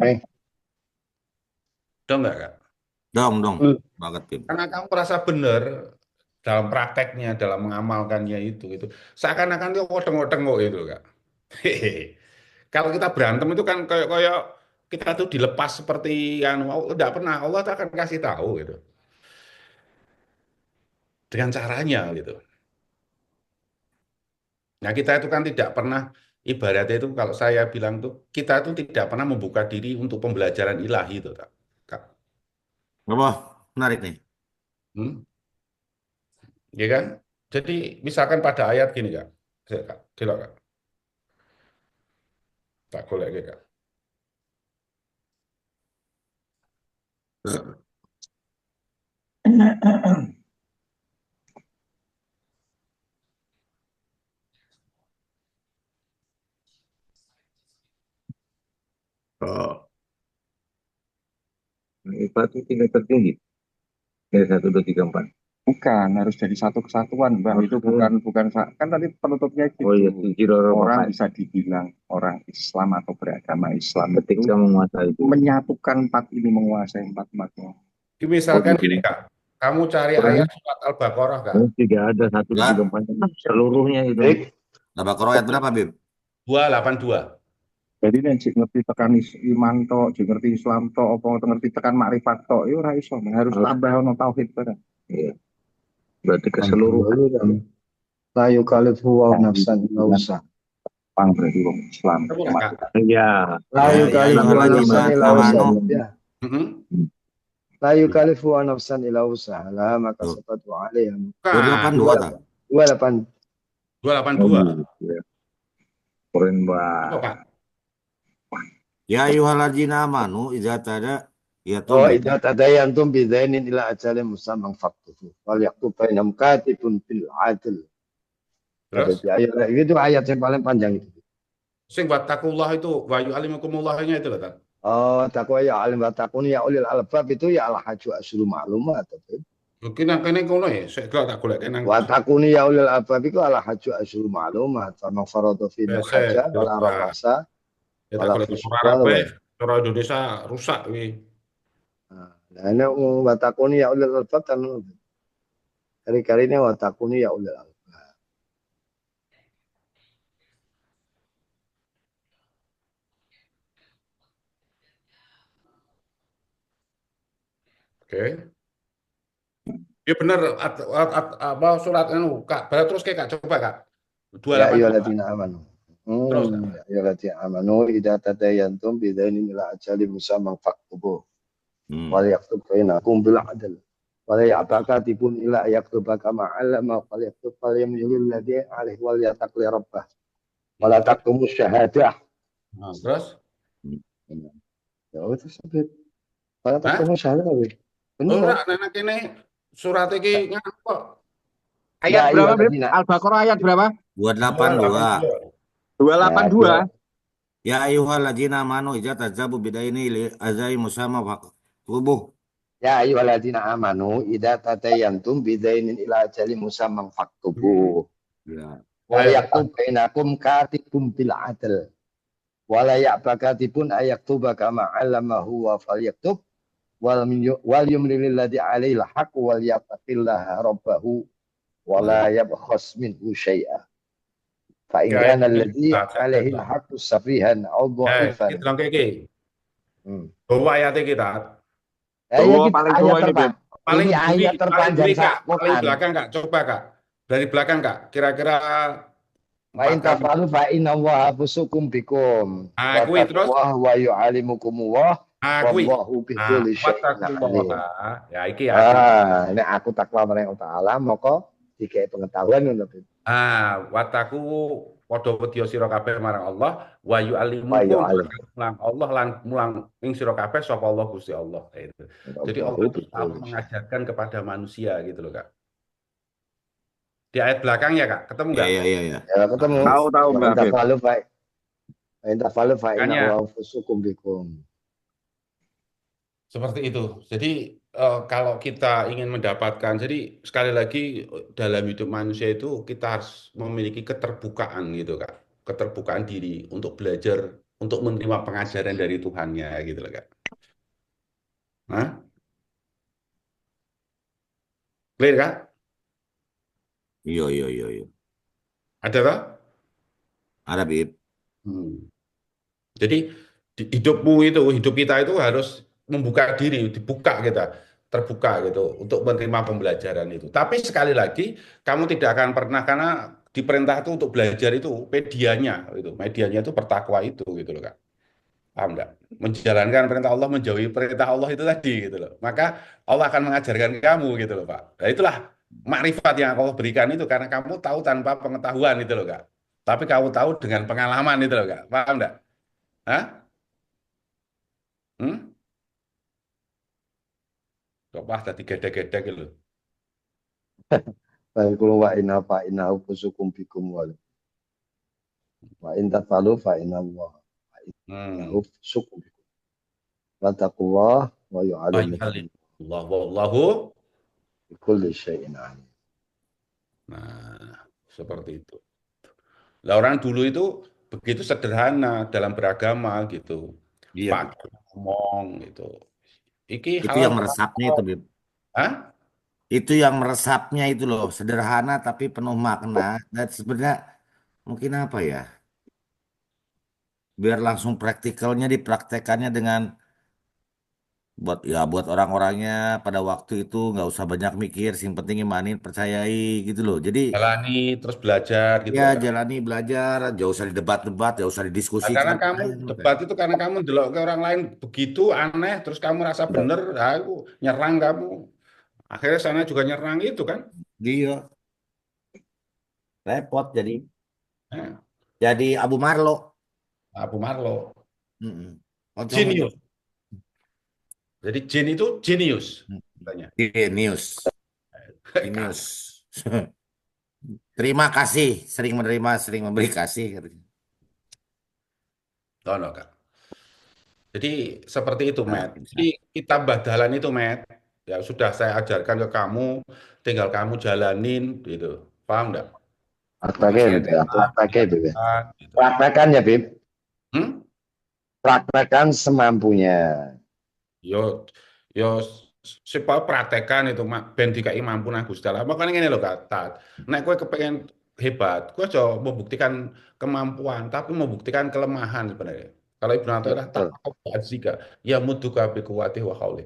Eh, Udah enggak, Kak? Dong, Hmm. banget Bib. Karena kamu merasa benar dalam prakteknya, dalam mengamalkannya itu. Seakan-akan dia odeng-odeng kok itu, Kak. Kalau kita berantem itu kan kayak kita tuh dilepas seperti yang tidak pernah Allah tuh akan kasih tahu gitu. Dengan caranya gitu. Nah, kita itu kan tidak pernah ibaratnya itu kalau saya bilang tuh kita itu tidak pernah membuka diri untuk pembelajaran ilahi itu, Kak. Kak. Apa? Menarik nih. Hmm? Ya kan? Jadi misalkan pada ayat gini, Kak. Kak, delok, Kak. Tak golek Kak. Oh. Itu tingkat tertinggi dari 1, 2, 3, 4. Bukan, harus jadi satu kesatuan, Bang. Itu bukan kan tadi penutupnya gitu. Oh iya, orang bisa dibilang orang Islam atau beragama Islam ketika menguasai itu. Menyatukan empat ini, menguasai empat-empatnya. Misalkan gini, Kak. Kamu cari ayat surat Al-Baqarah, Kak. Tidak ada 1, 2, 3, 4 seluruhnya itu. Al-Baqarah ayat berapa Bib? 282. Jadi nek jek ngerti tekan iman tok, jek ngerti Islam tok, apa ngerti tekan makrifat tok, ya ora iso, harus tambah ono tauhid bareng. Iya. Berarti keseluruhan Dulu kan la yukallifu wa nafsan illa usaha. pang berarti wong Islam. Kamu lah, Kak. Iya. La Ya yukallifu wa nafsan ayyuhalladzina illa amanu. usaha. Ya. Mm-mm. La yukallifu wa nafsan illa usaha. Laha ma Tuh. kasabat wa 'alaiha. Kan 282 tak? 28. 282. Iya. Keren Apa, banget. Pak? Ya ayyuhalladzina amanu idza tada ya Oh, tuh. idza tadayantum bidainin ila ajalin musamman faktubu. Wal yaktub bainam katibun bil adl. Terus Ayat itu ayat yang paling panjang itu. sing wattaqullah itu wa yu'allimukumullahnya itu loh, Tat. Oh, takwa ya alim wa takun ya ulil albab itu ya al haju asyuru ma'lumat. Mungkin yang kene kono ya, saya kira tak golek nang Wa takuni ya ulil albab itu al haju asyuru ma'lumat. Fa man farada fi al biasa hajja wala coba. rafasa Ya tak wala golek surah fusuqa Arab wala. surah Indonesia rusak wi. Nah, ini wa takuni ya ulil albab kan kali-kali ini wa takuni ya ulil albab. Oke. Ya benar apa surat anu Kak. Terus kayak Kak coba Kak. Ya 282. ayyuhalladzina amanu. Terus Ya ayyuhalladzina amanu idza tadayantum bidainin ila ajalin musamman faktubu. Wal yaktub bainakum bil adl. Wala ya'taqatibun ila yaktuba kama 'allama wal yaktub fal yamlil ladzi 'alaihi wal yataqli rabbah. Wala taqtumus syahadah. Nah, terus Ya itu sebut. Wala Hah? taqtumus syahadah. Benar. Ora nek kene surat iki ngapa kok. Ayat Ya berapa, Bib? ayyuhalladzina Al-Baqarah ayat berapa? 282. 282. Ya ayyuhalladzina amanu idza tadzabu bidaini li azai musamma faktubuh. Ya ayyuhalladzina amanu idza tadayantum bidainin ila ajalin musamman faktubu. Ya. Wa yaktub bainakum katibun bil adl. Wala ya'bakatibun ayaktuba kama 'allamahu wa falyaktub wal yumlil ladzi 'alaihi al-haq wal yattaqillaha rabbahu wala yabkhas minhu syai'a. Fa in Ya, kana alladzi tak, 'alaihi al-haq safihan aw dha'ifan. kita langke iki. Bawa ayat iki ta. Ya, Oh, kita paling ayat bawah ini, terpanjang. Paling Ini buri, ayat paling terpanjang buri Kak, paling Quran. belakang Kak. Coba Kak. Dari belakang Kak. Kira-kira Fa 4 in kali. tafalu fa inna Allaha fusukum bikum. Ah, kuwi terus. Wa yu'allimukumullah. Ah, kuwi. Wallahu bikulli syai'in alim. Wattaqullah. Ya iki aku. Ini aku takwa marang Allah maka dikai pengetahuan ngono. Wataku padha wedya sira kabeh marang Allah wa Wa yu'allimukum yu'allim. mulang Allah lan mulang ing sira kabeh sapa Allah Gusti Allah. Itu. Jadi Allah itu selalu mengajarkan kepada manusia gitu loh Kak. Di ayat belakang ya Kak, ketemu nggak? Ya. Ya ketemu. Tahu Mbak Bib. Tafalu fa inna Makanya. Allaha fusukum bikum. Seperti itu. Jadi kalau kita ingin mendapatkan, jadi sekali lagi dalam hidup manusia itu kita harus memiliki keterbukaan gitu Kak. Keterbukaan diri untuk belajar, untuk menerima pengajaran dari Tuhannya gitu loh Kak. Hah? Clear Kak? Iya. Ada tak? Ada Bib. Jadi hidup kita itu harus membuka diri, dibuka kita, terbuka gitu untuk menerima pembelajaran itu. Tapi sekali lagi kamu tidak akan pernah karena diperintah itu untuk belajar itu medianya itu bertakwa itu gitu loh Kak. Paham enggak? Menjalankan perintah Allah, menjauhi perintah Allah itu tadi gitu loh. Maka Allah akan mengajarkan kamu gitu loh Pak. Nah itulah makrifat yang Allah berikan itu karena kamu tahu tanpa pengetahuan itu loh Kak. Tapi kamu tahu dengan pengalaman itu loh Kak. Paham enggak? Hah? Coba tadi gedek-gedek gitu. Baik wa inna fa inna fusukum bikum wa in tafalu fa inna Allaha fusukum bikum. Wa taqwa wa yu'allimukum Allah wallahu bikulli syai'in alim. Nah, seperti itu. Lah orang dulu itu begitu sederhana dalam beragama gitu. Iya. Pak ngomong gitu. Iki Itu halal yang meresapnya itu Bib. Hah? Itu yang meresapnya itu loh, sederhana tapi penuh makna dan sebenarnya mungkin apa ya? biar langsung praktikalnya dipraktekannya dengan buat orang-orangnya pada waktu itu nggak usah banyak mikir, sing penting imanin, percayai gitu loh. Jadi Jalani terus belajar gitu ya loh, Kak. jalani belajar, jauh usah didebat-debat, jauh usah Nah, karena didiskusikan. kamu Udah. debat itu karena kamu delok ke orang lain begitu aneh, terus kamu rasa Ya, bener, aku nyerang kamu. Akhirnya sana juga nyerang itu kan. iya, repot Nah, jadi Abu Marlo. Abu Marlo, Mm-mm. Pocong itu. genius. Jadi jin itu genius, katanya. Genius, genius. Terima kasih, sering menerima, sering memberi kasih, katanya. Tahu nggak, Kak? Jadi seperti itu, Nah, Matt. Jadi kita badalan itu, Matt. Ya sudah saya ajarkan ke kamu, tinggal kamu jalanin gitu. Paham nggak? Prakteknya makasih ya, gitu Beb. ya. Prakteknya itu ya. Diajarkan, gitu. Praktekkan ya, Bib. Hmm? Praktekkan semampunya. Yo, yo, siapa praktekan itu, Mak. Ben dikai mampu nah Gusti Allah. Makanya ngene lho, Kak. Tat. Nek kowe kepengen hebat, kowe aja membuktikan kemampuan, tapi membuktikan kelemahan sebenarnya. Kalau Ibnu Athaillah tak Betul. zika, ya muduka bi kuwati wa hauli.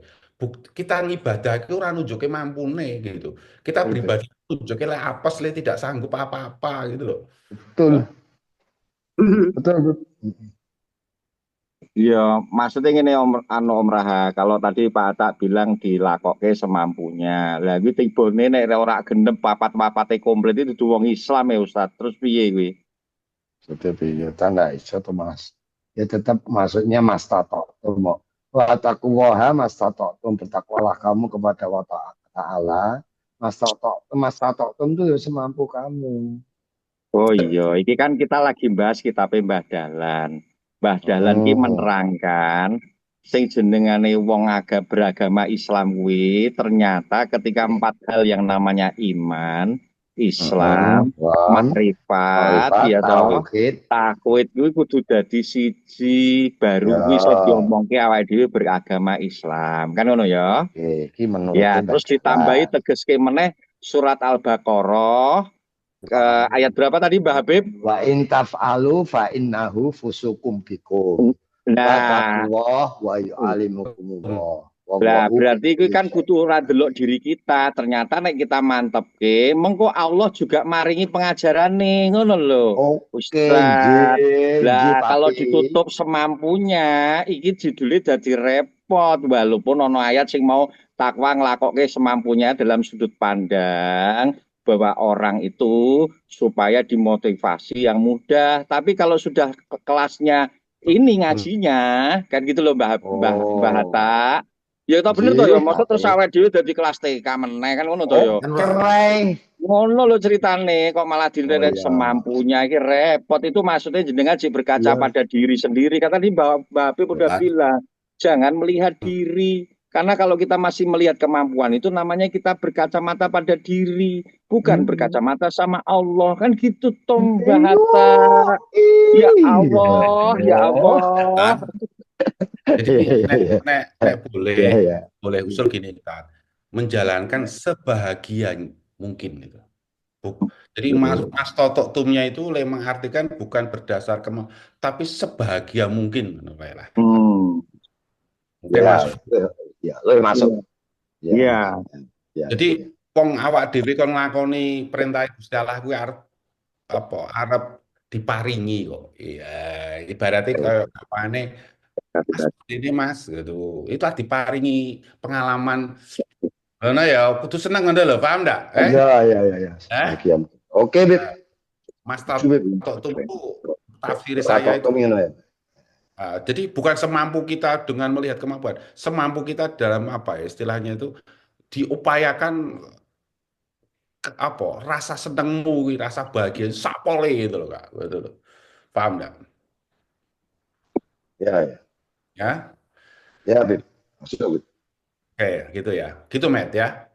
Kita ngibadah itu ora nunjuke mampune gitu. Kita Betul, Bib. beribadah nunjuke le apes le tidak sanggup apa-apa gitu loh. Betul. Betul, Bib. Iya, maksudnya gini Om Raha, kalau tadi Pak Atta bilang dilakoke semampunya. Lah iki tibone nek ora genep papat-papate komplit itu dudu wong Islam ya Ustaz. Terus piye kuwi? Betul, Bib. Ya, tanda iso tuh, Mas. Ya tetap maksudnya Mas Tato. Tuh, Watakuwaha Mas Tato. Bertakwalah kamu kepada wa Ta'ala. Mas Tato itu ya semampu kamu. Oh iya, iki kan kita lagi bahas kitab Mbah Dahlan. Mbah Dahlan ki Hmm. menerangkan sing jenengane wong beragama Islam kuwi ternyata ketika empat hal yang namanya iman, Islam, Wan, makrifat, Marifat, ya toh, Tauhid. takwid kuwi kudu dadi siji baru kuwi iso Ya, diomongke awake dhewe beragama Islam. Kan ngono ya? oke. Ini menurutnya Ya, terus ditambahi Mbak tegeske meneh surat Al-Baqarah ayat berapa tadi Mbak Habib? Wa in taf'alu fa innahu fusukum bikum. Wa Nah, taqullah wa yu'alimukumullah. lah Wallahu berarti itu bikulli kan syai'. kudu ora delok diri kita. Ternyata nek kita mantepke, mengko Allah juga maringi pengajarane, ngono lho. Oke, Ustaz. nggih Lah kalau Papi. ditutup semampunya, iki judulnya jadi repot. Walaupun ono ayat sing mau takwa nglakokke semampunya dalam sudut pandang bahwa orang itu supaya dimotivasi yang mudah. Tapi kalau sudah kelasnya ini ngajinya, kan gitu loh Mbah Oh, Hatta. Ya itu bener toh ya, nggih maksud terus Papi. awake dhewe dadi kelas TK meneh kan ngono toh Oh, ya. Kan keren. Ngono lo ceritane kok malah Oh dilihat ya, semampunya iki repot itu maksudnya jenengan sih berkaca iya. pada diri sendiri kata tadi Mbak Habib udah kan? bilang jangan melihat diri karena kalau kita masih melihat kemampuan itu namanya kita berkacamata pada diri bukan Hmm. berkacamata sama Allah kan gitu toh Mbak Ayo, Hatta ya Allah ya oh. Allah Kan? Jadi Iya, iya, nek iya. nek nek boleh Iya, iya. boleh usul gini kan. Menjalankan sebahagia mungkin gitu. Jadi Mas Toto Tumnya itu mengartikan bukan berdasar tapi sebahagia mungkin menurut lah. hmm. Mungkin Ya, masuk. ya, lo masuk. Ya, Iya. ya, ya, Jadi ya. wong awak dhewe kon nglakoni perintah Gusti Allah kuwi arep apa arep diparingi kok. Iya, ibaratnya kayak apane Mas ini Mas gitu. Itu diparingi pengalaman. Karena ya kudu seneng ngono lho, paham ndak? Ya, ya, ya, ya. Eh? Sebagian. Oke, Bib. Mas Setuju, Bib. Toto Tum itu tafsir saya Tato itu Tum ini ya. jadi bukan semampu kita dengan melihat kemampuan, semampu kita dalam apa ya istilahnya itu diupayakan apa rasa senengmu, rasa bahagia, sapole gitu loh Kak, betul. Paham nggak? Ya, ya. Ya, Ya, Bib. Masuk, Bib. oke gitu ya, gitu Matt ya.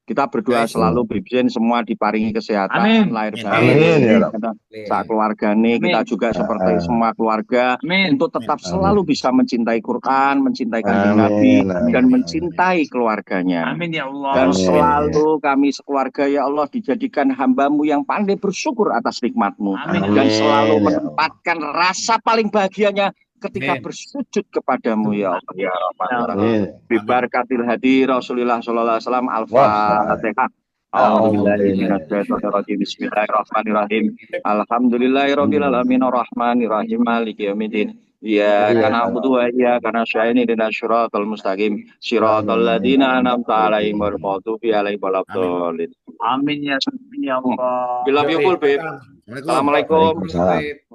Kita berdoa Baik. selalu Bibjen semua diparingi kesehatan, Amin. lahir Amin. batin, Amin ya Rob. kita saat keluargane kita Amin. juga seperti semua keluarga Amin. untuk tetap Amin. selalu bisa mencintai Quran, mencintai Kanjeng Nabi, Amin. Amin. dan Amin. mencintai keluarganya. Amin ya Dan Allah. Amin. selalu kami sekeluarga ya Allah dijadikan hambamu yang pandai bersyukur atas nikmatmu. Amin. Dan selalu Amin ya Allah. menempatkan rasa paling bahagianya ketika Amin. bersujud kepadamu ya Allah. Ya Rahman ya Rahim. Amin. Bibarakatil hadi Rasulillah sallallahu alaihi wasallam. Wah. Al-Fatihah. Alhamdulillah. Bismillahirrahmanirrahim. Alhamdulillahirabbil alamin arrahmanirrahim maliki yaumiddin. Iyyaka na'budu wa iyyaka nasta'in ihdinas siratal mustaqim siratal ladzina an'amta 'alaihim ghairil maghdubi alaihim waladdallin. Amin ya Rabbi ya Allah. We love you full, Bib. Assalamualaikum. Assalamualaikum. Waalaikumsalam.